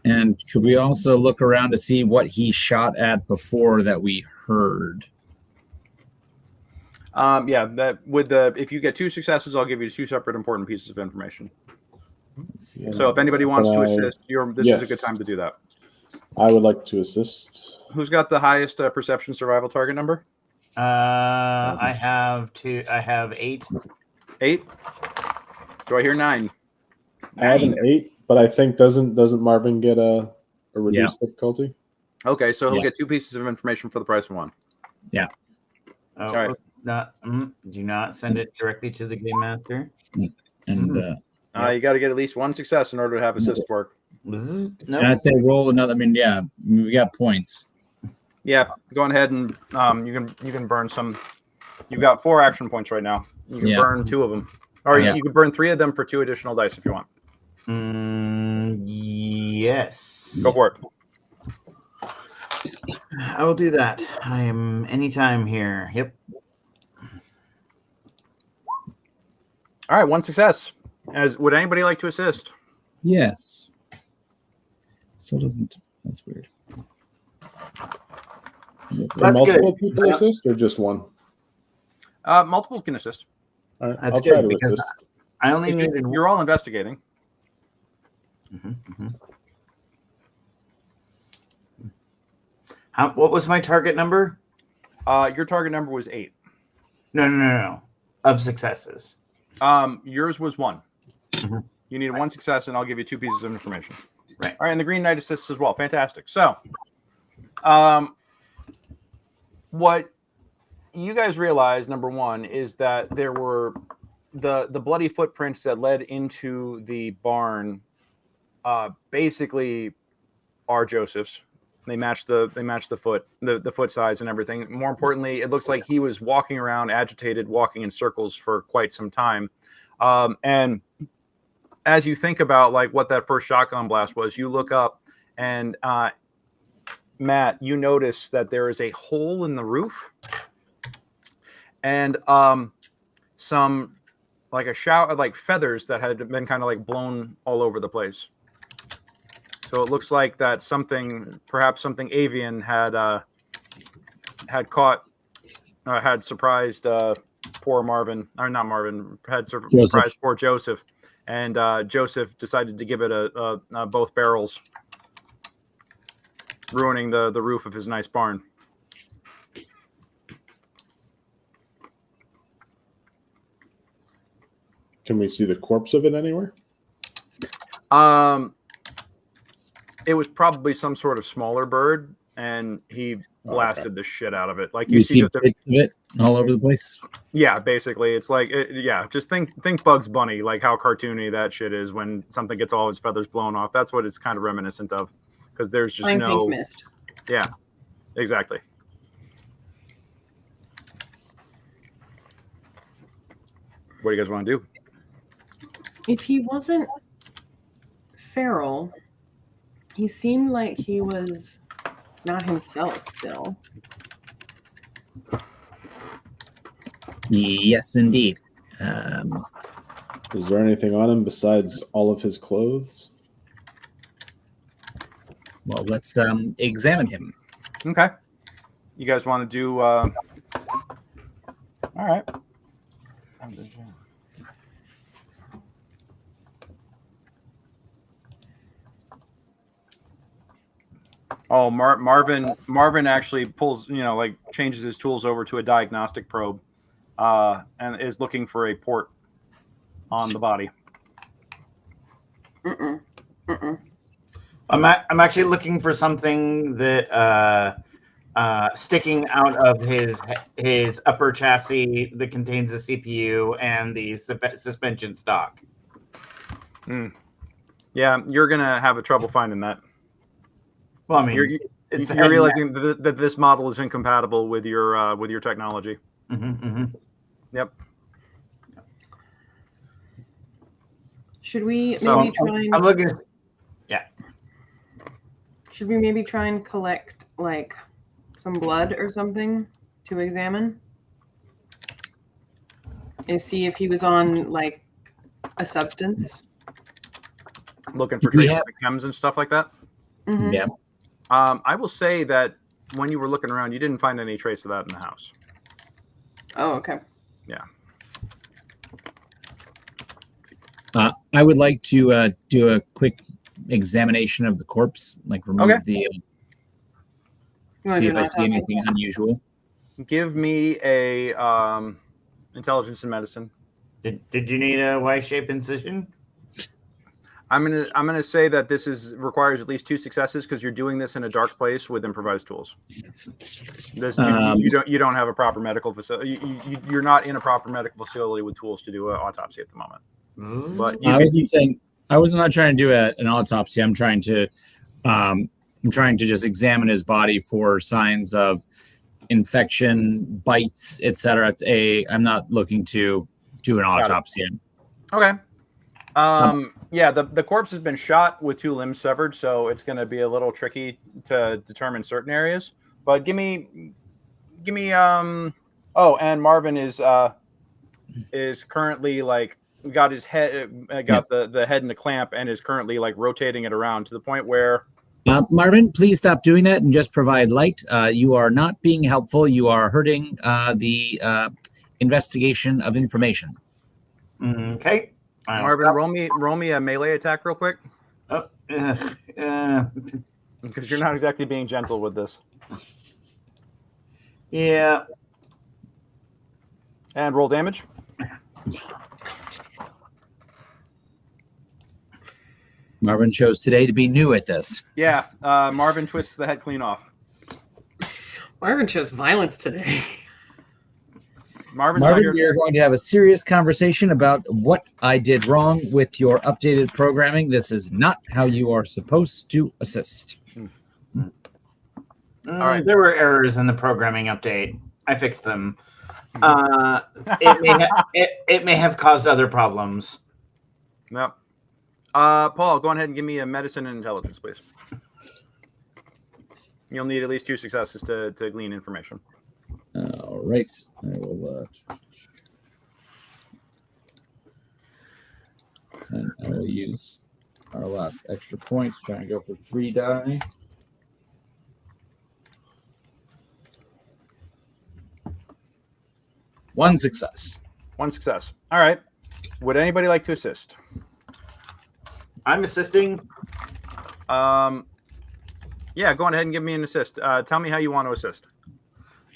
And could we also look around to see what he shot at before that we heard? Yeah, that with the if you get 2 successes, I'll give you 2 separate important pieces of information. Let's see. So if anybody wants to assist, this Yes. is a good time to do that. I would like to assist. Who's got the highest perception survival target number? I have 2. I have 8. 8. Do I hear 9? I have an 8, but I think doesn't Marvin get a reduced difficulty? Okay, so he'll Yeah. get 2 pieces of information for the price of 1. Yeah. Oh, All right. Do not send it directly to the game master. And You got to get at least 1 success in order to have assist work. No. and I'd say roll another. I mean, yeah, we got points. Yeah, go ahead and you can burn some. You've got 4 action points right now. You can Yeah. burn 2 of them, or Yeah. you can burn 3 of them for 2 additional dice if you want. Yes. Go for it. I will do that. I am anytime here. Yep. All right, 1 success. Would anybody like to assist? Yes. Still doesn't. That's weird. That's multiple good. people assist or just one? Multiple can assist. All right, That's I'll try good to because assist. I only If needed. you're all investigating. What was my target number? Your target number was 8. No. Of successes. Yours was 1. Mhm. You needed 1 success, and I'll give you 2 pieces of information. Right. All right, and the Green Knight assists as well. Fantastic. So, what you guys realize, number 1, is that there were the bloody footprints that led into the barn. Basically, are Joseph's. They match the foot, the foot size and everything. More importantly, it looks like he was walking around, agitated, walking in circles for quite some time. And as you think about like what that first shotgun blast was, you look up and Matt, you notice that there is a hole in the roof and some like a shower, like feathers that had been kind of like blown all over the place. So it looks like that perhaps something avian had caught, had surprised poor Marvin, or not Marvin, had surprised poor Joseph, and Joseph decided to give it a both barrels, ruining the roof of his nice barn. Can we see the corpse of it anywhere? It was probably some sort of smaller bird, and he blasted the shit out of it. Like You see just bits of it all over the place. yeah, basically, it's like just think Bugs Bunny, like how cartoony that shit is when something gets all his feathers blown off. That's what it's kind of reminiscent of, because there's just Fine no pink mist. yeah, exactly. What do you guys want to do? If he wasn't feral, he seemed like he was not himself still. Yes, indeed. Is there anything on him besides all of his clothes? Well, let's examine him. Okay, you guys want to do? All right. Oh, Marvin actually pulls, like changes his tools over to a diagnostic probe, and is looking for a port on the body. I'm actually looking for something that sticking out of his upper chassis that contains the CPU and the suspension stock. Yeah, you're gonna have a trouble finding that. Well, I mean, you're realizing that this model is incompatible with your technology. Yep. Should we So, maybe try and? I'm looking. Should we maybe try and collect like some blood or something to examine? And see if he was on like a substance. Looking for traces of chems and stuff like that. Mm-hmm. Yeah. I will say that when you were looking around, you didn't find any trace of that in the house. Oh, okay. Yeah. I would like to do a quick examination of the corpse, like remove the. See if I see anything unusual. Give me a intelligence and medicine. Did you need a Y-shaped incision? I'm gonna say that this requires at least 2 successes because you're doing this in a dark place with improvised tools. You don't have a proper medical facility. You're not in a proper medical facility with tools to do an autopsy at the moment. But I was not trying to do an autopsy. I'm trying to just examine his body for signs of infection, bites, etc. I'm not looking to do an autopsy. Okay. Yeah, the corpse has been shot with 2 limbs severed, so it's going to be a little tricky to determine certain areas. But give me. Oh, and Marvin is currently like got his head, the head in a clamp, and is currently like rotating it around to the point where. Marvin, please stop doing that and just provide light. You are not being helpful. You are hurting the investigation of information. Okay. Marvin, roll me a melee attack real quick. Because you're not exactly being gentle with this. Yeah. And roll damage. Marvin chose today to be new at this. Yeah, Marvin twists the head clean off. Marvin chose violence today. Marvin, we are going to have a serious conversation about what I did wrong with your updated programming. This is not how you are supposed to assist. All right. There were errors in the programming update. I fixed them. It may have caused other problems. No. Paul, go ahead and give me a medicine and intelligence, please. You'll need at least 2 successes to glean information. All right. I will. And I will use our last extra point to try and go for 3 die. One success. All right. Would anybody like to assist? I'm assisting. Yeah, go on ahead and give me an assist. Tell me how you want to assist.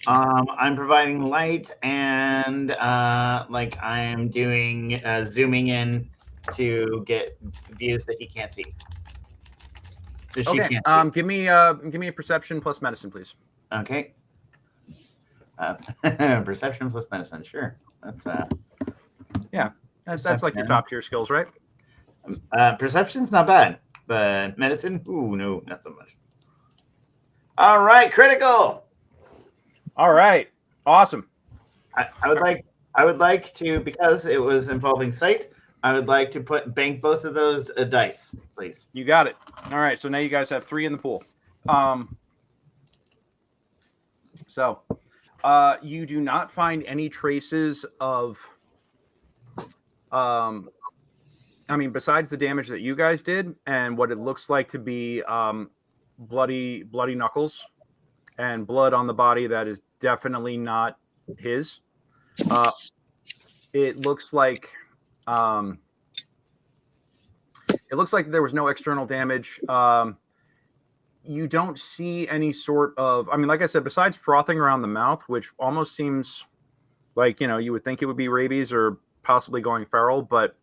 I'm providing light and I'm doing zooming in to get views that he can't see. Okay. Give me a perception plus medicine, please. Okay. Perception plus medicine. Sure. That's that's like your top tier skills, right? Perception's not bad, but medicine, ooh, no, not so much. All right, critical. All right, awesome. I would like to, because it was involving sight, I would like to bank both of those dice, please. You got it. All right, so now you guys have 3 in the pool. So you do not find any traces of besides the damage that you guys did and what it looks like to be bloody knuckles and blood on the body that is definitely not his. It looks like there was no external damage. You don't see any sort of, like I said, besides frothing around the mouth, which almost seems like, you would think it would be rabies or possibly going feral, but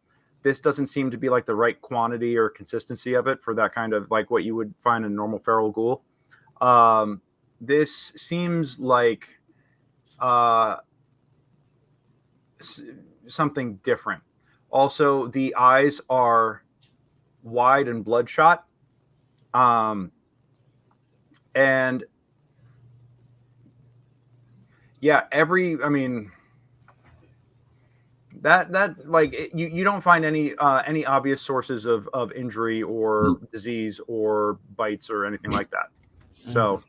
this doesn't seem to be like the right quantity or consistency of it for that kind of like what you would find in a normal feral ghoul. This seems like something different. Also, the eyes are wide and bloodshot. And yeah, I mean, that like you don't find any obvious sources of injury or disease or bites or anything like that. So,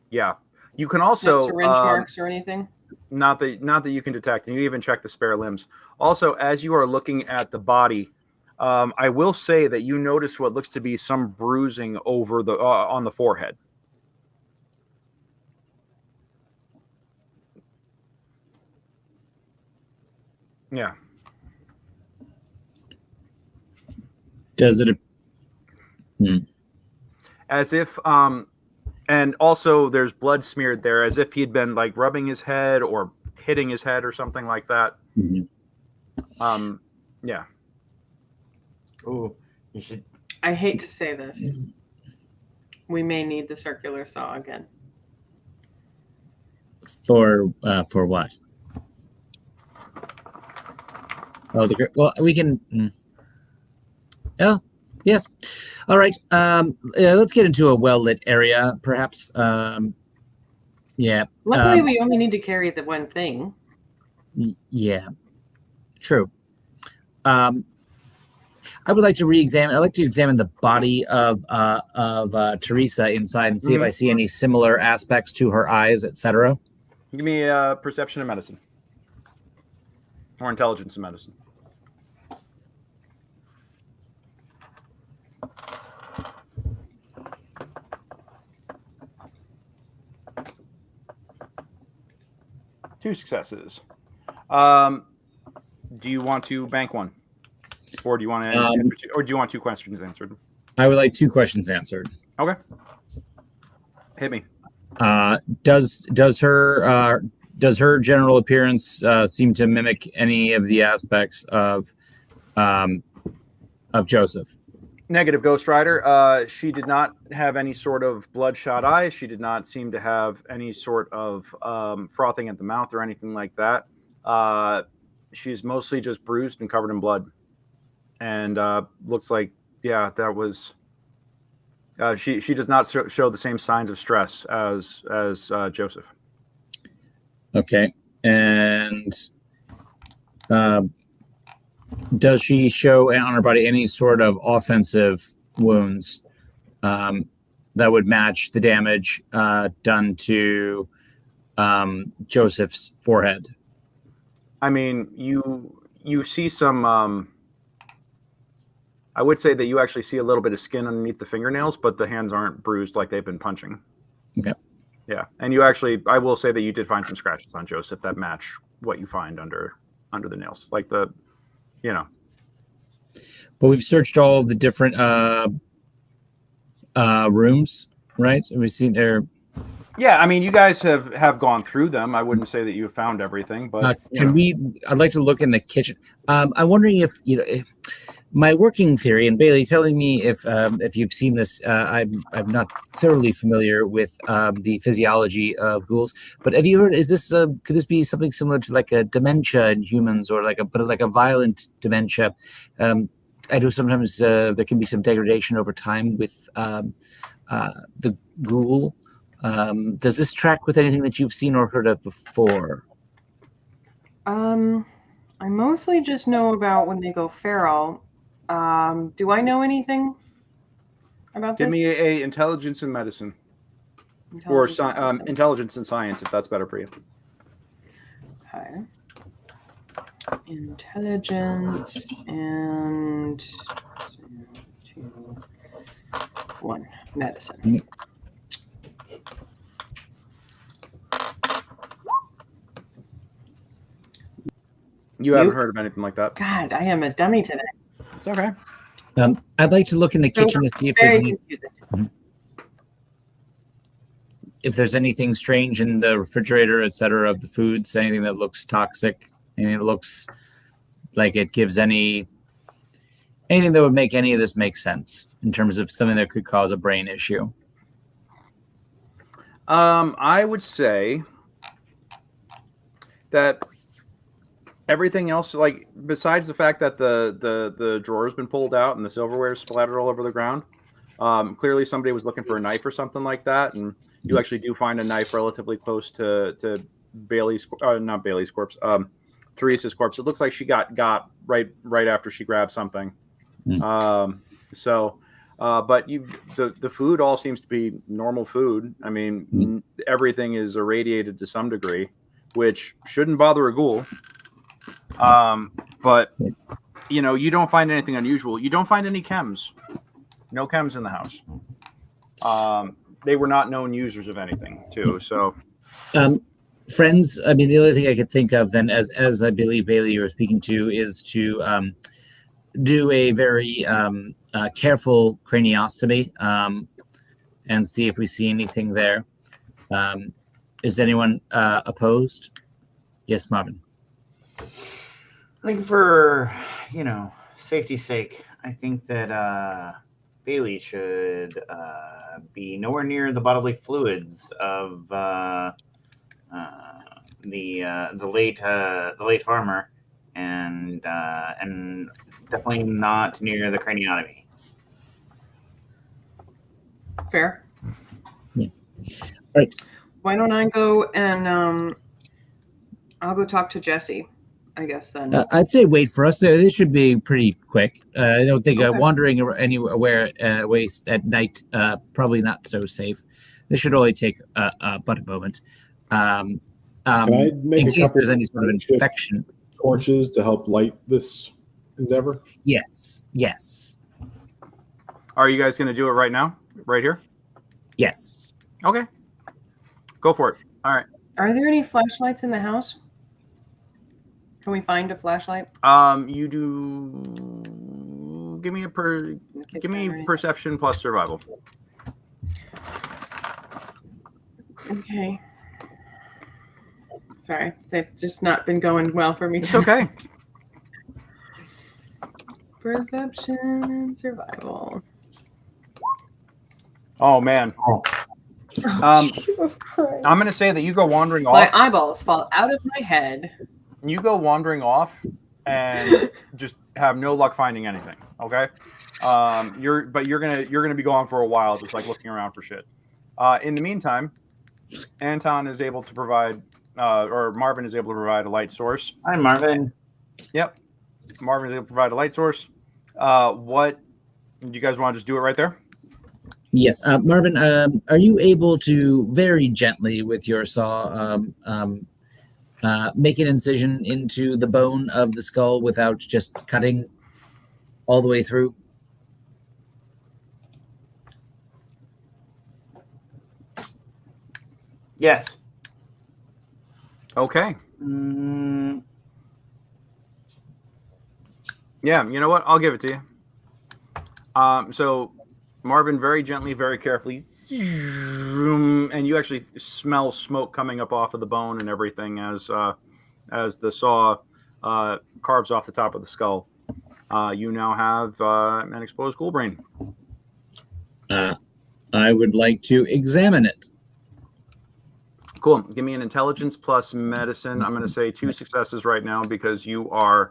yeah, you can also No syringe marks or anything. Not that you can detect, and you even check the spare limbs. Also, as you are looking at the body, I will say that you notice what looks to be some bruising over the on the forehead. Yeah. Does it? As if, and also there's blood smeared there, as if he'd been like rubbing his head or hitting his head or something like that. Mm-hmm. Yeah. Ooh, you should. I hate to say this. We may need the circular saw again. For what? Oh, well, we can. Oh, yes. All right. Let's get into a well-lit area, perhaps. Yeah. Luckily, we only need to carry the one thing. Yeah. True. I would like to re-examine. I'd like to examine the body of Theresa inside and see if I see any similar aspects to her eyes, etc. Give me a perception and medicine, or intelligence and medicine. Two successes. Do you want to bank one, or do you want to answer two, or do you want two questions answered? I would like two questions answered. Okay. Hit me. Does her general appearance seem to mimic any of the aspects of Joseph? Negative, Ghost Rider. She did not have any sort of bloodshot eyes. She did not seem to have any sort of frothing at the mouth or anything like that. She's mostly just bruised and covered in blood, and looks like, yeah, that was. She does not show the same signs of stress as Joseph. Okay, and does she show on her body any sort of offensive wounds that would match the damage done to Joseph's forehead? I mean, you see some. I would say that you actually see a little bit of skin underneath the fingernails, but the hands aren't bruised like they've been punching. Okay. Yeah, and you actually, I will say that you did find some scratches on Joseph that match what you find under the nails, like the, you know. But we've searched all of the different rooms, right? And we've seen there. Yeah, I mean, you guys have gone through them. I wouldn't say that you found everything, but I'd like to look in the kitchen. I'm wondering if my working theory, and Bailey, telling me if you've seen this. I'm not thoroughly familiar with the physiology of ghouls, but have you heard? Is this could this be something similar to like a dementia in humans, or like a violent dementia? I know sometimes there can be some degradation over time with the ghoul. Does this track with anything that you've seen or heard of before? I mostly just know about when they go feral. Do I know anything about this? Give me a intelligence and medicine, or intelligence and science, if that's better for you. Okay. Intelligence and 2, 1 medicine. You haven't heard of anything like that. God, I am a dummy today. It's okay. I'd like to look in the kitchen to see if there's any, if there's anything strange in the refrigerator, etc., of the foods, anything that looks toxic, anything that looks like it gives anything that would make any of this make sense in terms of something that could cause a brain issue. I would say that everything else, like besides the fact that the drawer has been pulled out and the silverware is splattered all over the ground, clearly somebody was looking for a knife or something like that, and you actually do find a knife relatively close to Bailey's, not Bailey's corpse, Theresa's corpse. It looks like she got right after she grabbed something. But the food all seems to be normal food. I mean, everything is irradiated to some degree, which shouldn't bother a ghoul. But you don't find anything unusual. You don't find any chems. No chems in the house. They were not known users of anything, too. So, friends. I mean, the only thing I could think of then, as I believe Bailey you were speaking to, is to do a very careful craniostomy and see if we see anything there. Is anyone opposed? Yes, Marvin. I think for, safety's sake, I think that Bailey should be nowhere near the bodily fluids of the late farmer, and definitely not near the craniotomy. Fair. Yeah. All right. Why don't I go and I'll go talk to Jesse, I guess, then. I'd say wait for us. This should be pretty quick. I don't think Okay. Wandering anywhere waste at night, probably not so safe. This should only take but a moment. Can I make in a case couple there's any sort of makeshift infection. torches to help light this endeavor? Yes. are you guys going to do it right now? Right here? Yes. Okay. Go for it. All right. Are there any flashlights in the house? Can we find a flashlight? You do. Give me perception plus survival. Okay. Sorry, they've just not been going well for me. It's okay. Perception and survival. Oh man. Jesus Christ. I'm going to say that you go wandering My off. eyeballs fall out of my head. You go wandering off and just have no luck finding anything. Okay. You're gonna be gone for a while, just like looking around for shit. In the meantime, Anton is able to provide, or Marvin is able to provide a light source. Hi, Marvin. Yep. Marvin is able to provide a light source. What do you guys want to just do it right there? Yes. Marvin, are you able to very gently with your saw make an incision into the bone of the skull without just cutting all the way through? Yes. Okay. Yeah, you know what? I'll give it to you. So Marvin very gently, very carefully, and you actually smell smoke coming up off of the bone and everything as the saw carves off the top of the skull. You now have an exposed ghoul brain. I would like to examine it. Cool. Give me an intelligence plus medicine. I'm going to say 2 successes right now because you have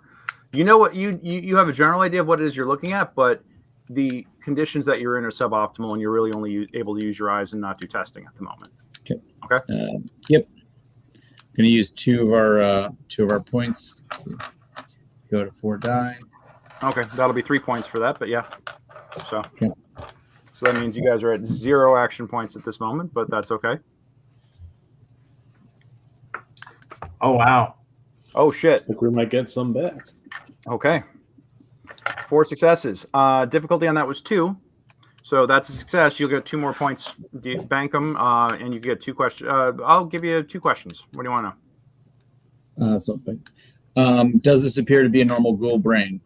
a general idea of what it is you're looking at, but the conditions that you're in are suboptimal, and you're really only able to use your eyes and not do testing at the moment. Okay. Yep. Going to use two of our points. Go to 4 die. Okay, that'll be 3 points for that, but yeah. So, Okay. So that means you guys are at 0 action points at this moment, but that's okay. Oh, wow. Oh shit. I think we might get some back. Okay. 4 successes. Difficulty on that was 2. So that's a success. You'll get 2 more points. Bank them, and you get 2 questions. I'll give you 2 questions. What do you want to know? Something. Does this appear to be a normal ghoul brain?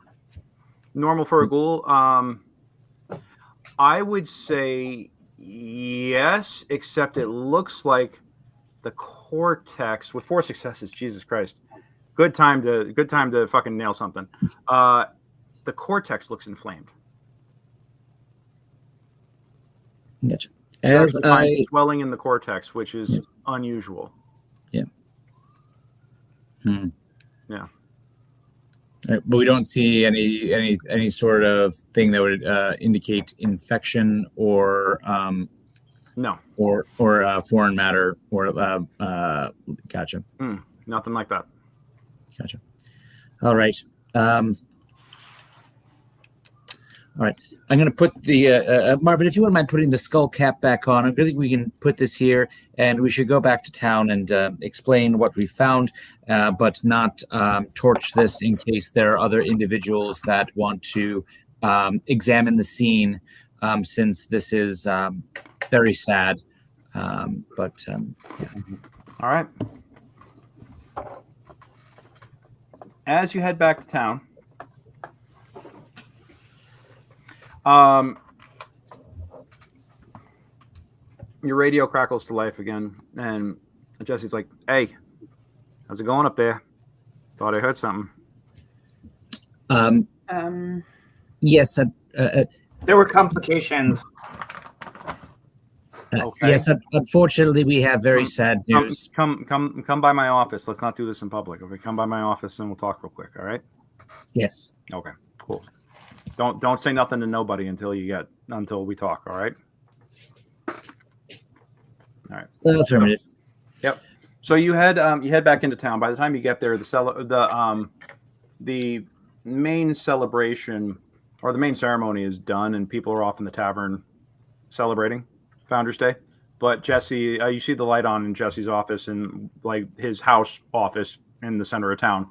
Normal for a ghoul? I would say yes, except it looks like the cortex, with 4 successes, Jesus Christ, Good time to fucking nail something. The cortex looks inflamed. Gotcha. You As actually find I swelling in the cortex, which is Yes. unusual. Yeah. Yeah. But we don't see any sort of thing that would indicate infection or No. or foreign matter or gotcha. Nothing like that. Gotcha. All right. All right. I'm going to put the Marvin, if you wouldn't mind putting the skull cap back on. I think we can put this here, and we should go back to town and explain what we found, but not torch this in case there are other individuals that want to examine the scene, since this is very sad. Yeah. All right. As you head back to town, your radio crackles to life again, and Jesse's like, "Hey, how's it going up there? Thought I heard something." Yes. There were complications. Okay. Yes. Unfortunately, we have very sad news. Come by my office. Let's not do this in public. Okay, come by my office and we'll talk real quick. All right. Yes. Okay. Cool. Don't say nothing to nobody until we talk. All right. All right. Affirmative. Yep. So you head back into town. By the time you get there, the main celebration or the main ceremony is done, and people are off in the tavern celebrating Founders Day. But Jesse, you see the light on in Jesse's office and like his house office in the center of town.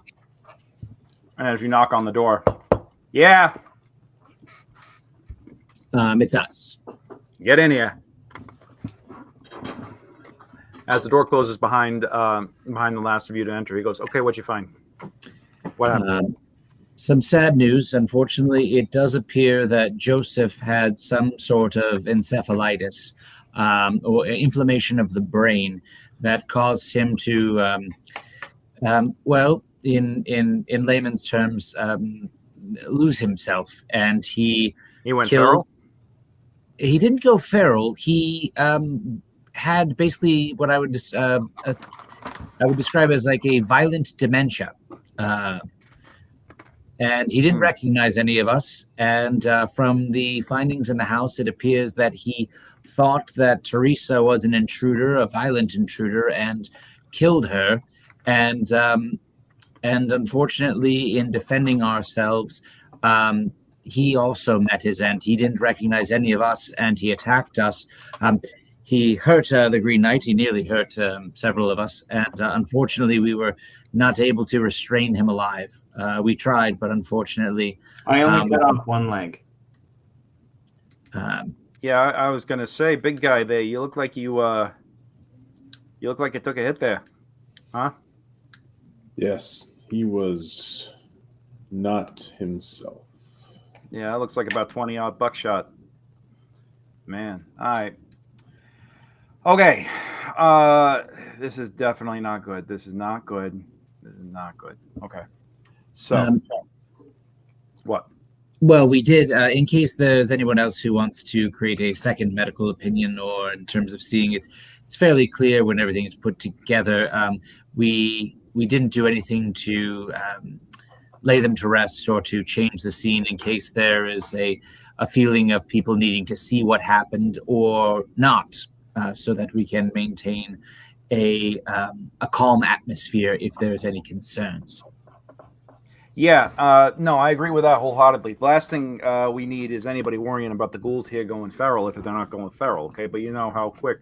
And as you knock on the door, yeah, It's us. get in here. As the door closes behind the last of you to enter, he goes, "Okay, what'd you find? What happened?" Some sad news. Unfortunately, it does appear that Joseph had some sort of encephalitis or inflammation of the brain that caused him to, well, in layman's terms, lose himself. And he He went killed. feral. He didn't go feral. He had basically what I would describe as like a violent dementia. And he didn't recognize any of us. And from the findings in the house, it appears that he thought that Theresa was an intruder, a violent intruder, and killed her. And unfortunately, in defending ourselves, he also met his end. He didn't recognize any of us, and he attacked us. He hurt the Green Knight. He nearly hurt several of us. And unfortunately, we were not able to restrain him alive. We tried, but unfortunately... I only cut off one leg. Yeah, I was gonna say, big guy there. You look like you look like you took a hit there, huh? Yes, he was not himself. Yeah, it looks like about 20-odd buckshot. Man, all right. Okay, this is definitely not good. This is not good. This is not good. Okay, so what? Well, we did, in case there's anyone else who wants to create a second medical opinion, or in terms of seeing it's fairly clear when everything is put together. We didn't do anything to lay them to rest or to change the scene in case there is a feeling of people needing to see what happened or not, so that we can maintain a calm atmosphere if there's any concerns. Yeah, no, I agree with that wholeheartedly. The last thing we need is anybody worrying about the ghouls here going feral if they're not going feral, okay? But you know how quick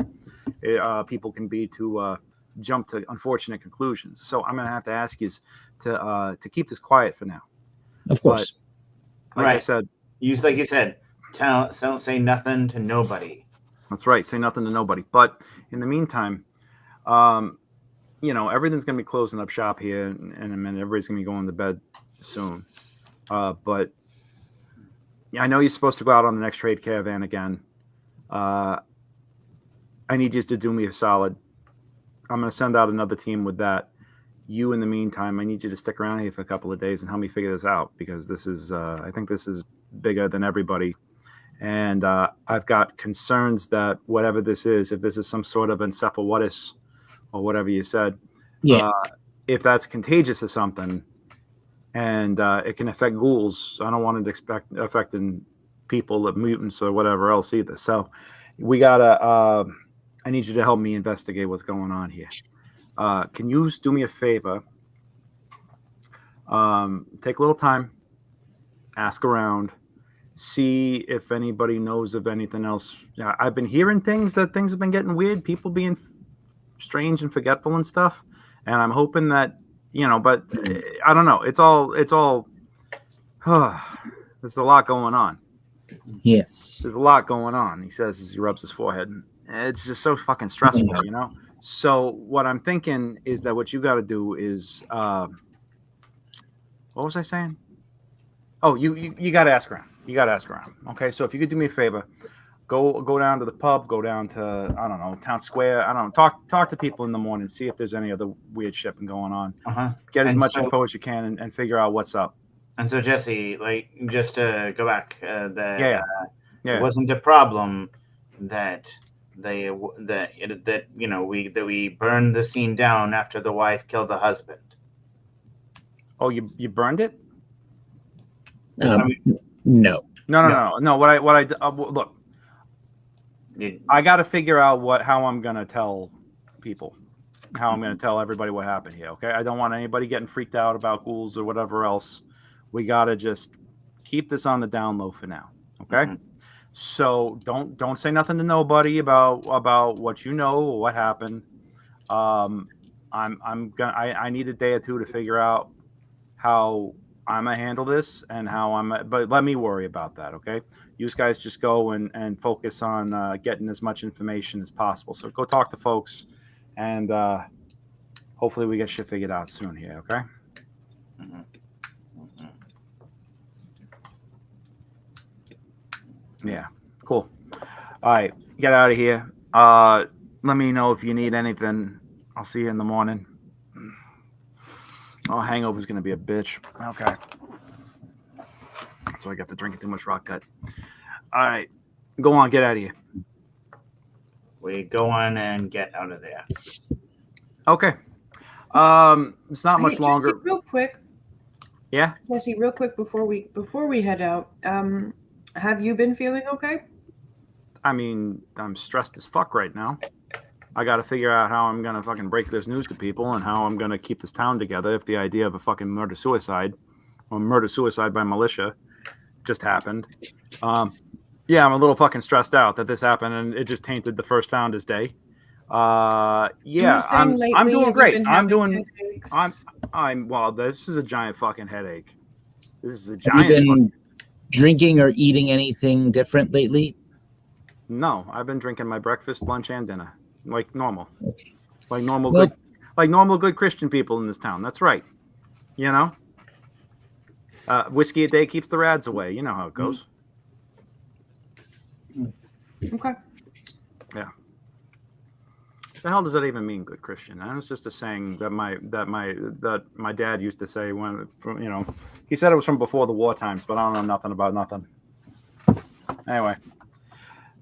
people can be to jump to unfortunate conclusions. So I'm going to have to ask you to keep this quiet for now. Of course. But, like I said, Like you said, don't say nothing to nobody. That's right. Say nothing to nobody. But in the meantime, everything's going to be closing up shop here in a minute. Everybody's going to be going to bed soon. But I know you're supposed to go out on the next trade caravan again. I need you to do me a solid. I'm going to send out another team with that. you, in the meantime, I need you to stick around here for a couple of days and help me figure this out, because this is, I think this is bigger than everybody. And I've got concerns that whatever this is, if this is some sort of encephalitis or whatever you said, if that's contagious or something, and it can affect ghouls, I don't want it affecting people, the mutants or whatever else either. So we gotta, I need you to help me investigate what's going on here. Can you do me a favor? Take a little time, ask around, see if anybody knows of anything else. I've been hearing things that things have been getting weird, people being strange and forgetful and stuff. And I'm hoping that, but I don't know. It's all, there's a lot going on. Yes. There's a lot going on, he says as he rubs his forehead. It's just so fucking stressful, So what I'm thinking is that what you got to do is, what was I saying? Oh, you got to ask around. You got to ask around. Okay, so if you could do me a favor, go down to the pub, go down to, I don't know, town square. I don't know. Talk to people in the morning, see if there's any other weird shit going on. Get as much info as you can and figure out what's up. And so, Jesse, just to go back, it wasn't a problem that we burned the scene down after the wife killed the husband. Oh, you burned it? No. Look, I got to figure out how I'm gonna tell people, how I'm gonna tell everybody what happened here. Okay, I don't want anybody getting freaked out about ghouls or whatever else. We gotta just keep this on the down low for now. Okay. So don't say nothing to nobody about what you know or what happened. I need a day or two to figure out how I'm gonna handle this and but let me worry about that. Okay, you guys just go and focus on getting as much information as possible. So go talk to folks, and hopefully we get shit figured out soon here. Okay. Yeah, cool. All right, get out of here. Let me know if you need anything. I'll see you in the morning. Oh, hangover's gonna be a bitch. Okay. So I got to drinking too much rock cut. All right, go on, get out of here. We go on and get out of there. Okay. It's not much longer. Jesse, real quick. Yeah. Jesse, real quick before we head out. Have you been feeling okay? I mean, I'm stressed as fuck right now. I got to figure out how I'm going to fucking break this news to people and how I'm going to keep this town together if the idea of a fucking murder-suicide or murder-suicide by militia just happened. Yeah, I'm a little fucking stressed out that this happened and it just tainted the first Founders Day. Yeah, I'm doing great. Well, this is a giant fucking headache. This is a giant. Have you been drinking or eating anything different lately? No, I've been drinking my breakfast, lunch, and dinner like normal. Okay. Like normal good Christian people in this town. That's right. Whiskey a day keeps the rads away. You know how it goes. Okay. Yeah. The hell does that even mean, good Christian? And it's just a saying that my dad used to say when he said it was from before the war times, but I don't know nothing about nothing. Anyway,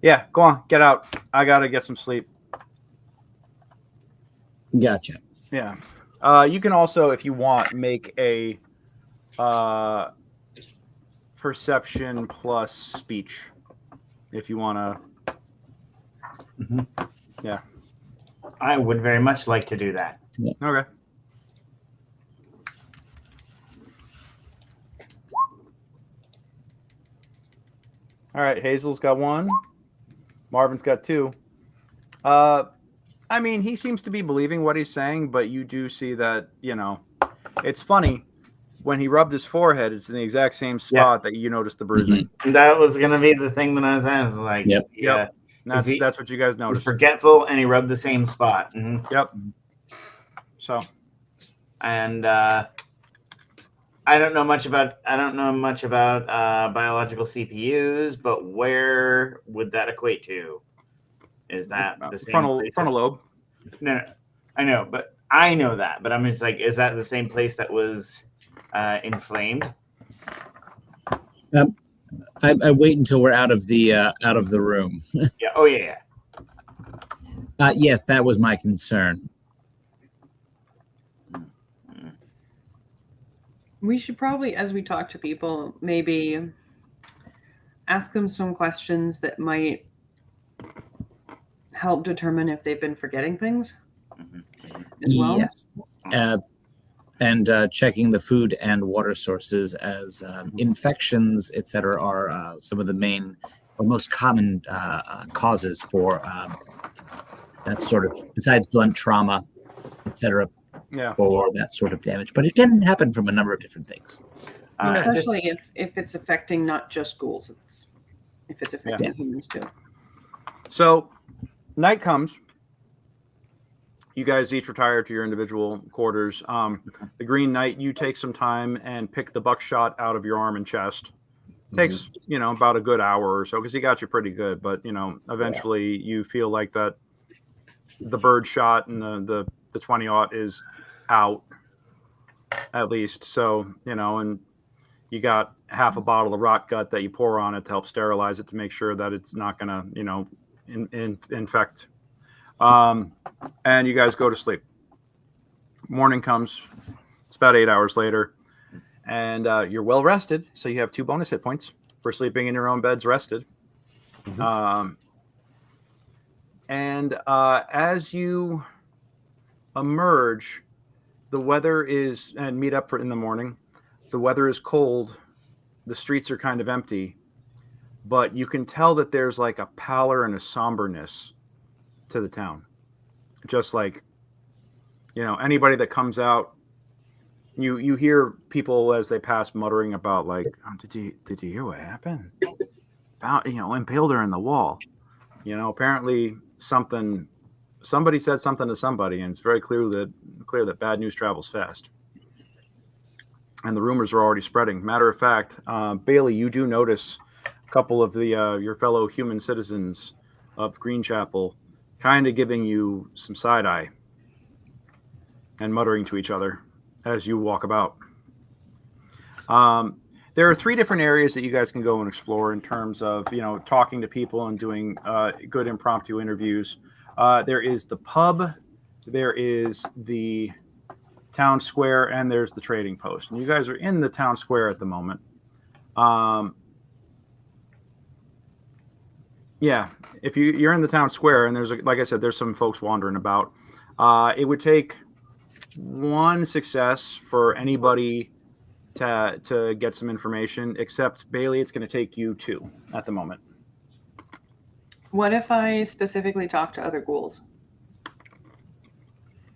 yeah, go on, get out. I gotta get some sleep. Gotcha. Yeah. You can also, if you want, make a perception plus speech if you want to. Yeah. I would very much like to do that. Yeah. Okay. All right, Hazel's got 1. Marvin's got 2. I mean, he seems to be believing what he's saying, but you do see that, it's funny. When he rubbed his forehead, it's in the exact same spot that you noticed the bruising. Mm-hmm. That was going to be the thing that I was asking. Like, yep. That's what you guys noticed. He's forgetful, and he rubbed the same spot. Mm-hmm. Yep. So, and I don't know much about biological CPUs, but where would that equate to? Is that the same frontal lobe? No, I know, but I know that, but I'm just like, is that the same place that was inflamed? I wait until we're out of the room. Yeah. Oh yeah. Yes, that was my concern. We should probably, as we talk to people, maybe ask them some questions that might help determine if they've been forgetting things as well. Yes. And checking the food and water sources, as infections, etc., are some of the main or most common causes for that sort of, besides blunt trauma, etc., for that sort of damage. But it can happen from a number of different things. Especially if it's affecting not just ghouls, if it's affecting humans too. So night comes. You guys each retire to your individual quarters. The Green Knight, you take some time and pick the buckshot out of your arm and chest. Takes, about a good hour or so because he got you pretty good. But, eventually you feel like that the bird shot and the 20-aught is out at least. So, and you got half a bottle of rot gut that you pour on it to help sterilize it to make sure that it's not going to, infect. And you guys go to sleep. Morning comes. It's about 8 hours later. And you're well rested. So you have 2 bonus hit points for sleeping in your own beds rested. And as you emerge, the weather is, and meet up in the morning, the weather is cold. The streets are kind of empty. But you can tell that there's like a pallor and a somberness to the town. Just like, anybody that comes out, you hear people as they pass muttering about like, oh, did you hear what happened? About, impaled her in the wall. Apparently somebody said something to somebody, and it's very clear that bad news travels fast. And the rumors are already spreading. Matter of fact, Bailey, you do notice a couple of the your fellow human citizens of Greenchapel kind of giving you some side eye and muttering to each other as you walk about. There are 3 different areas that you guys can go and explore in terms of, talking to people and doing good impromptu interviews. There is the pub, there is the town square, and there's the trading post. And you guys are in the town square at the moment. If you're in the town square, and there's, like I said, there's some folks wandering about. It would take 1 success for anybody to get some information, except Bailey, it's going to take you 2 at the moment. What if I specifically talk to other ghouls?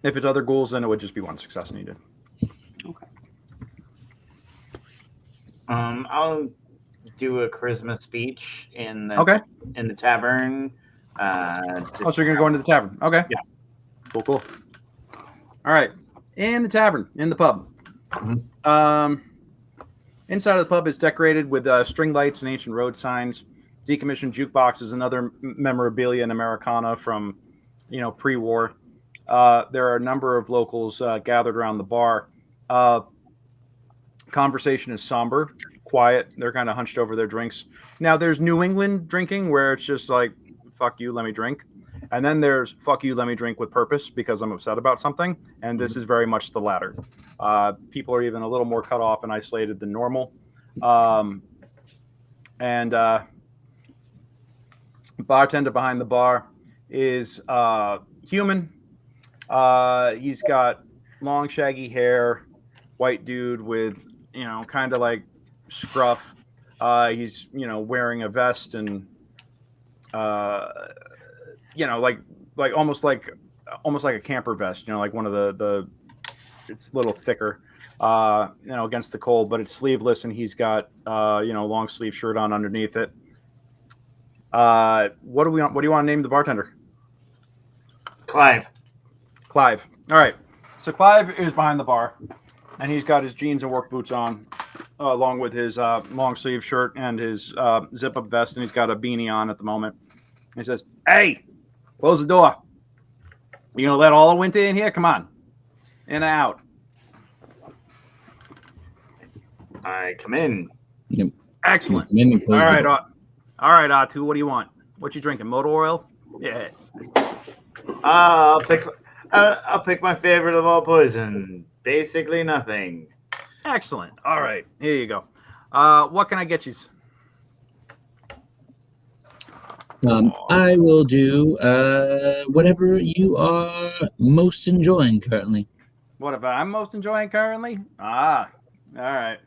If it's other ghouls, then it would just be 1 success needed. Okay. I'll do a charisma speech in the tavern. So you're gonna go into the tavern? Okay. Yeah. Cool. All right. In the tavern, in the pub. Inside of the pub is decorated with string lights and ancient road signs, decommissioned jukeboxes, and other memorabilia and Americana from, pre-war. There are a number of locals gathered around the bar. Conversation is somber, quiet. They're kind of hunched over their drinks. Now, there's New England drinking where it's just like, fuck you, let me drink. And then there's fuck you, let me drink with purpose because I'm upset about something. And this is very much the latter. People are even a little more cut off and isolated than normal. Bartender behind the bar is human. He's got long, shaggy hair, white dude with, kind of like scruff. He's, wearing a vest and, like almost like a camper vest, like one of the it's a little thicker, against the cold, but it's sleeveless, and he's got, long sleeve shirt on underneath it. What do you want to name the bartender? Clive. All right. So Clive is behind the bar, and he's got his jeans and work boots on, along with his long sleeve shirt and his zip up vest, and he's got a beanie on at the moment. He says, "Hey, close the door. You gonna let all the winter in here? Come on." In and out. I come in. Yep. Excellent. Come in and All close the right, door. all right, Atu, what do you want? What you drinking? Motor oil? Yeah. I'll pick my favorite of all poison. Basically nothing. Excellent. All right, here you go. What can I get you? I will do whatever you are most enjoying currently. What if I'm most enjoying currently? All right.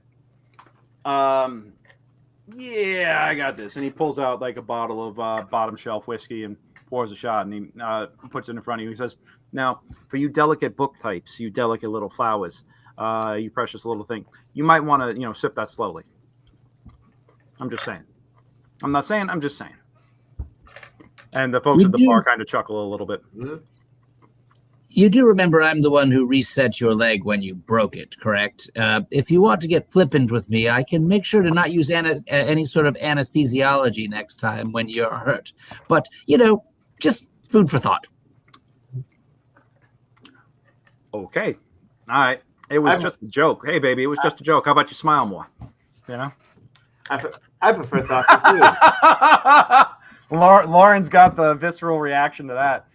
Yeah, I got this. And he pulls out like a bottle of bottom shelf whiskey and pours a shot, and he puts it in front of you. He says, "Now, for you delicate book types, you delicate little flowers, you precious little thing, you might want to, sip that slowly." I'm just saying. I'm not saying. I'm just saying. And the folks at the bar kind of chuckle a little bit. You do remember I'm the one who reset your leg when you broke it, correct? If you want to get flippant with me, I can make sure to not use any sort of anesthesiology next time when you're hurt. But, just food for thought. Okay. All right. It was just a joke. Hey, baby, it was just a joke. How about you smile more? I prefer thoughtful food. Lauren's got the visceral reaction to that.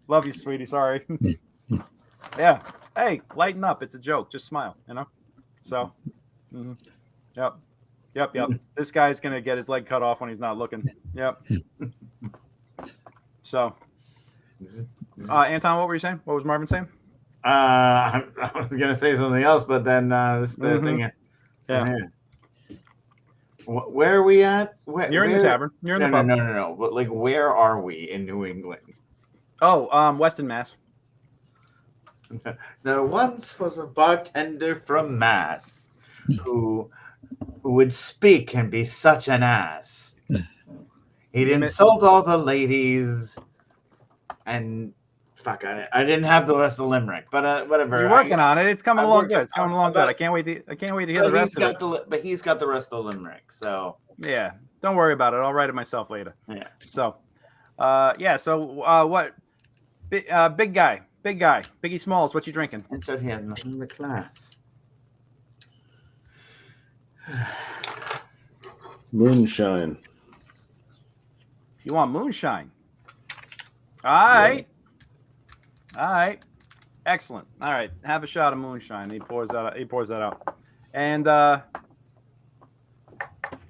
Love you, sweetie. Sorry. Yeah. Hey, lighten up. It's a joke. Just smile, So, Yep. This guy's going to get his leg cut off when he's not looking. Yep. So, Anton, what were you saying? What was Marvin saying? I was going to say something else, but then this is the thing. Yeah. Where are we at? You're in the tavern. You're in the pub. No. But where are we in New England? Oh, Weston, Mass. There once was a bartender from Mass who would speak and be such an ass. He'd insult all the ladies, and fuck, I didn't have the rest of the limerick, but whatever. You're working on it. It's coming along good. It's coming along good. I can't wait to hear the rest of it. But he's got the rest of the limerick, so yeah, don't worry about it. I'll write it myself later. Yeah. So, what? Big guy, Biggie Smalls. What you drinking? And so he has nothing but class. Moonshine. You want moonshine? All right. Yeah. All right. Excellent. All right. Have a shot of moonshine. He pours that out. And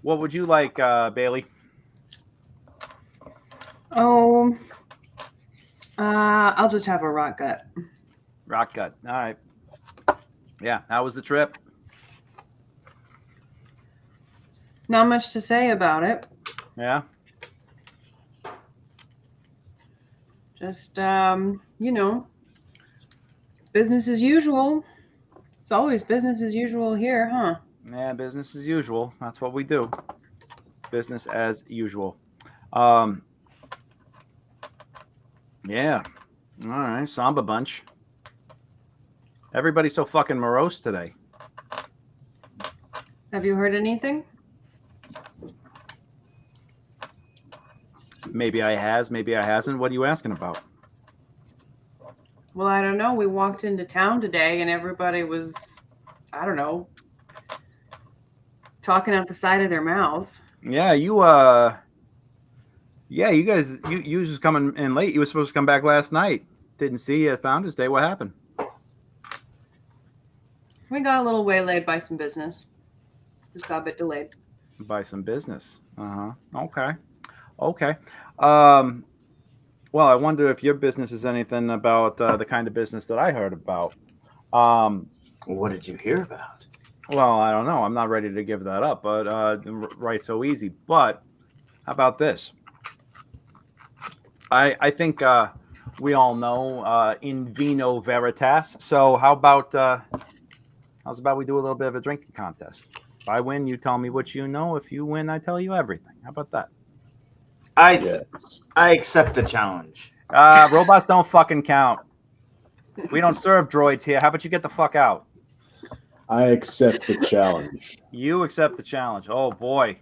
what would you like, Bailey? Oh, I'll just have a rock gut. Rock gut. All right. Yeah. How was the trip? Not much to say about it. Yeah. Just, business as usual. It's always business as usual here, huh? Yeah, business as usual. That's what we do. Business as usual. Yeah. All right. Samba bunch. Everybody's so fucking morose today. Have you heard anything? Maybe I has, maybe I hasn't. What are you asking about? Well, I don't know. We walked into town today and everybody was, I don't know, talking out the side of their mouths. Yeah, you guys, you was just coming in late. You were supposed to come back last night. Didn't see you at Founders Day. What happened? We got a little waylaid by some business. Just got a bit delayed. By some business. Okay. Well, I wonder if your business is anything about the kind of business that I heard about. What did you hear about? Well, I don't know. I'm not ready to give that up, but right so easy. But how about this? I think we all know in vino veritas. So how's about we do a little bit of a drinking contest? If I win, you tell me what you know. If you win, I tell you everything. How about that? I accept the challenge. Robots don't fucking count. We don't serve droids here. How about you get the fuck out? I accept the challenge. You accept the challenge. Oh boy.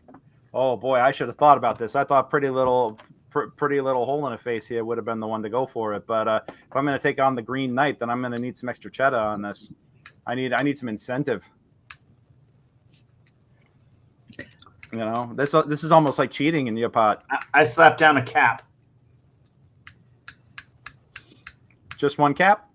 I should have thought about this. I thought Pretty Little pretty little hole in the face here would have been the one to go for it. But if I'm going to take on the Green Knight, then I'm going to need some extra cheddar on this. I need some incentive. You know, this is almost like cheating in your pot. I slapped down a cap. Just one cap.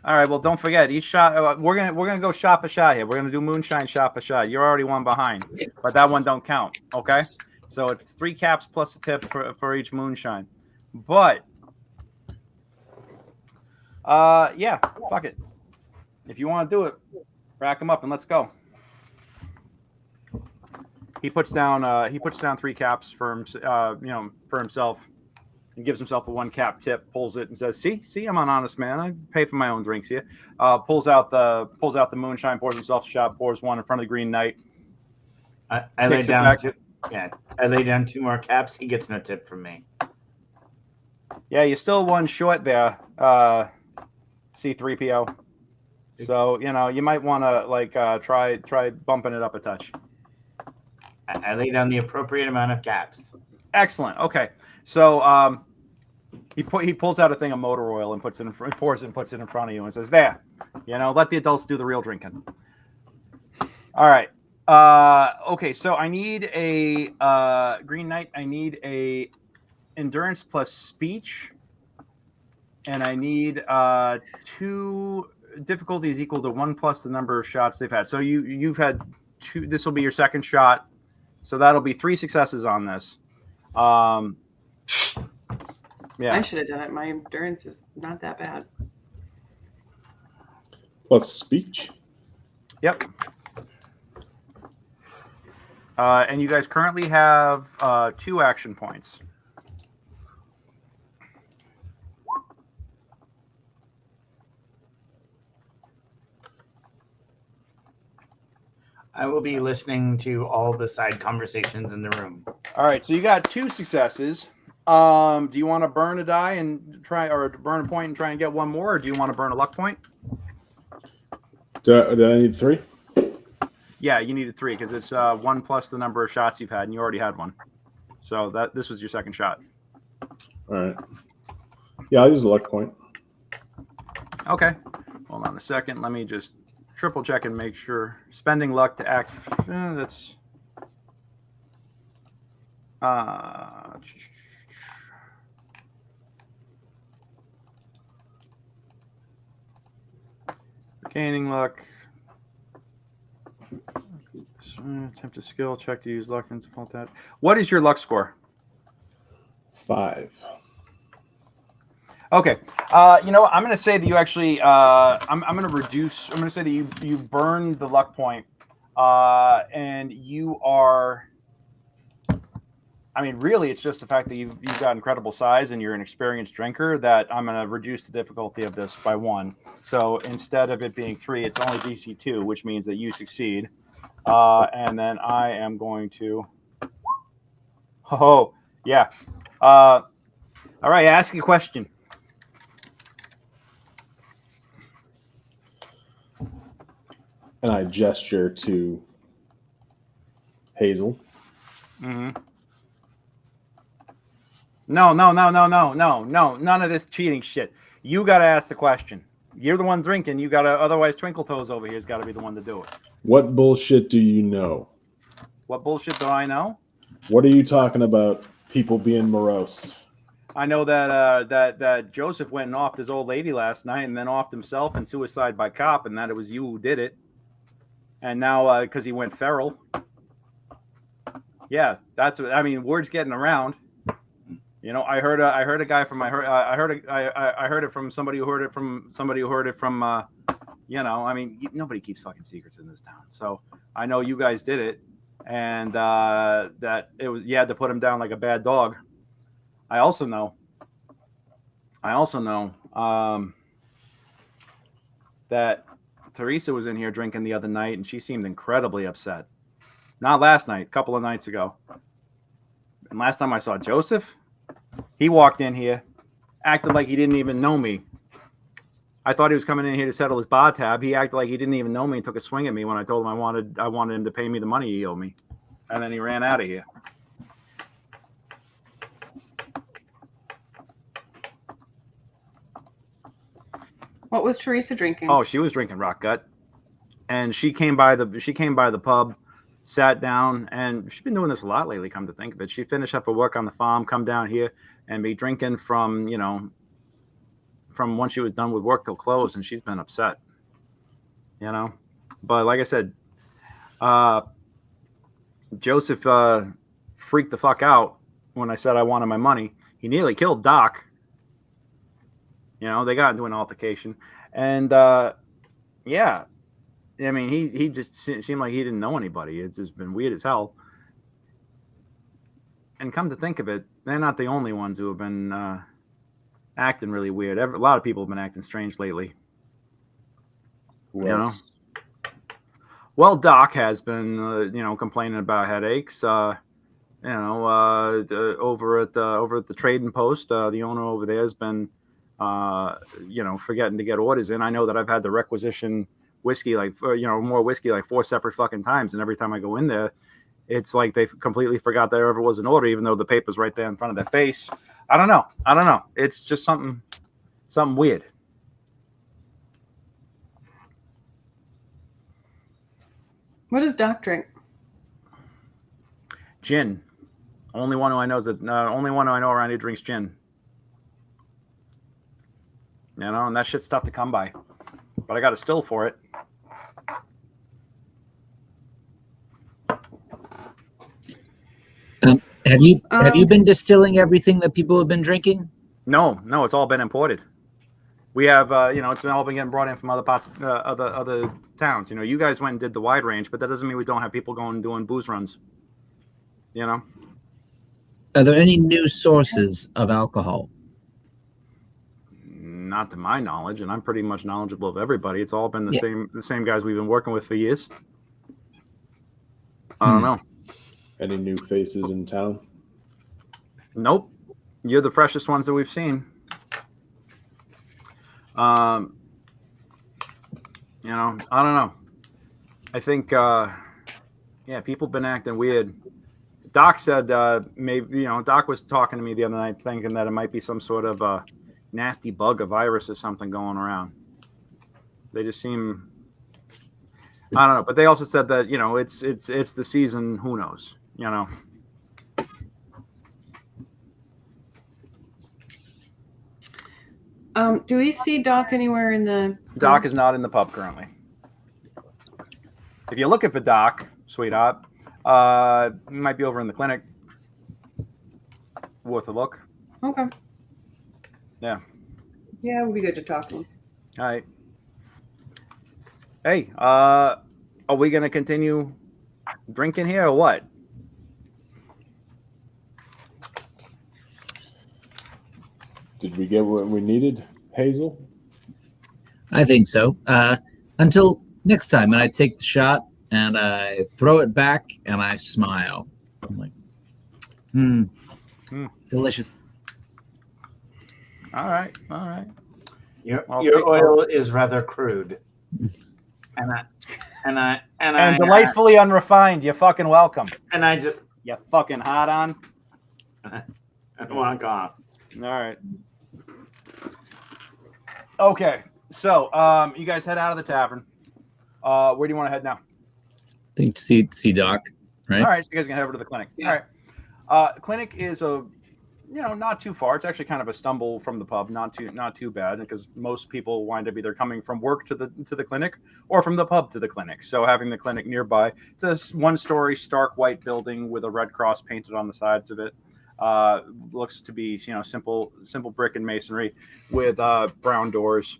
All right. Well, don't forget each shot. We're gonna go shot for shot here. We're gonna do moonshine shot for shot. You're already one behind, but that one don't count. Okay. So it's 3 caps plus a tip for each moonshine. But yeah, fuck it. If you want to do it, rack them up and let's go. He puts down 3 caps for for himself. And gives himself a 1 cap tip, pulls it, and says, "See, I'm an honest man. I pay for my own drinks here." Pulls out the moonshine, pours himself a shot, pours one in front of the Green Knight. I lay down. I lay down 2 more caps. He gets no tip from me. Yeah, you're still 1 short there, C3PO. So you might want to try bumping it up a touch. I lay down the appropriate amount of caps. Excellent. Okay. So he pulls out a thing of motor oil and pours it in front of you and says, "There, let the adults do the real drinking." All right. Okay. So I need a Green Knight. I need a endurance plus speech, and I need 2 difficulties equal to 1 plus the number of shots they've had. So you've had 2. This will be your second shot. So that'll be 3 successes on this. Yeah. I should have done it. My endurance is not that bad. Plus speech. Yep. And you guys currently have 2 action points. I will be listening to all the side conversations in the room. All right, so you got 2 successes. Do you want to burn a die and try, or burn a point and try and get 1 more, or do you want to burn a luck point? Do I need 3? Yeah, you needed 3 because it's 1 plus the number of shots you've had, and you already had 1. So this was your second shot. All right. Yeah, I'll use a luck point. Okay. Hold on a second. Let me just triple check and make sure. Spending luck to act. That's. Gaining luck. Attempt a skill check to use luck and default that. What is your luck score? 5. Okay. I'm going to say that you actually. I'm going to reduce. I'm going to say that you burn the luck point, and you are. I mean, really, it's just the fact that you've got incredible size and you're an experienced drinker that I'm going to reduce the difficulty of this by 1. So instead of it being 3, it's only DC 2, which means that you succeed. And then I am going to. Oh, yeah. All right, ask a question. And I gesture to Hazel. Mm-hmm. No. None of this cheating shit. You got to ask the question. You're the one drinking. You got to, otherwise Twinkle Toes over here has got to be the one to do it. What bullshit do you know? What bullshit do I know? What are you talking about? People being morose. I know that Joseph went and offed his old lady last night and then offed himself and suicide by cop, and that it was you who did it. And now because he went feral. Yeah, that's what I mean. Word's getting around. I heard a guy from I heard it from somebody who heard it from somebody who heard it from I mean, nobody keeps fucking secrets in this town. So I know you guys did it, and that it was you had to put him down like a bad dog. I also know that Theresa was in here drinking the other night, and she seemed incredibly upset. Not last night, a couple of nights ago. And last time I saw Joseph, he walked in here, acted like he didn't even know me. I thought he was coming in here to settle his bar tab. He acted like he didn't even know me and took a swing at me when I told him I wanted him to pay me the money he owed me. And then he ran out of here. What was Theresa drinking? Oh, she was drinking rock gut, and she came by the pub, sat down, and she's been doing this a lot lately. Come to think of it, she finished up her work on the farm, come down here, and be drinking from from when she was done with work till close, and she's been upset. But like I said, Joseph freaked the fuck out when I said I wanted my money. He nearly killed Doc. They got into an altercation, and yeah, I mean, he just seemed like he didn't know anybody. It's just been weird as hell. And come to think of it, they're not the only ones who have been acting really weird. A lot of people have been acting strange lately. Who else? Well, Doc has been, complaining about headaches. Over at the trading post, the owner over there has been, forgetting to get orders in. I know that I've had to requisition whiskey, more whiskey, like 4 separate fucking times, and every time I go in there, it's like they completely forgot there ever was an order, even though the paper's right there in front of their face. I don't know. It's just something weird. What does Doc drink? Gin. Only one who I know around here drinks gin. And that shit's tough to come by. But I got a still for it. Have you been distilling everything that people have been drinking? No, it's all been imported. We have, it's all been getting brought in from other parts, other towns. You guys went and did the wide range, but that doesn't mean we don't have people going and doing booze runs. Are there any new sources of alcohol? Not to my knowledge, and I'm pretty much knowledgeable of everybody. It's all been the same guys we've been working with for years. I don't know. Any new faces in town? Nope. You're the freshest ones that we've seen. I don't know. I think, people have been acting weird. Doc said maybe, Doc was talking to me the other night thinking that it might be some sort of nasty bug, a virus or something going around. They just seem, I don't know. But they also said that, it's the season. Who knows? Do we see Doc anywhere in the... Doc is not in the pub currently. If you're looking for Doc, sweetheart, he might be over in the clinic. Worth a look. Okay. Yeah. Yeah, it would be good to talk to him. All right. Hey, are we going to continue drinking here or what? Did we get what we needed, Hazel? I think so. Until next time, and I take the shot and I throw it back and I smile. I'm like, delicious. All right. Your oil is rather crude, and delightfully unrefined. You're fucking welcome. And I just You fucking hot on. I walk off. All right. Okay, so you guys head out of the tavern. Where do you want to head now? I think to see Doc, right? All right, so you guys can head over to the clinic. Yeah. All right. Clinic is not too far. It's actually kind of a stumble from the pub. Not too bad, because most people wind up either coming from work to the clinic or from the pub to the clinic. So having the clinic nearby, it's a 1-story stark white building with a red cross painted on the sides of it. Looks to be simple brick and masonry with brown doors.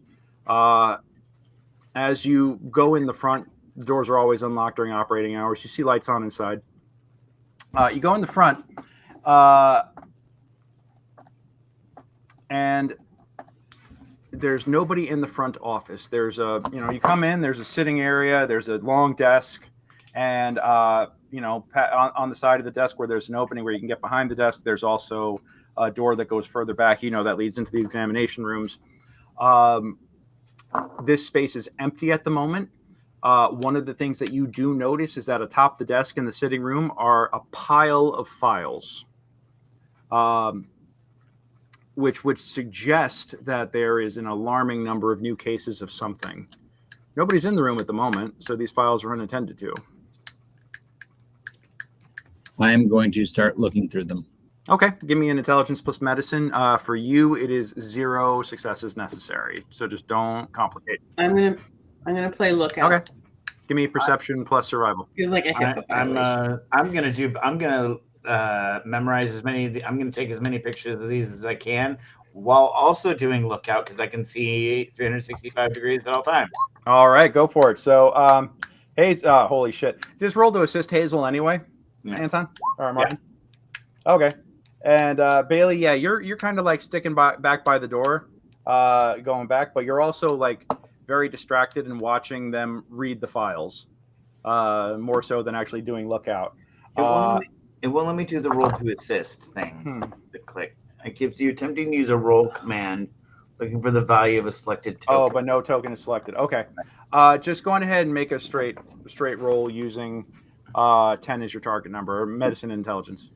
As you go in the front, the doors are always unlocked during operating hours. You see lights on inside. You go in the front, and there's nobody in the front office. There's you come in, there's a sitting area, there's a long desk, and on the side of the desk where there's an opening where you can get behind the desk, there's also a door that goes further back, that leads into the examination rooms. This space is empty at the moment. One of the things that you do notice is that atop the desk in the sitting room are a pile of files. which would suggest that there is an alarming number of new cases of something. Nobody's in the room at the moment, so these files are unattended to. I am going to start looking through them. Okay, give me an intelligence plus medicine. For you, it is 0 successes necessary, so just don't complicate. I'm gonna play lookout. Okay, give me perception plus survival. Feels like a HIPAA violation. I'm gonna memorize as many. I'm gonna take as many pictures of these as I can, while also doing lookout because I can see 365 degrees at all times. All right, go for it. So, Hazel, holy shit, just roll to assist Hazel anyway. Yeah. Anton or Martin. Yeah. Okay, and Bailey, yeah, you're kind of like sticking back by the door, going back, but you're also like very distracted and watching them read the files, more so than actually doing lookout. It won't let me do the roll to assist thing. The click. It gives you attempting to use a roll command, looking for the value of a selected token. Oh, but no token is selected. Okay, just go on ahead and make a straight roll using 10 as your target number, or medicine intelligence.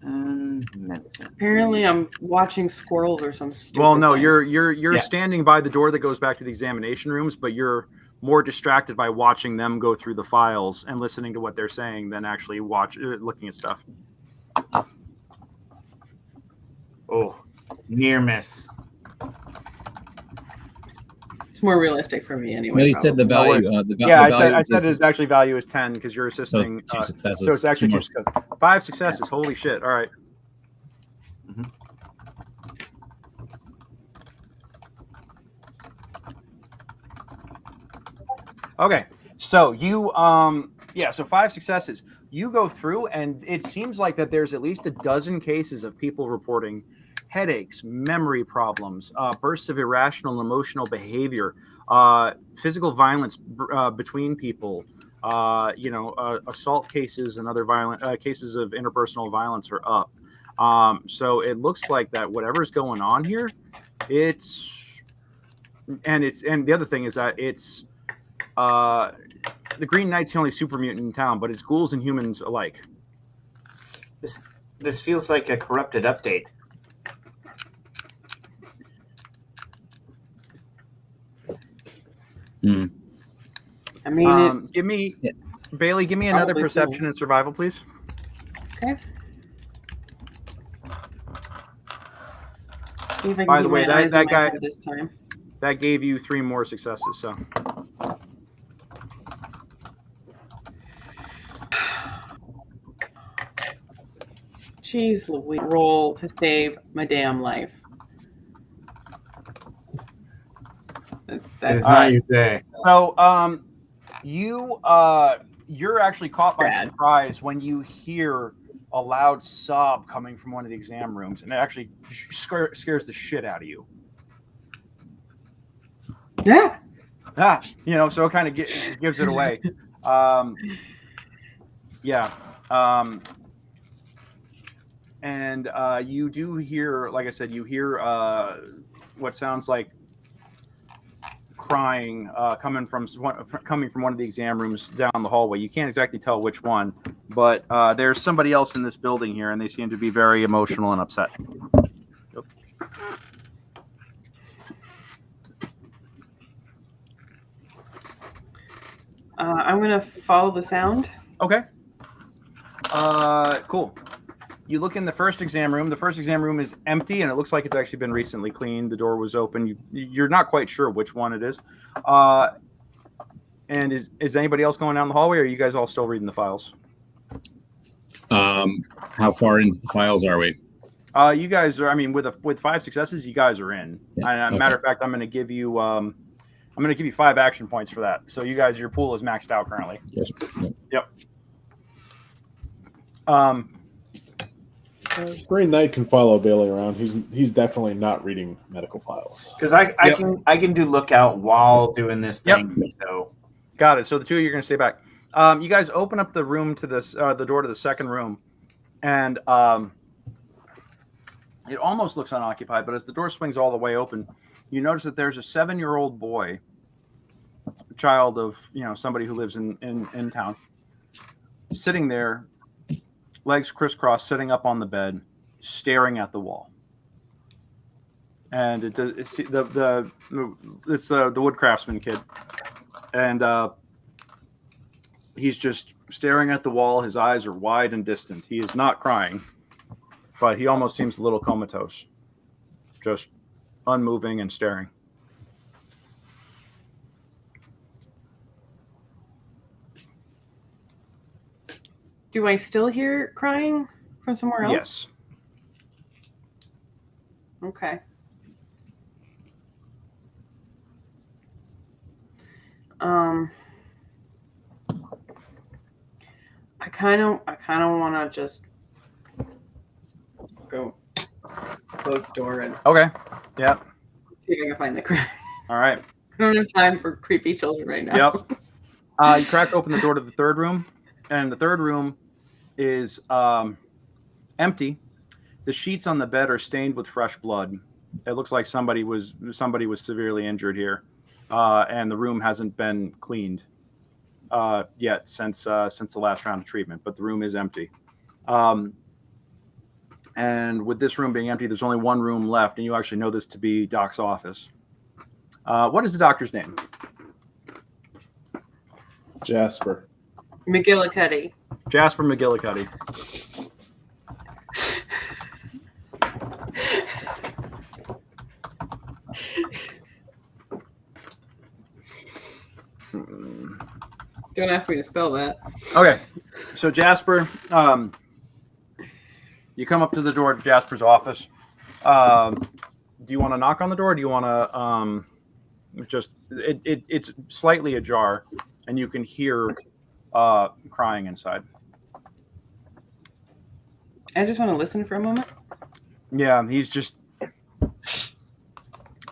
Medicine. Apparently, I'm watching squirrels or some stupid. Well, no, thing. you're standing by the door that goes back to the examination rooms, but you're more distracted by watching them go through the files and listening to what they're saying than actually looking at stuff. Oh, near miss. It's more realistic for me anyway. Well, you said the value. I said his actually value is 10 because you're assisting. So it's 2 successes. So it's actually 2 more. successes. 5 successes. Holy shit! All right. Okay, so you so 5 successes. You go through, and it seems like that there's at least a dozen cases of people reporting headaches, memory problems, bursts of irrational and emotional behavior, physical violence between people, assault cases and other violent cases of interpersonal violence are up. So it looks like that whatever's going on here, and the other thing is that it's the Green Knight's the only super mutant in town, but it's ghouls and humans alike. This feels like a corrupted update. I mean, Bailey, give me another perception and survival, please. Okay. See if I can By the keep way, my eyes that on my guy head this time. that gave you 3 more successes. So. Jeez Louise, roll to save my damn life. That's not your day. So, you're actually caught by surprise when you hear a loud sob coming from one of the exam rooms, and it actually scares the shit out of you. Yeah. So it kind of gives it away. And you do hear, like I said, you hear what sounds like crying coming from one of the exam rooms down the hallway. You can't exactly tell which one, but there's somebody else in this building here, and they seem to be very emotional and upset. Yep. I'm gonna follow the sound. Okay. Cool. You look in the first exam room. The first exam room is empty, and it looks like it's actually been recently cleaned. The door was open. You're not quite sure which one it is. And is anybody else going down the hallway, or are you guys all still reading the files? How far into the files are we? You guys are. I mean, with 5 successes, you guys are in. Yeah, Matter of fact, I'm going to give you 5 action points for that. So you guys, your pool is maxed out currently. Yes. Yep. Green Knight can follow Bailey around. He's definitely not reading medical files. Because I can do lookout while doing this thing. Yep. So got it. So the two of you are going to stay back. You guys open up the room to this, the door to the second room, and it almost looks unoccupied. But as the door swings all the way open, you notice that there's a 7-year-old boy, child of somebody who lives in town, sitting there legs crisscrossed, sitting up on the bed, staring at the wall. And it's the wood craftsman kid, and he's just staring at the wall. His eyes are wide and distant. He is not crying, but he almost seems a little comatose, just unmoving and staring. Do I still hear crying from somewhere else? Yes. Okay. I kind of want to just go close the door and Okay. Yeah. see if I can find the cry. All right. I don't have time for creepy children right now. Yep. You crack open the door to the third room, and the third room is empty. The sheets on the bed are stained with fresh blood. It looks like somebody was severely injured here, and the room hasn't been cleaned yet since the last round of treatment. But the room is empty. And with this room being empty, there's only one room left, and you actually know this to be Doc's office. What is the doctor's name? Jasper. McGillicuddy. Jasper McGillicuddy. Don't ask me to spell that. Okay, so Jasper, you come up to the door to Jasper's office. Do you want to knock on the door? Or do you want to just? It's slightly ajar, and you can hear crying inside. I just want to listen for a moment. Yeah, he's just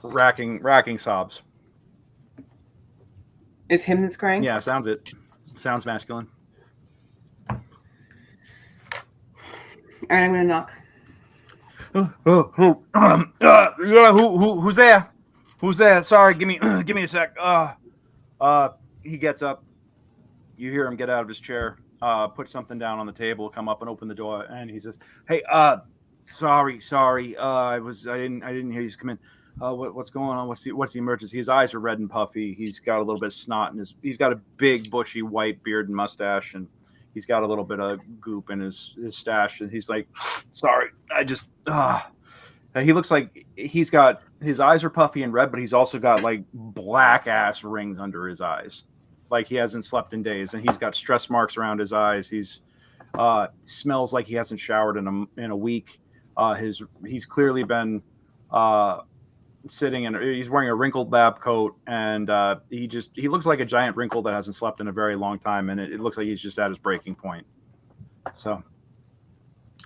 racking sobs. It's him that's crying? Yeah, sounds masculine. All right, I'm going to knock. Who's there? Who's there? Sorry, give me a sec. He gets up. You hear him get out of his chair, put something down on the table, come up and open the door, and he says, "Hey, sorry. I didn't hear you come in. What's going on? What's the emergency?" His eyes are red and puffy. He's got a little bit of snot in he's got a big bushy white beard and mustache, and he's got a little bit of goop in his stash, and he's like, "Sorry, I just he looks like he's got his eyes are puffy and red, but he's also got like black ass rings under his eyes, like he hasn't slept in days, and he's got stress marks around his eyes. He's smells like he hasn't showered in a week. He's clearly been sitting in. He's wearing a wrinkled lab coat, and he looks like a giant wrinkle that hasn't slept in a very long time, and it looks like he's just at his breaking point. So,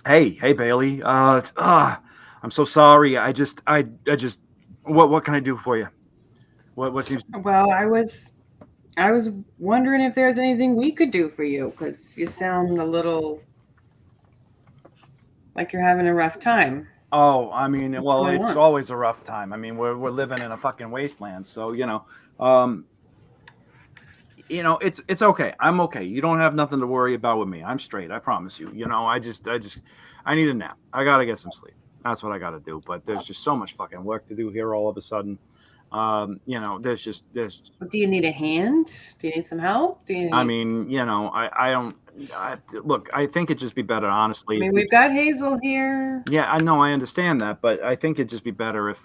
hey Bailey, I'm so sorry. I just what can I do for you? What seems? Well, I was wondering if there's anything we could do for you, because you sound a little like you're having a rough time. Oh, I mean, well, it's always a rough time. I mean, we're living in a fucking wasteland, so it's okay. I'm okay. You don't have nothing to worry about with me. I'm straight. I promise you. I need a nap. I gotta get some sleep. That's what I gotta do. But there's just so much fucking work to do here all of a sudden. There's. Do you need a hand? Do you need some help? I mean, I don't. Look, I think it'd just be better, honestly. I mean, we've got Hazel here. Yeah, I know, I understand that, but I think it'd just be better if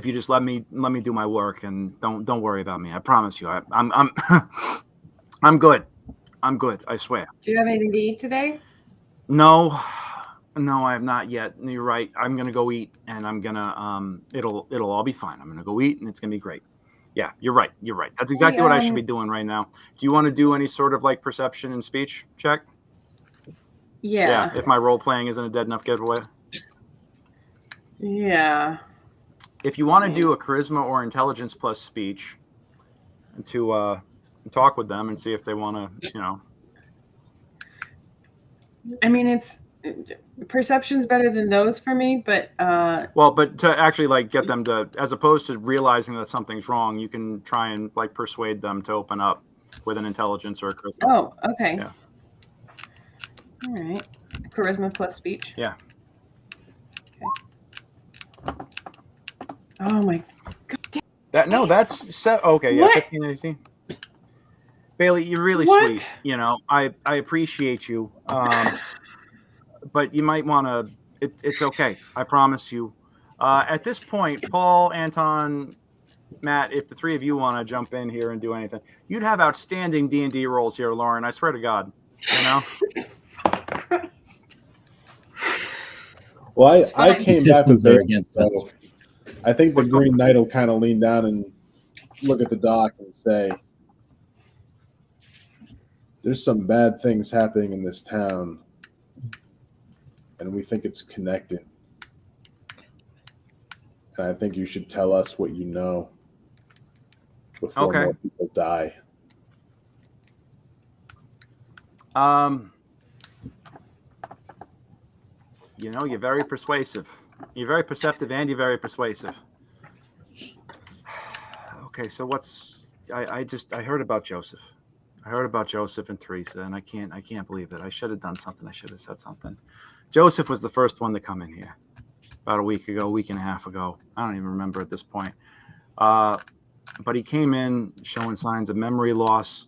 you just let me do my work and don't worry about me. I promise you, I'm I'm good. I'm good. I swear. Do you have anything to eat today? No, I have not yet. You're right. I'm gonna go eat, and I'm gonna it'll all be fine. I'm gonna go eat, and it's gonna be great. Yeah, you're right. That's exactly what I should be doing right now. Do you want to do any sort of like perception and speech check? Yeah. If my role playing isn't a dead enough giveaway. Yeah. If you want to do a charisma or intelligence plus speech to talk with them and see if they want to, I mean, perception's better than those for me, but but to actually like get them to, as opposed to realizing that something's wrong, you can try and like persuade them to open up with an intelligence or a charisma. Oh, okay. Yeah. All right. Charisma plus speech. Yeah. Okay. Oh my. That's set. Okay, yeah, What? 15, 18. Bailey, you're really What? sweet. You know, I appreciate you. But you might want to. It's okay. I promise you. At this point, Paul, Anton, Matt, if the three of you want to jump in here and do anything, you'd have outstanding D&D rolls here, Lauren. I swear to God. You know. Well, I came back with Systems are Bailey, against so us. I think the Green Knight will kind of lean down and look at the dock and say, there's some bad things happening in this town, and we think it's connected. And I think you should tell us what you know before Okay. more people die. You know, you're very persuasive. You're very perceptive, and you're very persuasive. Okay, so I heard about Joseph. I heard about Joseph and Theresa, and I can't believe it. I should have done something. I should have said something. Joseph was the first one to come in here about a week and a half ago. I don't even remember at this point. But he came in showing signs of memory loss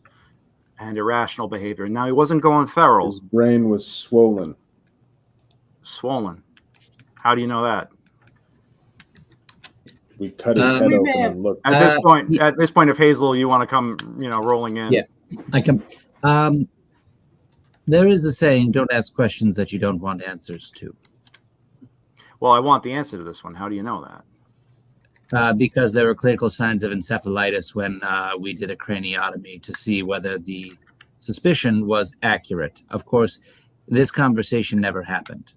and irrational behavior. Now, he wasn't going feral. His brain was swollen. Swollen. How do you know that? We cut his head open and looked. At this point, if Hazel, you want to come, rolling in. Yeah, I can. There is a saying: "Don't ask questions that you don't want answers to." Well, I want the answer to this one. How do you know that? Because there were clinical signs of encephalitis when we did a craniotomy to see whether the suspicion was accurate. Of course, this conversation never happened.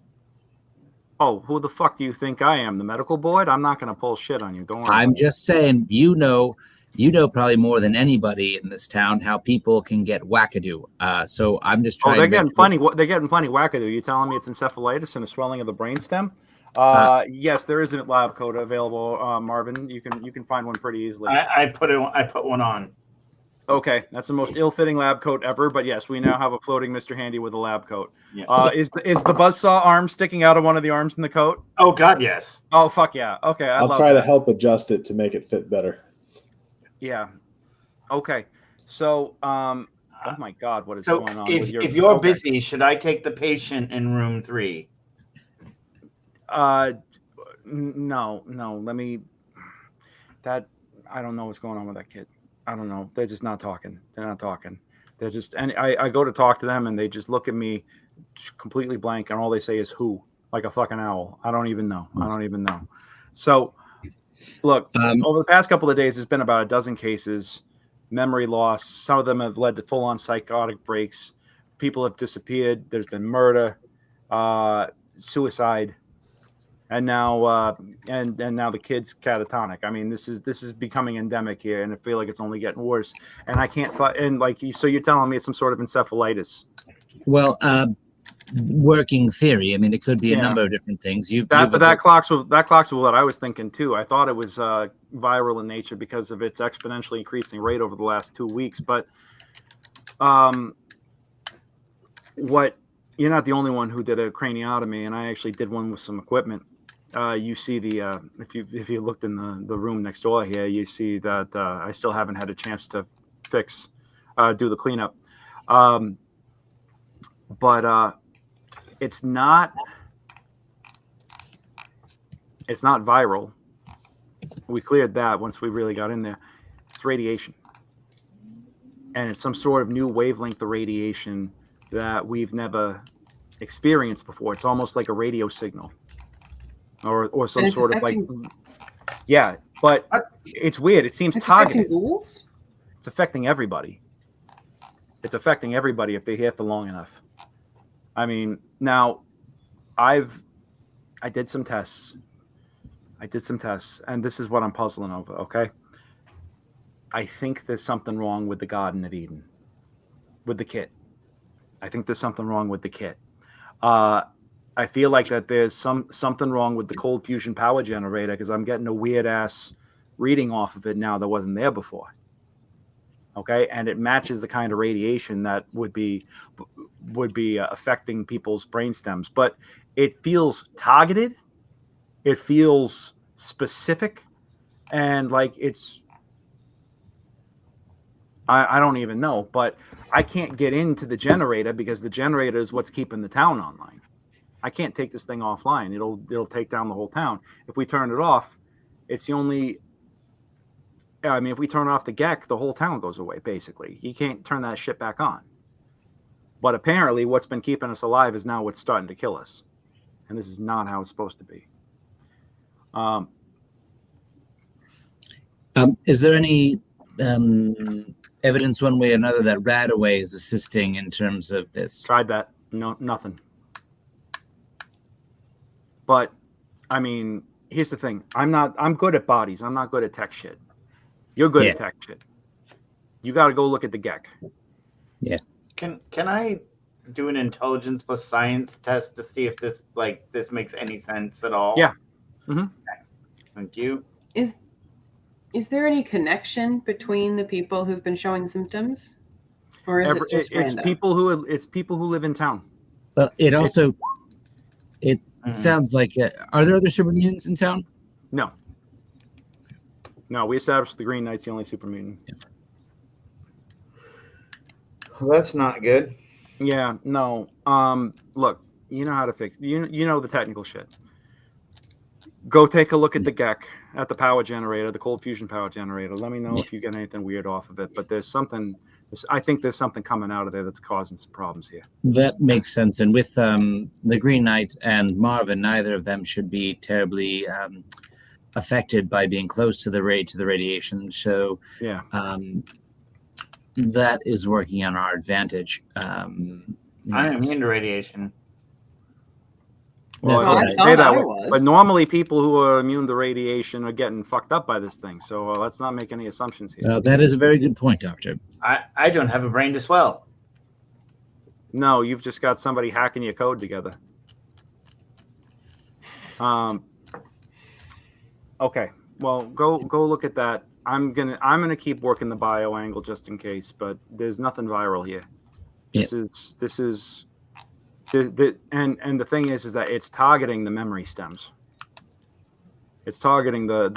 Oh, who the fuck do you think I am? The medical board? I'm not going to pull shit on you. Don't worry. I'm just saying, you know probably more than anybody in this town how people can get wackadoo. So I'm just trying. They're getting plenty. They're getting plenty wackadoo. You telling me it's encephalitis and a swelling of the brainstem? Yes, there is a lab coat available, Marvin. You can find one pretty easily. I put one on. Okay, that's the most ill-fitting lab coat ever. But yes, we now have a floating Mr. Handy with a lab coat. Yeah. Is the buzzsaw arm sticking out of one of the arms in the coat? Oh God, yes. Oh fuck yeah. Okay, I'll try to help adjust it to make it fit better. Yeah. Okay. So, oh my God, what is going on? If you're busy, should I take the patient in room 3? No. Let me. I don't know what's going on with that kid. I don't know. They're just not talking. They're just, and I go to talk to them, and they just look at me completely blank, and all they say is "who," like a fucking owl. I don't even know. So, look, over the past couple of days, there's been about a dozen cases, memory loss. Some of them have led to full-on psychotic breaks. People have disappeared. There's been murder, suicide. And now, now the kid's catatonic. I mean, this is becoming endemic here, and I feel like it's only getting worse. And I can't. And so you're telling me it's some sort of encephalitis? Well, working theory. I mean, it could be a number of different things. That clocks with what I was thinking too. I thought it was viral in nature because of its exponentially increasing rate over the last 2 weeks. But what? You're not the only one who did a craniotomy, and I actually did one with some equipment. You see the if you looked in the room next door here, you see that I still haven't had a chance to do the cleanup. But it's not viral. We cleared that once we really got in there. It's radiation, and it's some sort of new wavelength of radiation that we've never experienced before. It's almost like a radio signal, or some sort of yeah. But it's weird. It seems targeted. Ghouls? It's affecting everybody. It's affecting everybody if they hear for long enough. I mean, now I did some tests. And this is what I'm puzzling over. Okay, I think there's something wrong with the Garden of Eden, with the kit. I think there's something wrong with the kit. I feel like that there's something wrong with the cold fusion power generator, because I'm getting a weird ass reading off of it now that wasn't there before. Okay, and it matches the kind of radiation that would be. affecting people's brain stems, but it feels targeted. It feels specific, and like it's. I don't even know, but I can't get into the generator because the generator is what's keeping the town online. I can't take this thing offline. It'll take down the whole town. If we turn it off, it's the only. I mean, if we turn off the GEC, the whole town goes away. Basically, you can't turn that shit back on. But apparently, what's been keeping us alive is now what's starting to kill us, and this is not how it's supposed to be. Is there any evidence one way or another that Radaway is assisting in terms of this? Tried that. No, nothing. But I mean, here's the thing. I'm good at bodies. I'm not good at tech shit. You're good at tech shit. You got to go look at the GEC. Yeah. Can I do an intelligence plus science test to see if this makes any sense at all? Yeah. Okay. Thank you. Is there any connection between the people who've been showing symptoms, or is it just it's random? people who live in town. It also sounds like are there other super mutants in town? No, we established the Green Knight's the only super mutant. Yeah. Well, that's not good. Yeah, no. Look, you know how to fix. You know the technical shit. Go take a look at the GEC, at the power generator, the cold fusion power generator. Let me know if you get anything weird off of it. But there's something. I think there's something coming out of there that's causing some problems here. That makes sense. And with the Green Knight and Marvin, neither of them should be terribly affected by being close to the radiation. So Yeah. That is working on our advantage. I'm immune to radiation. Well, That's I right. thought say that I way. was. But normally people who are immune to radiation are getting fucked up by this thing. So let's not make any assumptions here. That is a very good point, Doctor. I don't have a brain to swell. No, you've just got somebody hacking your code together. Okay. Well, go look at that. I'm gonna keep working the bio angle just in case, but there's nothing viral here. This is and the thing is that it's targeting the memory stems. It's targeting the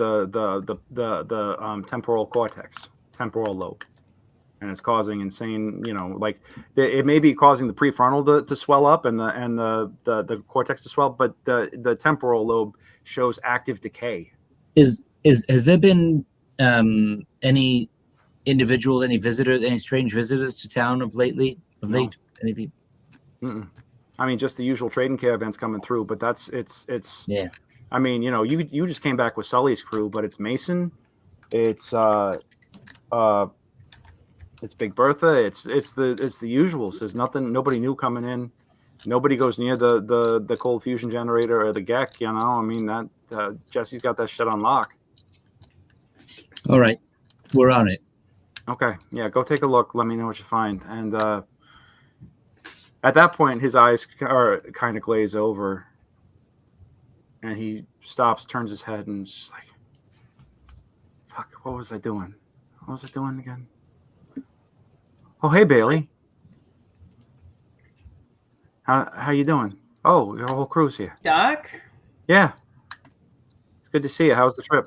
temporal cortex, temporal lobe, and it's causing insane. It may be causing the prefrontal to swell up and the cortex to swell, but the temporal lobe shows active decay. Has there been any individuals, any visitors, any strange visitors to town of late? Anything? Mm-mm. I mean, just the usual trading caravans coming through, but it's. Yeah. I mean, you just came back with Sully's crew, but it's Mason, it's Big Bertha, it's the usuals. There's nobody new coming in. Nobody goes near the cold fusion generator or the GEC. I mean that Jesse's got that shit on lock. All right, we're on it. Okay, yeah, go take a look. Let me know what you find. And at that point, his eyes are kind of glaze over, and he stops, turns his head, and is just like, "Fuck, what was I doing? What was I doing again?" Oh, hey, Bailey. How you doing? Oh, your whole crew's here. Doc? Yeah. It's good to see you. How's the trip?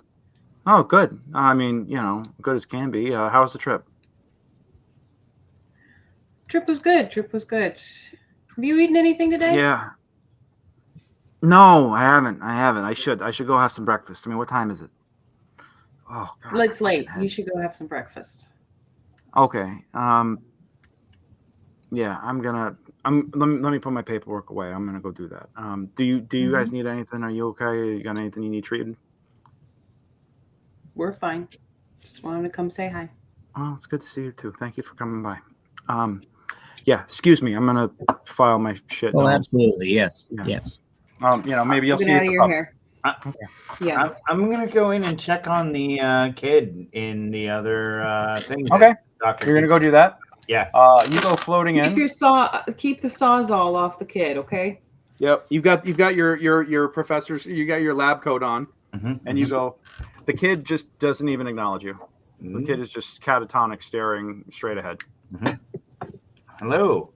Oh, good. I mean, good as can be. How was the trip? Trip was good. Have you eaten anything today? Yeah. No, I haven't. I should go have some breakfast. I mean, what time is it? Oh, God. It's late. You should go have some breakfast. Okay. Yeah, let me put my paperwork away. I'm gonna go do that. Do you guys need anything? Are you okay? You got anything you need treated? We're fine. Just wanted to come say hi. Oh, it's good to see you too. Thank you for coming by. Yeah, excuse me. I'm gonna file my shit. Oh, absolutely. Yes. Yeah. Yes. Maybe you'll see out it. of your hair. Okay. Yeah. I'm gonna go in and check on the kid in the other thing. Okay. Doctor, You're gonna go do that. Yeah. You go floating in. Keep the sawzall off the kid, okay? Yep. You've got your professors. You got your lab coat on, and you go. The kid just doesn't even acknowledge you. The kid is just catatonic, staring straight ahead. Hello.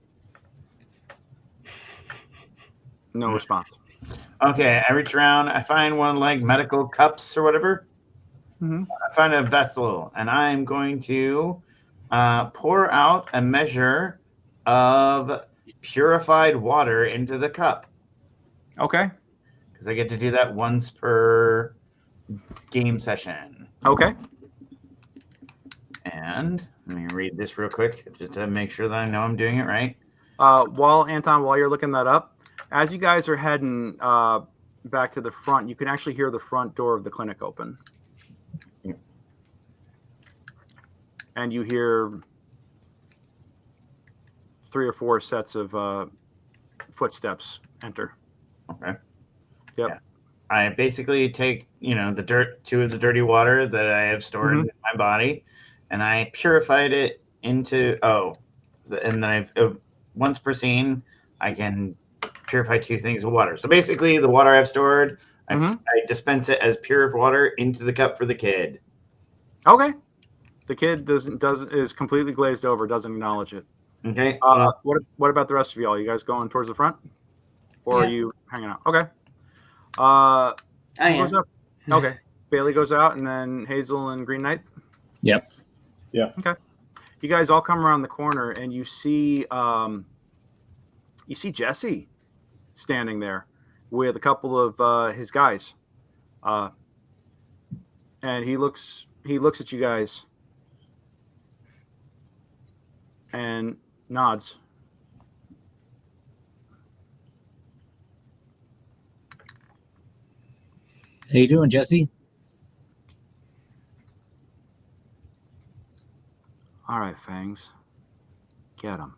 No response. Okay, I reach around. I find one like medical cups or whatever. Mm-hmm. I find a vessel, and I'm going to pour out a measure of purified water into the cup. Okay. Because I get to do that once per game session. Okay. And let me read this real quick just to make sure that I know I'm doing it right. While you're looking that up, as you guys are heading back to the front, you can actually hear the front door of the clinic open. Yeah. And you hear 3 or 4 sets of footsteps enter. Okay. Yep. Yeah. I basically take, the dirt, 2 of the dirty water that I have stored in my body, and I purified it into, and then once per scene, I can purify 2 things of water. So basically the water I've stored, I dispense it as pure water into the cup for the kid. Okay. The kid is completely glazed over, doesn't acknowledge it. Okay. What about the rest of y'all? You guys going towards the front? Or are you hanging out? Okay. I am. Goes up? Okay. Bailey goes out, and then Hazel and Green Knight? Yep. Yeah. Okay. You guys all come around the corner, and you see Jesse standing there with a couple of his guys. And he looks at you guys and nods. How you doing, Jesse? All right, Fangs. Get him.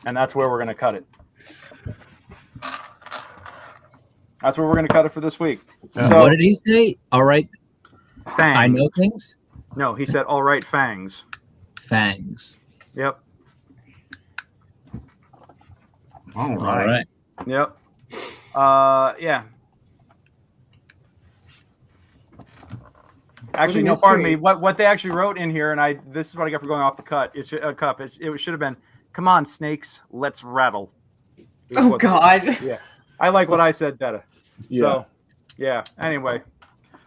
And that's where we're going to cut it. That's where we're going to cut it for this week. So, what did he say? All right. Fangs. I know things. No, he said, all right, Fangs. Fangs. Yep. All All right. Yep. Yeah. Actually, no, pardon me. What they actually wrote in here, and this is what I got for going off the cup. It should have been, "Come on, snakes, let's rattle." Oh God. Yeah, I like what I said better. So, yeah. Anyway,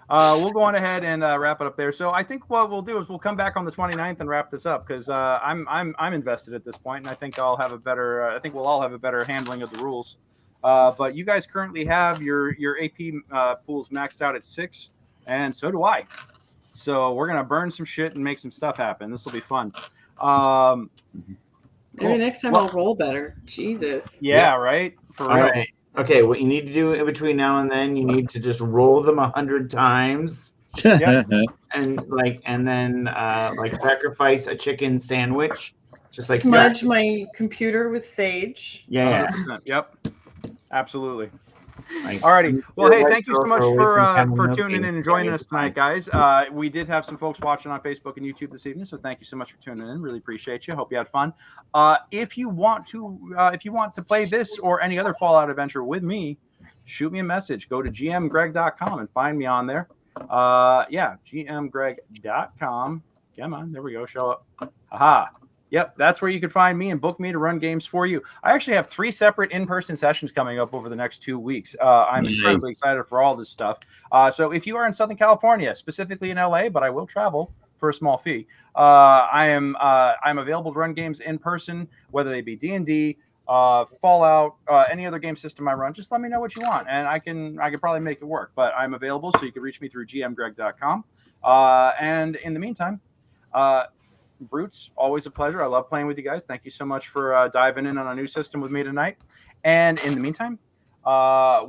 we'll go on ahead and wrap it up there. So I think what we'll do is we'll come back on the 29th and wrap this up because I'm invested at this point, and I think I'll have a better. I think we'll all have a better handling of the rules. But you guys currently have your AP pools maxed out at 6, and so do I. So we're gonna burn some shit and make some stuff happen. This will be fun. Maybe next time I'll roll better. Jesus. Yeah, right. For real. All right. Okay, what you need to do in between now and then, you need to just roll them 100 times, and then sacrifice a chicken sandwich, just like smudge my computer with sage. Yeah. 100%. Yep. Absolutely. Like, Alrighty. Well, hey, thank you so much for for tuning in and joining us tonight, guys. We did have some folks watching on Facebook and YouTube this evening, so thank you so much for tuning in. Really appreciate you. Hope you had fun. If you want to play this or any other Fallout adventure with me, shoot me a message. Go to gmgreg.com and find me on there. gmgreg.com. Come on, there we go. Show up. Aha. Yep, that's where you can find me and book me to run games for you. I actually have 3 separate in-person sessions coming up over the next 2 weeks. I'm incredibly excited for all this stuff. So if you are in Southern California, specifically in LA, but I will travel for a small fee, I'm available to run games in person, whether they be D&D, Fallout, any other game system I run. Just let me know what you want, and I can probably make it work. But I'm available, so you can reach me through gmgreg.com. And in the meantime, Brutes, always a pleasure. I love playing with you guys. Thank you so much for diving in on a new system with me tonight. And in the meantime,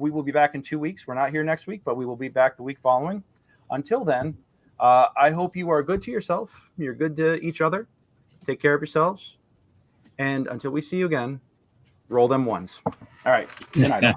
we will be back in 2 weeks. We're not here next week, but we will be back the week following. Until then, I hope you are good to yourself. You're good to each other. Take care of yourselves. And until we see you again, roll them ones. All right. Good night.